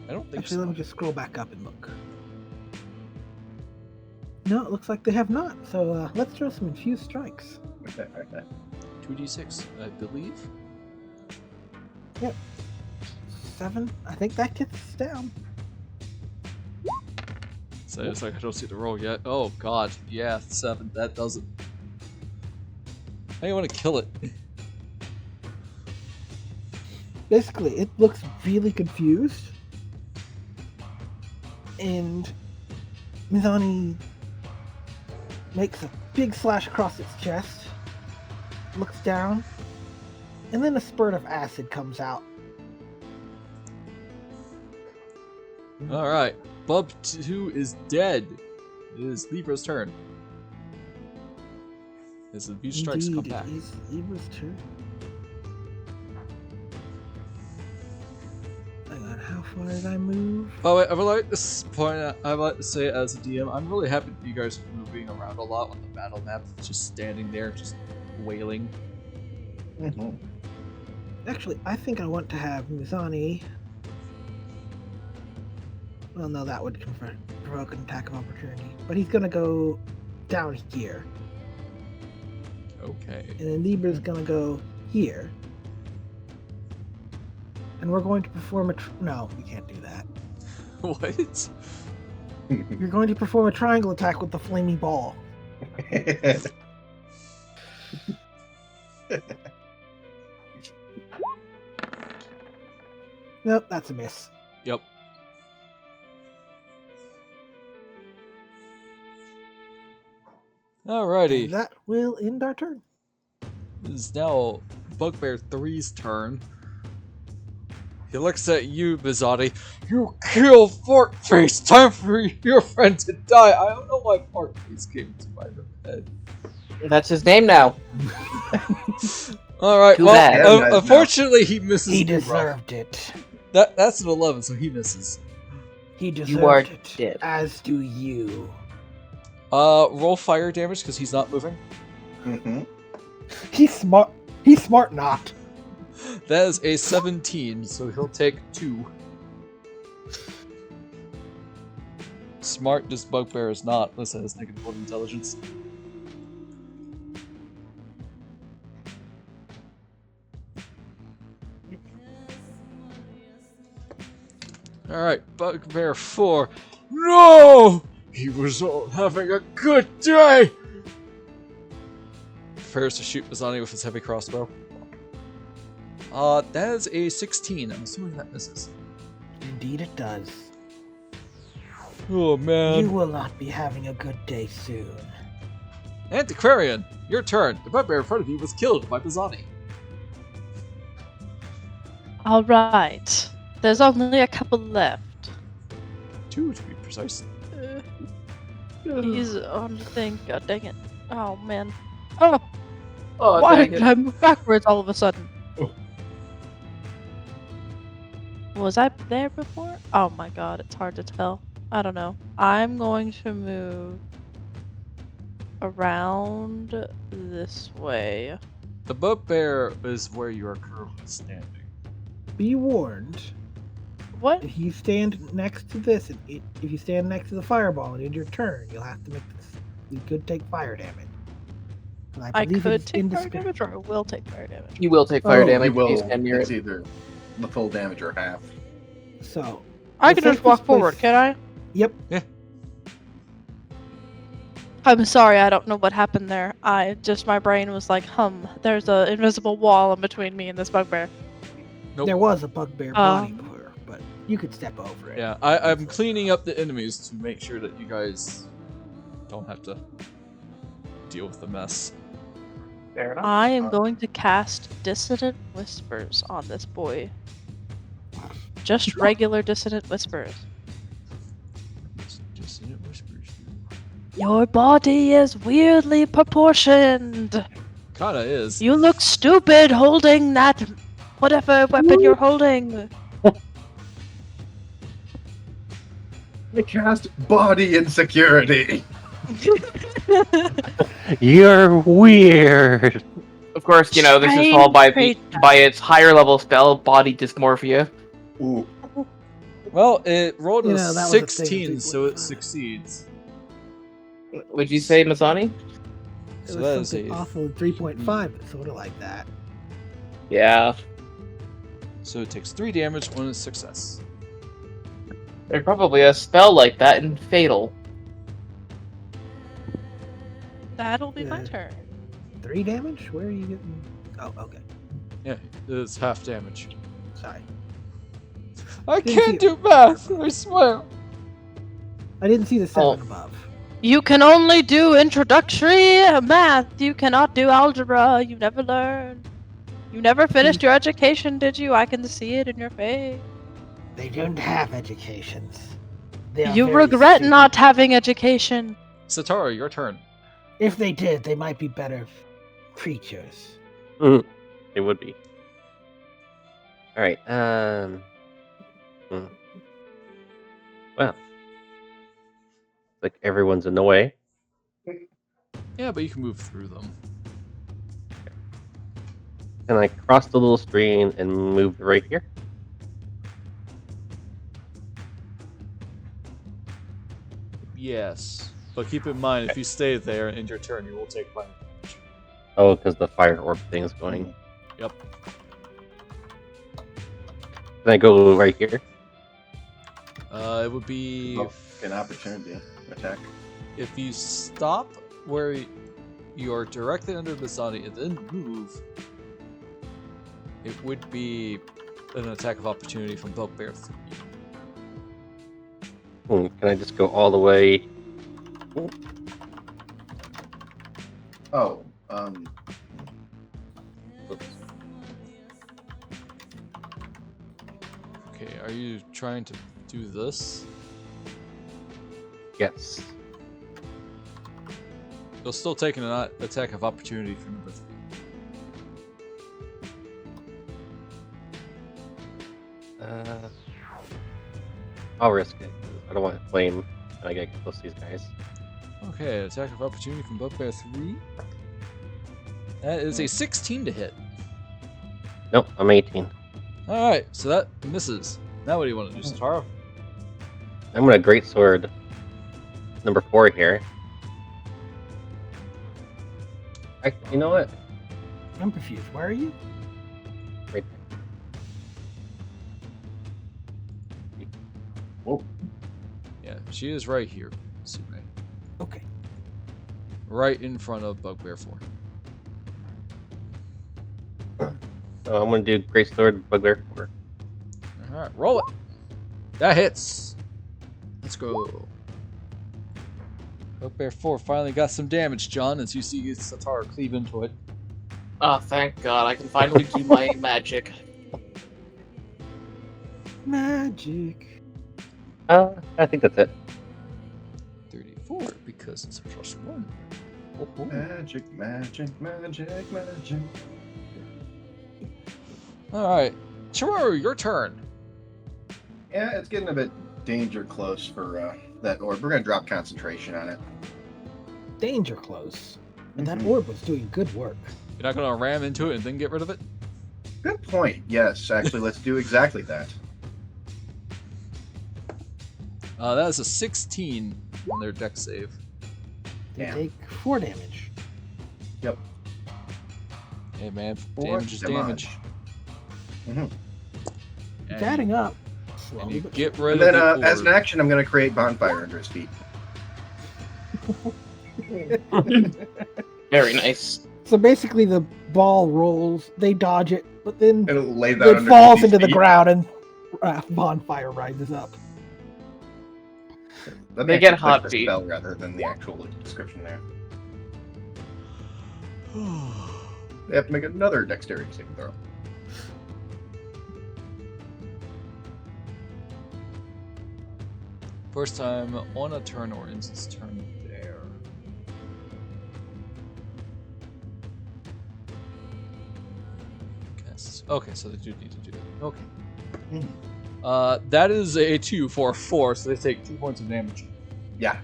I don't think Actually, so. let me just scroll back up and look. No, it looks like they have not. So let's throw some infused strikes. 2d6, I believe. 7. I think that gets us down. So it's like I don't see the roll yet. Oh god, yeah, 7. That does it. How do you want to kill it? Basically, it looks really confused. And Mizani makes a big slash across its chest, looks down, and then a spurt of acid comes out. Alright, Bub 2 is dead. It is Libra's turn. As the view strikes come Indeed, back. it is Libra's turn. Hang on, how far did I move? Oh wait, I would like to point out, I would like to say as a DM, I'm really happy that you guys are moving around a lot on the battle map, just standing there, just wailing. Mhm. Actually, I think I want to have Mizani. Well, no, that would provoke an attack of opportunity. But he's gonna go down here. Okay. And then Libra's gonna go here. And we're going to perform a no, we can't do that. What? You're going to perform a triangle attack with the flaming ball. Nope, that's a miss. Yep. Alrighty. And that will end our turn. It is now Bugbear 3's turn. He looks at you, Mizani. You killed Fortface! Time for your friend to die! I don't know why Fortface came to my head. That's his name now. Alright, Too well, bad. unfortunately he misses. He the roll. deserved it. That's an 11, so he misses. He deserved You are it. dead. As do you. Roll fire damage because he's not moving. Mhm. He's smart. He's smart not. That is a 17, so he'll take 2. Smart, this Bugbear is not. Listen, has negative 1 intelligence. Alright, Bugbear 4. No! He was all having a good day! Prepares to shoot Mizani with his heavy crossbow. That is a 16. I'm assuming that misses. Indeed, it does. Oh man. You will not be having a good day soon. Antiquarian, your turn. The bugbear in front of you was killed by Mizani. Alright. There's only a couple left. 2 to be precise. He's on the thing. God dang it. Oh man. Oh! Oh, Why dang did it. I move backwards all of a sudden? Oh. Was I there before? Oh my god, it's hard to tell. I don't know. I'm going to move around this way. The bugbear is where you are currently standing. Be warned, What? if you stand next to this, if you stand next to the fireball and in your turn, you'll have to make this. You could take fire damage. And I believe could it's take fire indiscri- damage or I will take fire damage. You will take fire Oh, damage You will. if you stand near It's it. either the full damage or half. So, I the can just walk safest forward, place- can I? Yep. I'm sorry, I don't know what happened there. My brain was like, there's an invisible wall in between me and this bugbear. Nope. There was a bugbear body Um, before, but you could step over it. Yeah, I'm cleaning up the enemies to make sure that you guys don't have to deal with the mess. Fair enough. I am going to cast Dissonant Whispers on this boy. Just regular Dissonant Whispers. Dissonant whispers. Your body is weirdly proportioned. Kinda is. You look stupid holding that whatever weapon you're holding. I cast body insecurity. You're weird. Of course, you know, this is followed by its higher level spell, Body Dysmorphia. Ooh. Well, it rolled a Yeah, that was a thing, 16, so it 3.5. succeeds. Would you say, Mizani? It So was that is something a. awful in 3.5, but sort of like that. Yeah. So it takes 3 damage on a success. There's probably a spell like that in Fatal. That'll be my Yeah. turn. 3 damage? Where are you getting? Oh, okay. Yeah, it's half damage. Sorry. I Didn't can't see do math, I swear. I didn't see the 7 Oh. above. You can only do introductory math. You cannot do algebra. You never learned. You never finished your education, did you? I can see it in your face. They don't have educations. They are You very regret stupid. not having education. Satara, your turn. If they did, they might be better creatures. It would be. All right. Well, like everyone's in the way. Yeah, but you can move through them. Can I cross the little stream and move right here? Yes. But keep in mind, if you stay there in your turn, you will take fire damage. Oh, because the fire orb thing is going. Yep. Can I go right here? It would be An opportunity attack. if you stop where you are directly under Mizani and then move. It would be an attack of opportunity from Bugbear 3. Can I just go all the way? Oh, Oops. Okay, are you trying to do this? Yes. You'll still take an attack of opportunity from number 3. I'll risk it. I don't want to flame. I gotta get close to these guys. Okay, attack of opportunity from Bugbear 3. That is a 16 to hit. Nope, I'm 18. Alright, so that misses. Now what do you want to do, Satara? I'm gonna greatsword number 4 here. You know what? I'm confused. Where are you? Right whoa. Yeah, she is right here, Sume. Okay. Right in front of Bugbear 4. So I'm gonna do greatsword bugbear 4. Alright, roll it. That hits. Let's go. Bugbear 4 finally got some damage, John, as you see Satara cleave into it. Oh, thank God! I can finally do my magic. Magic. I think that's it. 34, because it's a +1. Oh. Magic, magic, magic, magic. Alright. Cheraru, your turn. Yeah, it's getting a bit danger close for that orb. We're gonna drop concentration on it. Danger close. And that Mhm. orb was doing good work. You're not going to ram into it and then get rid of it? Good point. Yes, actually, let's do exactly that. That is a 16 on their deck save. They Damn. take 4 damage. Yep. Hey man, Four damage is damage. Mm-hmm. It's And adding up. And Slowly, you but get rid And of then, the as an orb. action, I'm gonna create bonfire under his feet. Very nice. So basically, the ball rolls, they dodge it, but then It'll lay that it under falls his into the feet. ground and bonfire rises up. Let me They get actually click hot the feet. spell rather than the actual description there. They have to make another dexterity saving throw. First time on a turn or ends its turn there. Okay, so they do need to do that. Okay. That is a 2 for 4, so they take 2 points of damage. Yeah.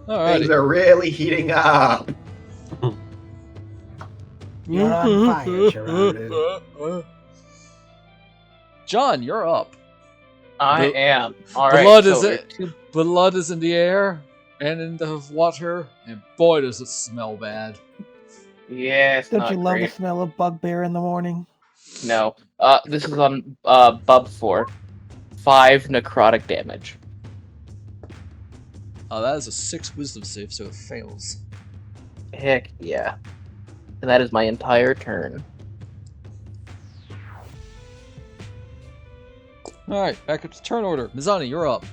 Alrighty. Things are really heating up. You're on fire, Cheraru. John, you're up. I The- am. All right. Blood so is it. Blood is in the air and in the water, and boy, does it smell bad. Yeah, it's Don't not you love great. the smell of bugbear in the morning? No. This is on Bub 4. 5 necrotic damage. That is a 6 wisdom save, so it fails. Heck yeah. And that is my entire turn. Alright, back up to turn order. Mizani, you're up.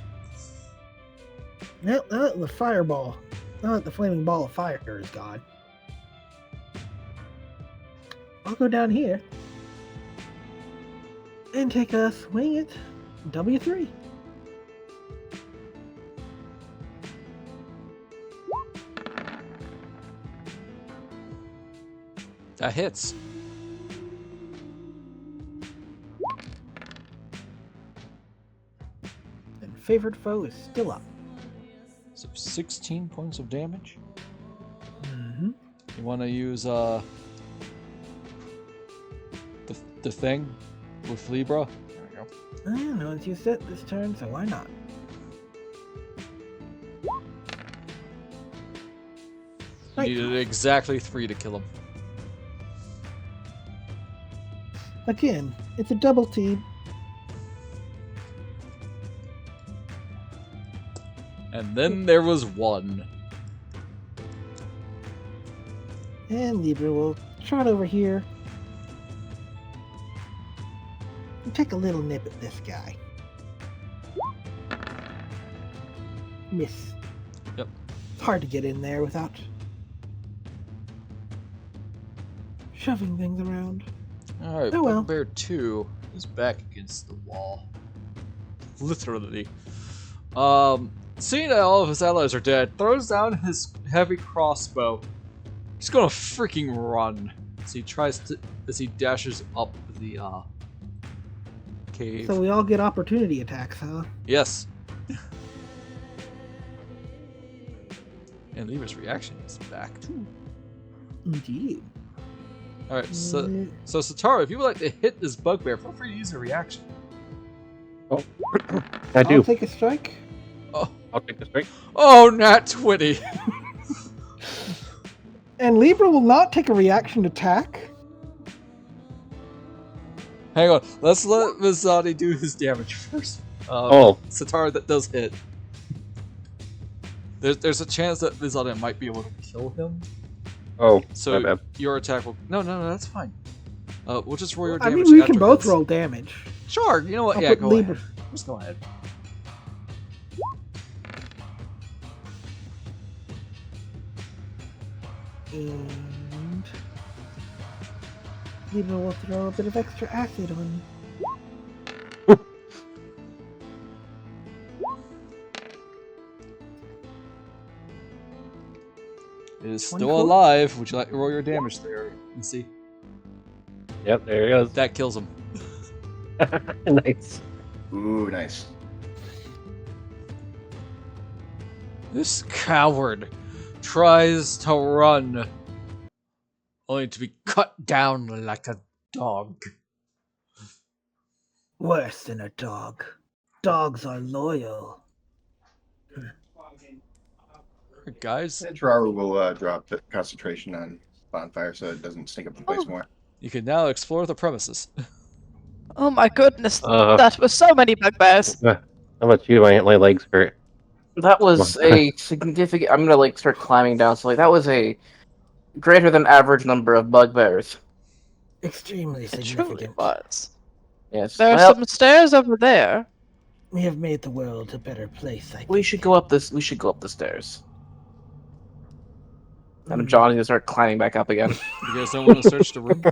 Now that the fireball, now that the flaming ball of fire is gone, I'll go down here and take a swing at W3. That hits. And favored foe is still up. So 16 points of damage. Mm-hmm. You want to use the thing with Libra? There we go. No one's used it this turn, so why not? You needed exactly 3 to kill him. Again, it's a double team. And then there was 1. And Libra will trot over here and take a little nip at this guy. Miss. Yep. It's hard to get in there without shoving things around. Alright, Oh well. Bugbear 2 is back against the wall. Literally. Seeing that all of his allies are dead, throws down his heavy crossbow. He's gonna freaking run as he dashes up the cave. So we all get opportunity attacks, huh? Yes. And Libra's reaction is back too. Indeed. Alright, so Satara, if you would like to hit this bugbear, feel free to use a reaction. I do. I'll take a strike. I'll take the strike. Oh, nat 20! And Libra will not take a reaction attack. Hang on, let's let Mizani do his damage first. Oh. Satara, that does hit. There's a chance that Mizani might be able to kill him. Oh, So my bad. your attack will... No, that's fine. We'll just roll your I damage mean, we after can both hits. roll damage. Sure, you know what? I'll Yeah, put go Libra- ahead. Just go ahead. And Libra will throw a bit of extra acid on. It is still 24? alive. Would you like to roll your damage there, Missy? Yep, there he goes. That kills him. Nice. Ooh, nice. This coward tries to run, only to be cut down like a dog. Worse than a dog. Dogs are loyal. Alright, guys, And Cheraru will drop the concentration on bonfire so it doesn't stink up the place more. you can now explore the premises. Oh my goodness, Uh, that was so many bugbears. how about you? My legs hurt. That was a significant. I'm gonna like start climbing down. So like that was a greater than average number of bugbears. Extremely It truly significant. was. Yes. There are Well, some stairs over there. We have made the world a better place, I think. we should go up this. We should go up the stairs. And Mm. John's gonna start climbing back up again. You guys don't want to search the room?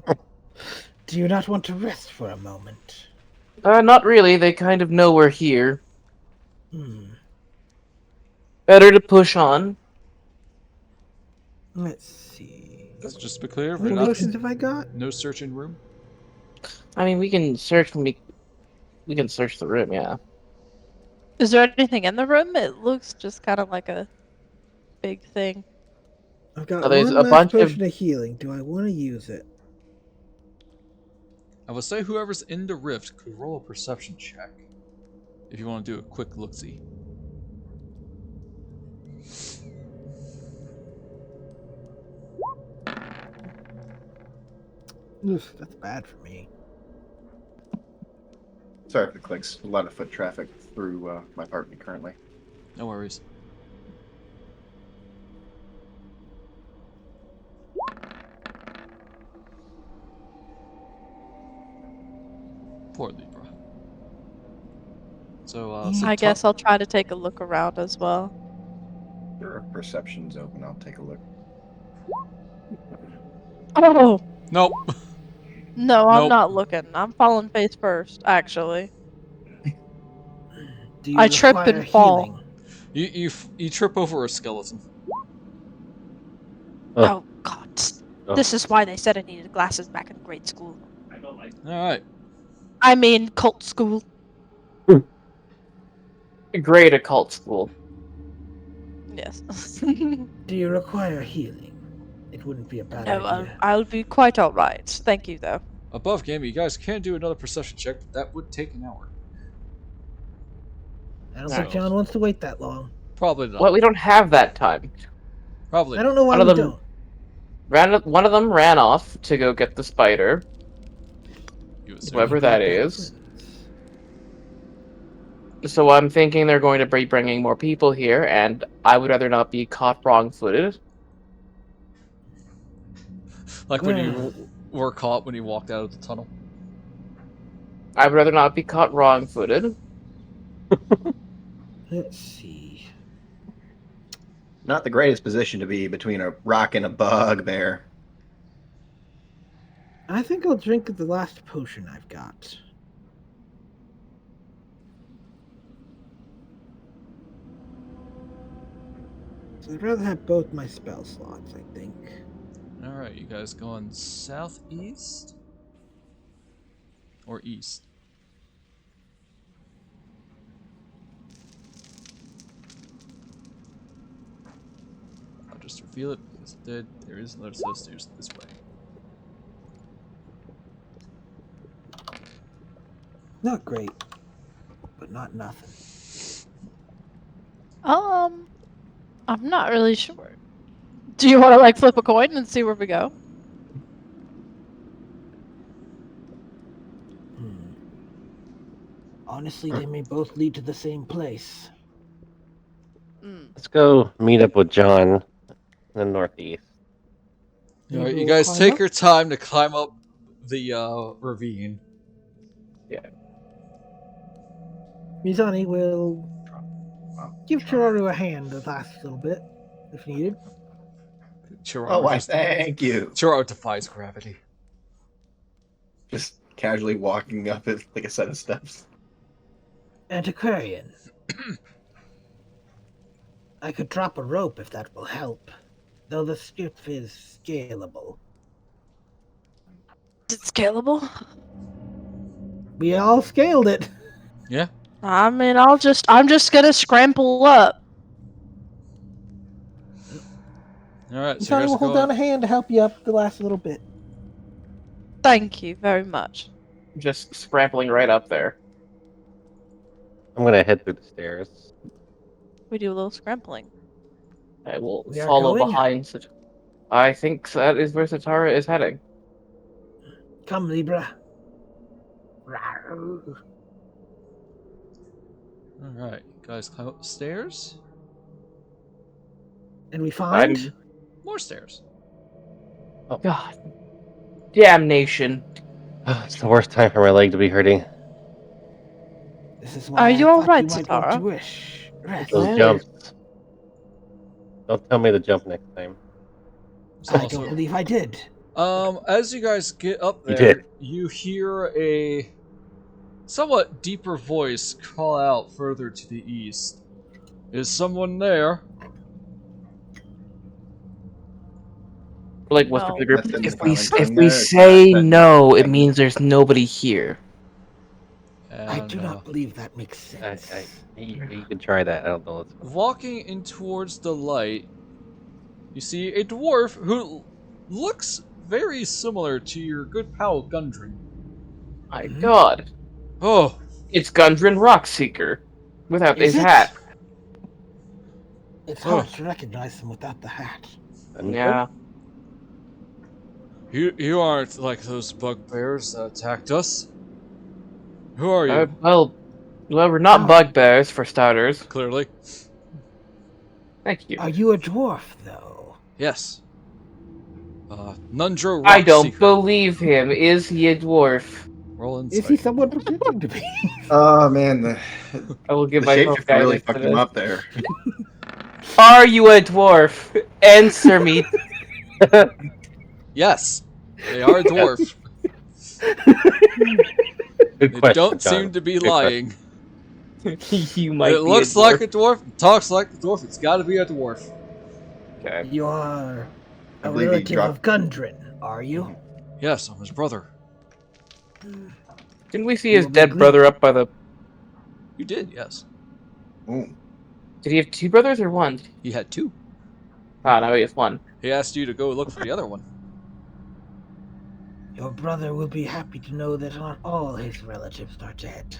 Do you not want to rest for a moment? Not really. They kind of know we're here. Hmm. Better to push on. Let's see. Just to be clear, How we're many not potions have I got? no searching room. I mean, we can search. We can search the room. Yeah. Is there anything in the room? It looks just kind of like a big thing. I've got There's one a last bunch of- potion of healing. Do I want to use it? I would say whoever's in the rift could roll a perception check. If you want to do a quick look-see. Oof, that's bad for me. Sorry if it clicks. A lot of foot traffic through my apartment currently. No worries. Poor Libra. So, I guess I'll try to take a look around as well. Sure, perception's open. I'll take a look. Oh! Nope. No, I'm Nope. not looking. I'm falling face first, actually. Do you I trip require and fall. healing? You trip over a skeleton. Oh, God. Oh. This is why they said I needed glasses back in grade school. Alright. I mean, cult school. Great occult school. Yes. Do you require healing? It wouldn't be a bad No, idea. I'll be quite alright. Thank you, though. Above game, you guys can do another perception check, but that would take an hour. I don't think John wants to wait that long. Probably not. Well, we don't have that time. Probably I not. don't know why One we of them- don't. One of them ran off to go get the spider. You assume. Whoever that is. So I'm thinking they're going to be bringing more people here, and I would rather not be caught wrong-footed. Like when you were caught when you walked out of the tunnel. I would rather not be caught wrong-footed. Let's see. Not the greatest position to be between a rock and a bugbear. I think I'll drink the last potion I've got. So I'd rather have both my spell slots, I think. Alright, you guys going southeast? Or east? I'll just reveal it because it did. There is another set of stairs this way. Not great, but not nothing. I'm not really sure. Do you want to, like, flip a coin and see where we go? Honestly, they may both lead to the same place. Let's go meet up with John in the northeast. Alright, you will guys climb take up? your time to climb up the ravine. Mizani will give Cheraru a hand the last little bit, if needed. Oh, why, thank you. Cheraru defies gravity. Just casually walking up it like a set of steps. Antiquarian. I could drop a rope if that will help, though the skiff is scalable. Is it scalable? We all scaled it. Yeah. I mean, I'm just gonna scramble up. Alright, so you Mizani guys will are hold going... down a hand to help you up the last little bit. Thank you very much. Just scrambling right up there. I'm gonna head through the stairs. We do a little scrambling. I will We are follow going? behind. I think that is where Satara is heading. Come, Libra. Rawr. Alright, you guys climb up the stairs. And we find... More stairs. God. Damnation. It's the worst time for my leg to be hurting. This is why Are I you thought alright, you might want Satara? to wish. Rest. Those jumps. Don't tell me to jump next time. There's I also- don't believe I did. As you guys get up You there, did. you hear a somewhat deeper voice call out further to the east. Is someone there? Like whisper No. to the group. That's in If the we silent if we thunder, say that's- no, it means there's nobody here. I And, do not believe that makes sense. You can try that. I don't know. walking in towards the light, you see a dwarf who looks very similar to your good pal Gundren. My God, Oh, it's Gundren Rockseeker without Is his it? hat. It's hard to recognize him without the hat. Yeah. you aren't like those bugbears that attacked us. Who are you? Well, we're not Oh. bugbears for starters. Clearly. Thank you. Are you a dwarf, though? Yes. Nundro I don't Rockseeker. believe him. Is he a dwarf? Roll Is insight. he someone pretending to be? Oh man, the I will give the myself shapeshifter really guidance for fucked him this. up there. Are you a dwarf? Answer me. Yes. They are a dwarf. Good They question, don't John. seem to be Good question. lying. You might It be looks a like dwarf. a dwarf, talks like a dwarf, it's gotta be a dwarf. Okay. You are I a believe he relative dropped- of Gundren, are you? Yes, I'm his brother. Didn't we see You his will be dead brother up by the... You did, yes. Ooh. Did he have two brothers or one? He had two. Ah, no, he has one. He asked you to go look for the other one. Your brother will be happy to know that not all his relatives are dead.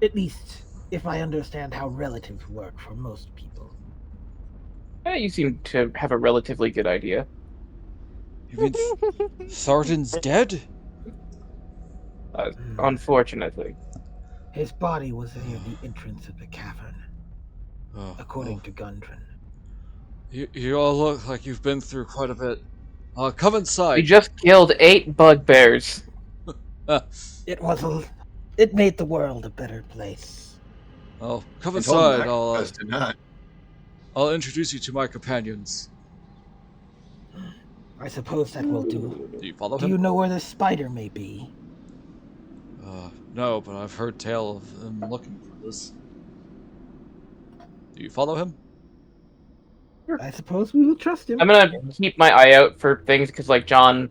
At least, if I understand how relatives work for most people. You seem to have a relatively good idea. You mean Thardan's dead? Unfortunately. His body was near the entrance of the cavern, Oh, according to Gundren. You all look like you've been through quite a bit. Come We inside. just killed 8 bugbears. It made the world a better place. Oh, come I told him inside. that us to not. I'll introduce you to my companions. I suppose that will do. Do you follow Do him? you know where the spider may be? No, but I've heard tale of him looking for this. Do you follow him? I suppose we will trust him. I'm gonna keep my eye out for things because, like, John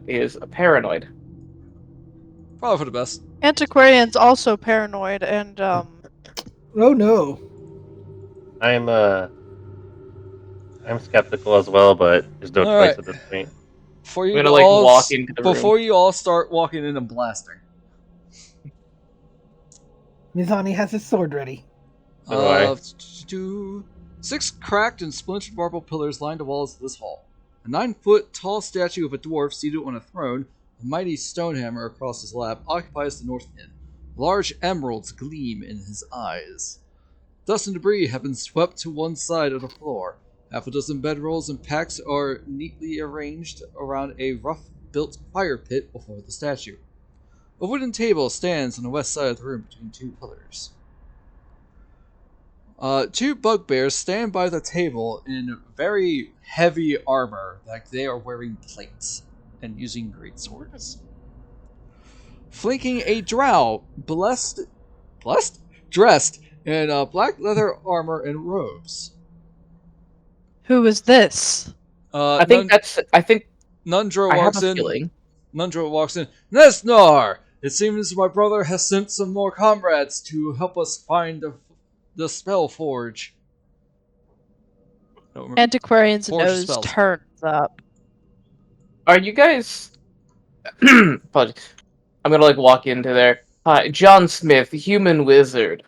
is paranoid. Probably for the best. Antiquarian's also paranoid, and Oh no. I'm skeptical as well, but there's no All choice right. at this point. Before I'm you gonna, like, all walk into the room. before you all start walking in and blasting. Mizani has his sword ready. So do I. 6 cracked and splintered marble pillars line the walls of this hall. A 9-foot tall statue of a dwarf seated on a throne, a mighty stone hammer across his lap, occupies the north end. Large emeralds gleam in his eyes. Dust and debris have been swept to one side of the floor. Half a dozen bedrolls and packs are neatly arranged around a rough built fire pit before the statue. A wooden table stands on the west side of the room between two pillars. Two bugbears stand by the table in very heavy armor, like they are wearing plates and using great swords. Flanking a drow, dressed in black leather armor and robes. Who is this? I think Nundro I have walks a in. feeling. Nundro walks in. Nesnar! It seems my brother has sent some more comrades to help us find the spell forge. Antiquarian's Forge nose spells. turns up. Are you guys? Apologies. I'm gonna like walk into there. Hi, John Smith, human wizard.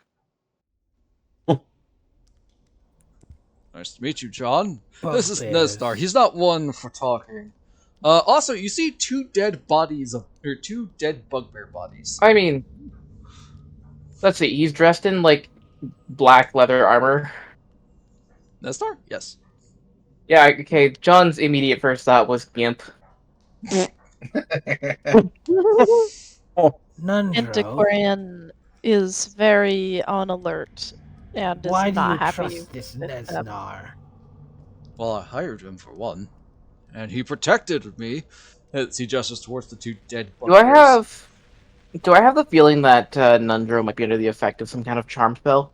Nice to meet you, John. This is Bugbears. Nesnar. He's not one for talking. Also, you see two dead bugbear bodies. I mean, let's see. He's dressed in like black leather armor. Nesnar? Yes. Yeah. Okay. John's immediate first thought was gimp. Nundro, Antiquarian is very on alert and is why do not you happy trust this with them. Nesnar? Well, I hired him for one, and he protected me. As he gestures towards the two dead bugbears. Do I have the feeling that Nundro might be under the effect of some kind of charm spell?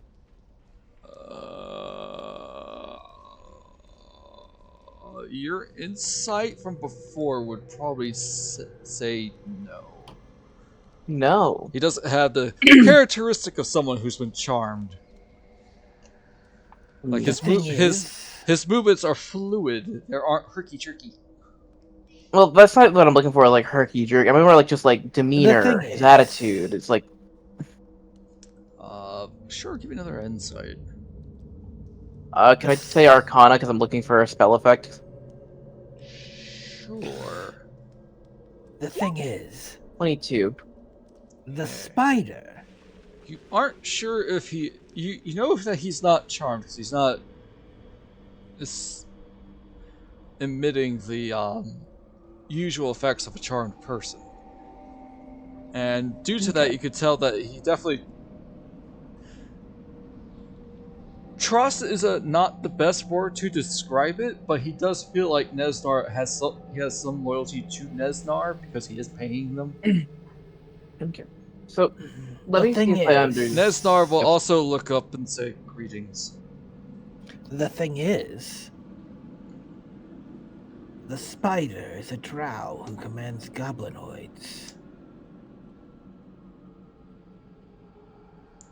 Your insight from before would probably say no. No. He doesn't have the characteristic of someone who's been charmed. Like The thing is, his movements are fluid. They aren't herky-jerky. Well, that's not what I'm looking for. Like herky jerk. I mean, more like just like demeanor, thing his is- attitude. It's like Sure, give me another insight. can I say Arcana because I'm looking for a spell effect? Sure. the thing is, 22. the spider. You aren't sure if he... You know that he's not charmed, because he's not... emitting the, usual effects of a charmed person. And due to that, you could tell that he definitely... Trust is not the best word to describe it, but he does feel like Nesnar has some loyalty to Nesnar because he is paying them. Okay. So let The me see thing if I is- understand. Nesnar will also look up and say greetings. The thing is, the spider is a drow who commands goblinoids.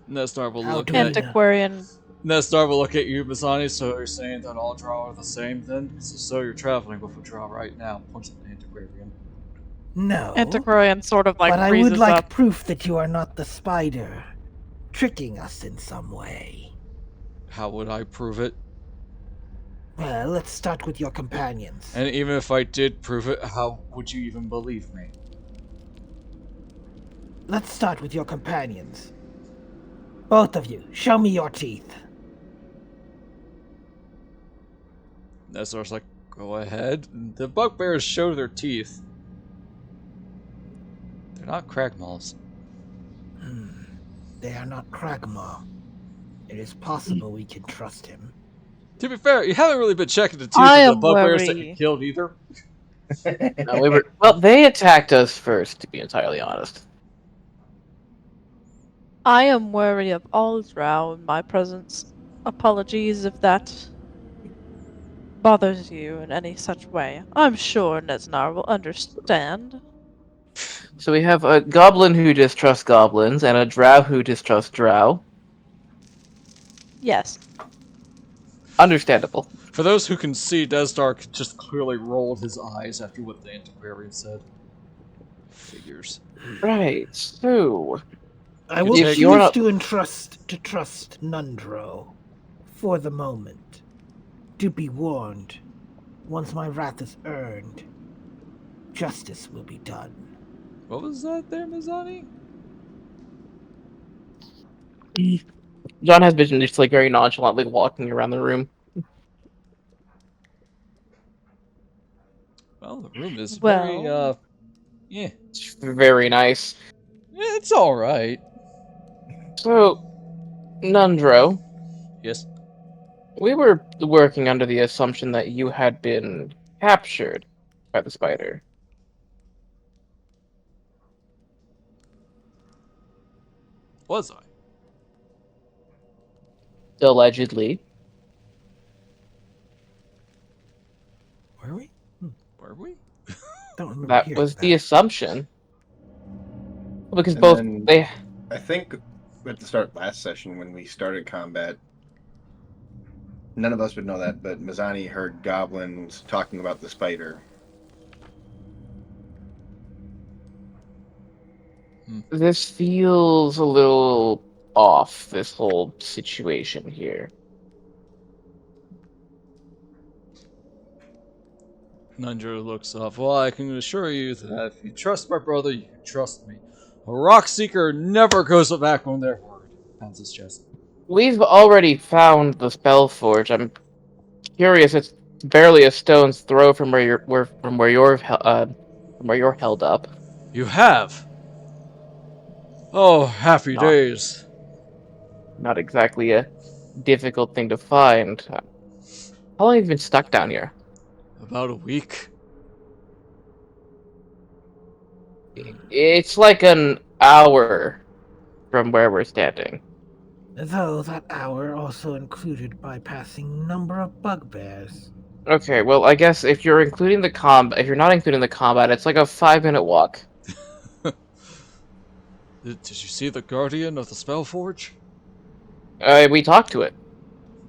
Nesnar will How look do at we- Antiquarian Nestar will look at you, Mizani, so you're saying that all drow are the same then? So you're traveling with a drow right now, points at the Antiquarian. No, Antiquarian sort of like but I freezes would like up. proof that you are not the spider, tricking us in some way. How would I prove it? Well, let's start with your companions. And even if I did prove it, how would you even believe me? Let's start with your companions. Both of you, show me your teeth. Nestar's like, go ahead. The bugbears show their teeth. They're not cragmalls. They are not Kragmaw. It is possible we can trust him. To be fair, you haven't really been checking the teeth I of the am bugbears that you wary. killed either. No, well, they attacked us first, to be entirely honest. I am wary of all drow in my presence. Apologies if that bothers you in any such way. I'm sure Nesnar will understand. So we have a goblin who distrusts goblins and a drow who distrusts drow. Yes. Understandable. For those who can see, Desdark just clearly rolled his eyes after what the Antiquarian said. Figures. Right. So I will If choose you're not- to trust Nundro for the moment. Do be warned, once my wrath is earned, justice will be done. What was that there, Mizani? John has vision, just like very nonchalantly walking around the room. Well, the room is Well- very Yeah, It's very nice. it's all right. So, Nundro, Yes. we were working under the assumption that you had been captured by the spider. Was I? Allegedly. Were we? Were we? Don't remember That hearing was that. the assumption. Because And both then- they I think at the start last session when we started combat, none of us would know that, but Mizani heard goblins talking about the spider. this feels a little off, this whole situation here. Nundra looks off. Well, I can assure you that if you trust my brother, you can trust me. A rock seeker never goes back on their word. Pounds his chest. We've already found the spell forge. I'm curious. It's barely a stone's throw from where you're held up. You have. Oh, happy Not- days. Not exactly a difficult thing to find. How long have you been stuck down here? About a week. It's like an hour from where we're standing. Though that hour also included bypassing number of bugbears. Okay, well, I guess if you're including the if you're not including the combat, it's like a 5-minute walk. Did you see the guardian of the Spellforge? We talked to it.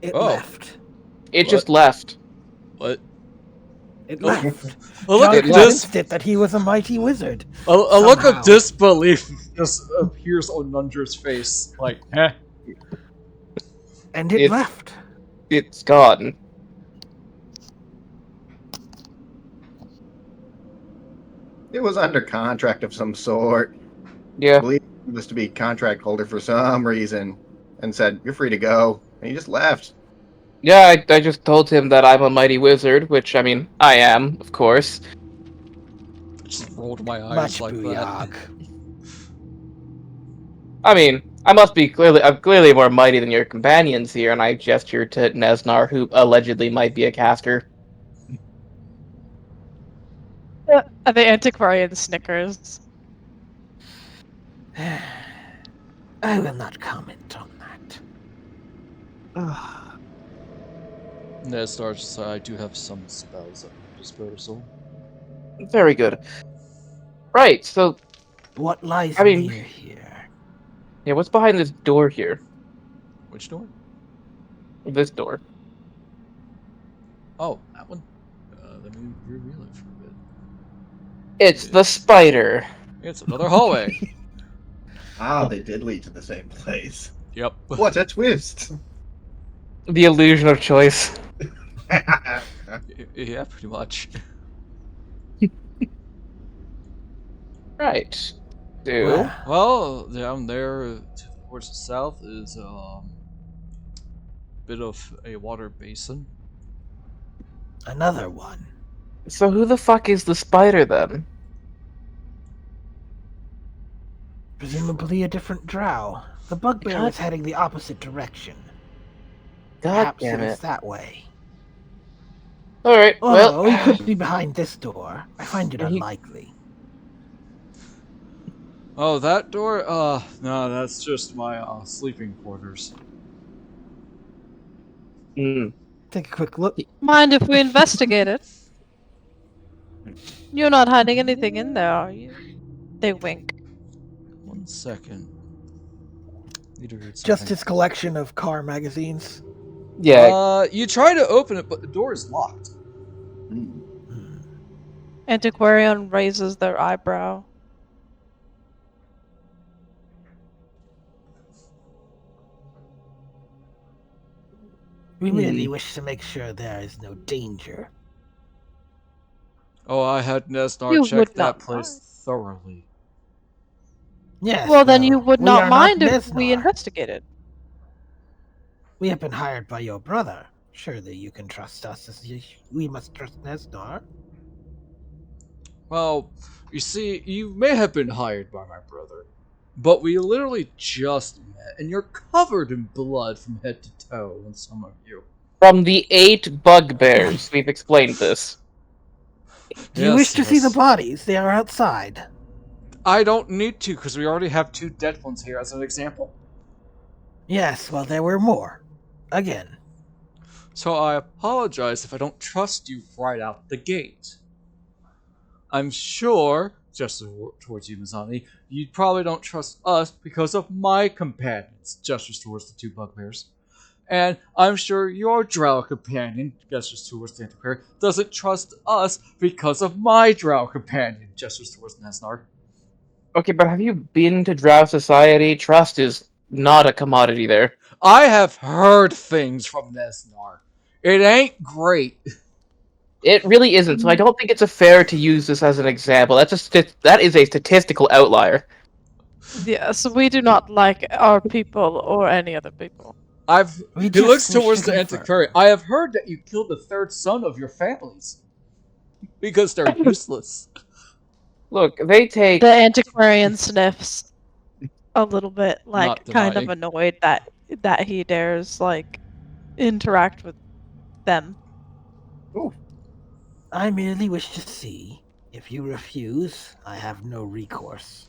It Oh. left. It What? just left. What? It Oh. left. A look John at convinced it that he was a mighty wizard. A look Somehow. of disbelief just appears on Nundra's face. Like, eh? And it It's- left. It's gone. It was under contract of some sort. Yeah. I believe he was to be contract holder for some reason, and said, "You're free to go," and he just left. Yeah, I just told him that I'm a mighty wizard, which, I mean, I am, of course. I just rolled my eyes Much like that. booyah. I mean, I'm clearly more mighty than your companions here, and I gestured to Nesnar, who allegedly might be a caster. The Antiquarian snickers. I will not comment on that. Ned starts. I do have some spells at my disposal. Very good. Right, so, What lies I mean- near here? yeah, what's behind this door here? Which door? This door. Oh, that one. Let me reveal it for a bit. It's the spider. It's another hallway. Ah, they did lead to the same place. Yep. What a twist! The illusion of choice. Yeah, pretty much. Right. Do. Well, down there towards the south is bit of a water basin. Another one. So who the fuck is the spider then? Presumably a different drow. The bugbear God- is heading the opposite direction. God Perhaps damn it it. is that way. Alright, Although well. he could be behind this door. I find it And he- unlikely. Oh, that door? No, that's just my sleeping quarters. Hmm. Take a quick look. Mind if we investigate it? You're not hiding anything in there, are you? They wink. 1 second. Need to read Just something. his collection of car magazines. Yeah. You try to open it, but the door is locked. Hmm. Antiquarian raises their eyebrow. We merely wish to make sure there is no danger. Oh, I had Nesnar You check would that not place mind. thoroughly. Yes. Well, then you would we not are mind if we Nesnar. investigated. We have been hired by your brother. Surely you can trust us as we must trust Nesnar. Well, you see, you may have been hired by my brother, but we literally just met, and you're covered in blood from head to toe on some of you. From the 8 bugbears, we've explained this. Do you wish to see the bodies? They are outside. I don't need to, because we already have 2 dead ones here as an example. Yes, well, there were more. Again. So I apologize if I don't trust you right out the gate. I'm sure, just towards you, Mizani, you probably don't trust us because of my companions, gestures towards the 2 bugbears. And I'm sure your drow companion, gestures towards the Antiquarian, doesn't trust us because of my drow companion, gestures towards Nesnar. Okay, but have you been to Drow Society? Trust is not a commodity there. I have heard things from Nesnar. It ain't great. It really isn't, so I don't think it's fair to use this as an example. That is a statistical outlier. Yes, we do not like our people or any other people. We He just looks wish towards to the confirm. Antiquarian. I have heard that you killed the 3rd son of your families. Because they're useless. Look, they take... The antiquarian sniffs a little bit, like Not kind of denying. annoyed that he dares like interact with them. I merely wish to see. If you refuse, I have no recourse.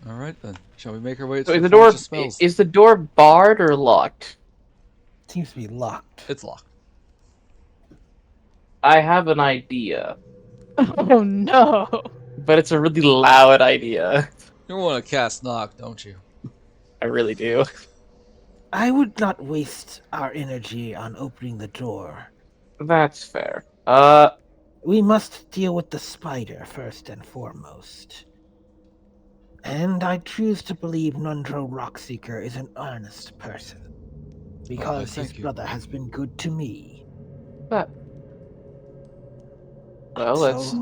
Alright then. Shall we make our way to So is the the door Forge of Spells? is the door barred or locked? Seems to be locked. It's locked. I have an idea, Oh no! but it's a really loud idea. You want to cast knock, don't you? I really do. I would not waste our energy on opening the door. That's fair. We must deal with the spider first and foremost. And I choose to believe Nundro Rockseeker is an honest person. Because his thank you. brother has been good to me. Well, let's...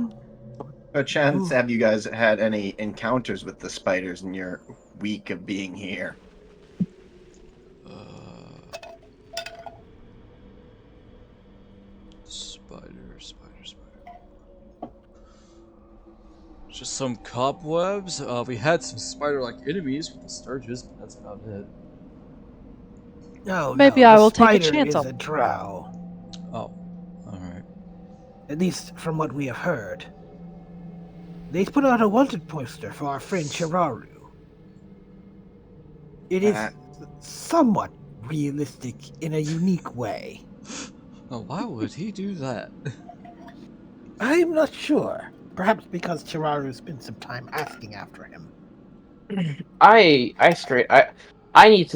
A chance, have you guys had any encounters with the spiders in your week of being here? Spider. Just some cobwebs. We had some spider-like enemies with the Sturges, but that's about it. No, Maybe no, I the will take a spider chance is on a it. drow. Oh, alright. At least from what we have heard. They put out a wanted poster for our friend Cheraru. It is somewhat realistic in a unique way. Oh, why would he do that? I'm not sure. Perhaps because Cheraru spent some time asking after him. I need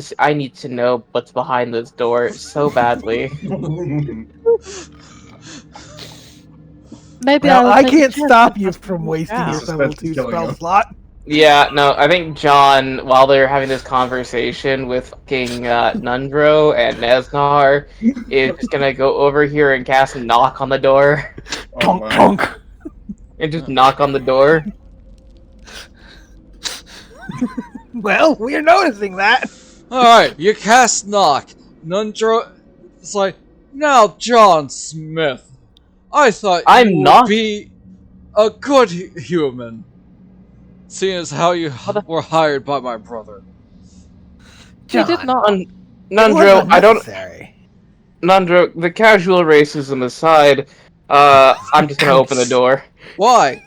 to know what's behind this door so badly. Maybe Well, will I take a can't chance stop on you us. from wasting Yeah. your level 2 Killing spell him. slot. Yeah, no, I think John, while they're having this conversation with King Nundro and Nesnar, is just gonna go over here and cast knock on the door. Oh Tonk my. tonk. And just knock on the door. Well, we're noticing that. Alright, you cast knock. Nundro is like, now John Smith, I thought I'm you would not. be a good human. Seeing as how you were hired by my brother. He did not. Nundro, I don't. Unnecessary. Nundro, the casual racism aside, I'm just gonna open the door. Why?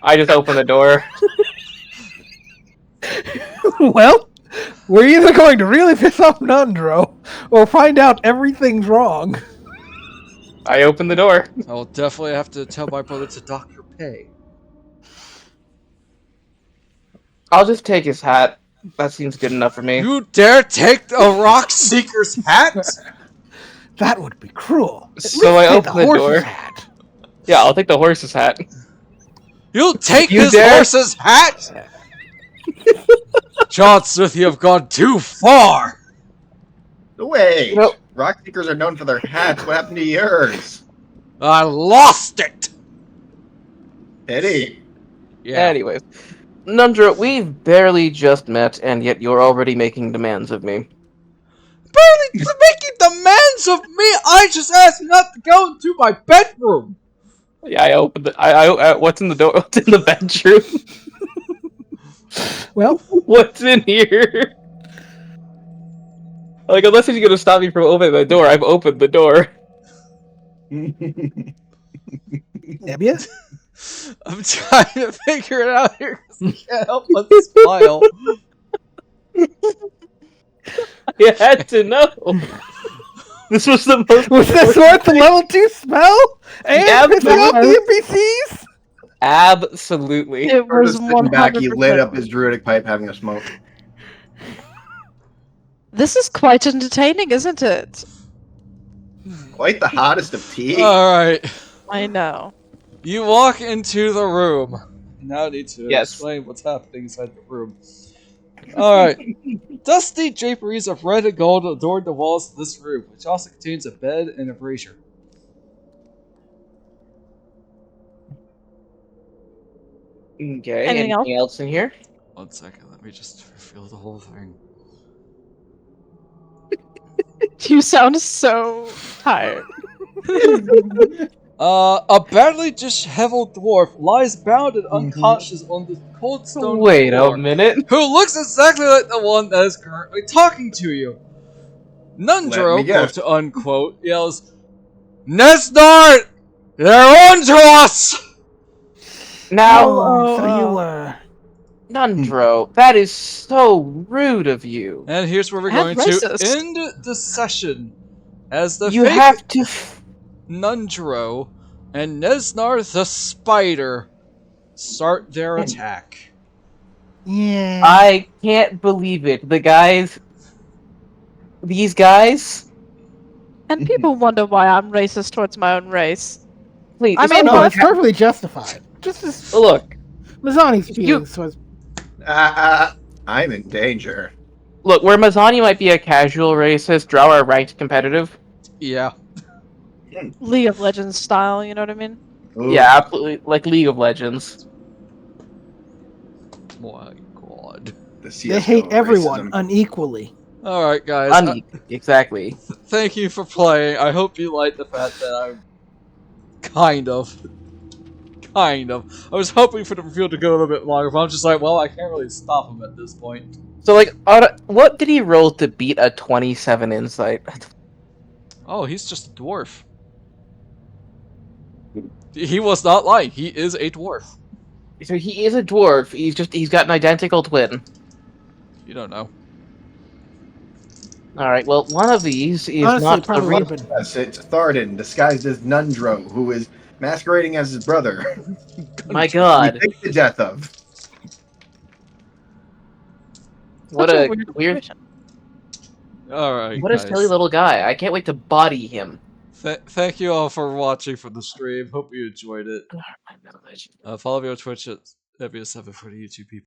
I just open the door. Well, we're either going to really piss off Nundro or find out everything's wrong. I open the door. I will definitely have to tell my brother to dock your pay. I'll just take his hat. That seems good enough for me. You dare take a rock seeker's hat? That would be cruel. At So least I take open the horse's door. hat. Yeah, I'll take the horse's hat. You'll take You this dare? horse's hat? John Smith, you have gone too far! Wait! Nope. Rock seekers are known for their hats. What happened to yours? I lost it! Pity. Yeah. Anyways, Nundro, we've barely just met, and yet you're already making demands of me. Barely making demands of me! I just asked you not to go into my bedroom! Yeah, I opened the. What's in the door? What's in the bedroom? Well, What's in here? Like, unless he's gonna stop me from opening the door, I've opened the door. Nebia? I'm trying to figure it out here because I can't help but smile. You had to know. This was the most. Was this worth the level 2 spell? And Yeah, pissing off the NPCs? Absolutely. It Or was just sitting back, he lit 100%. up his druidic pipe having a smoke. This is quite entertaining, isn't it? Quite the hottest of tea. Alright. I know. You walk into the room. Now I need to Yes. explain what's happening inside the room. Alright. Dusty draperies of red and gold adorn the walls of this room, which also contains a bed and a brazier. Okay. Anything Anything else in here? 1 second, let me just refill the whole thing. You sound so tired. A badly disheveled dwarf lies bound and unconscious on the cold stone Wait floor, a minute. who looks exactly like the one that is currently talking to you. Let me Nundro, guess. quote to unquote, yells, Nesnart! They're on to us! Now, Oh, so oh. you were. Nundro, that is so rude of you. And here's where we're And going to racist. end the session. As the You fake have to. Nundro and Nesnar the Spider start their attack. Yeah. I can't believe it. The guys. These guys? And people wonder why I'm racist towards my own race. Please. I mean, no, what- it's perfectly justified. Just as Look. Mizani's feelings was. I'm in danger. Look, where Mizani might be a casual racist, Drow are ranked competitive. Yeah. League of Legends style, you know what I mean? Ooh, Yeah, absolutely. Like League of Legends. My god. the They hate CS:GO everyone racism. unequally. Alright, guys. Exactly. Thank you for playing. I hope you like the fact that I'm kind of. I was hoping for the reveal to go a little bit longer, but I'm just like, well, I can't really stop him at this point. So, like, what did he roll to beat a 27 insight? Oh, he's just a dwarf. He was not lying. He is a dwarf. So he is a dwarf. He's got an identical twin. You don't know. All right. Well, one of these is Honestly, not the probably real. would have been. Yes, it's Tharden, disguised as Nundro, who is masquerading as his brother. My We God, faked the death of. what Such a weird, situation. Alright, what a guys. silly little guy. I can't wait to body him. Thank you all for watching for the stream. Hope you enjoyed it. My knowledge. Follow me on Twitch at FBS7 for the YouTube people.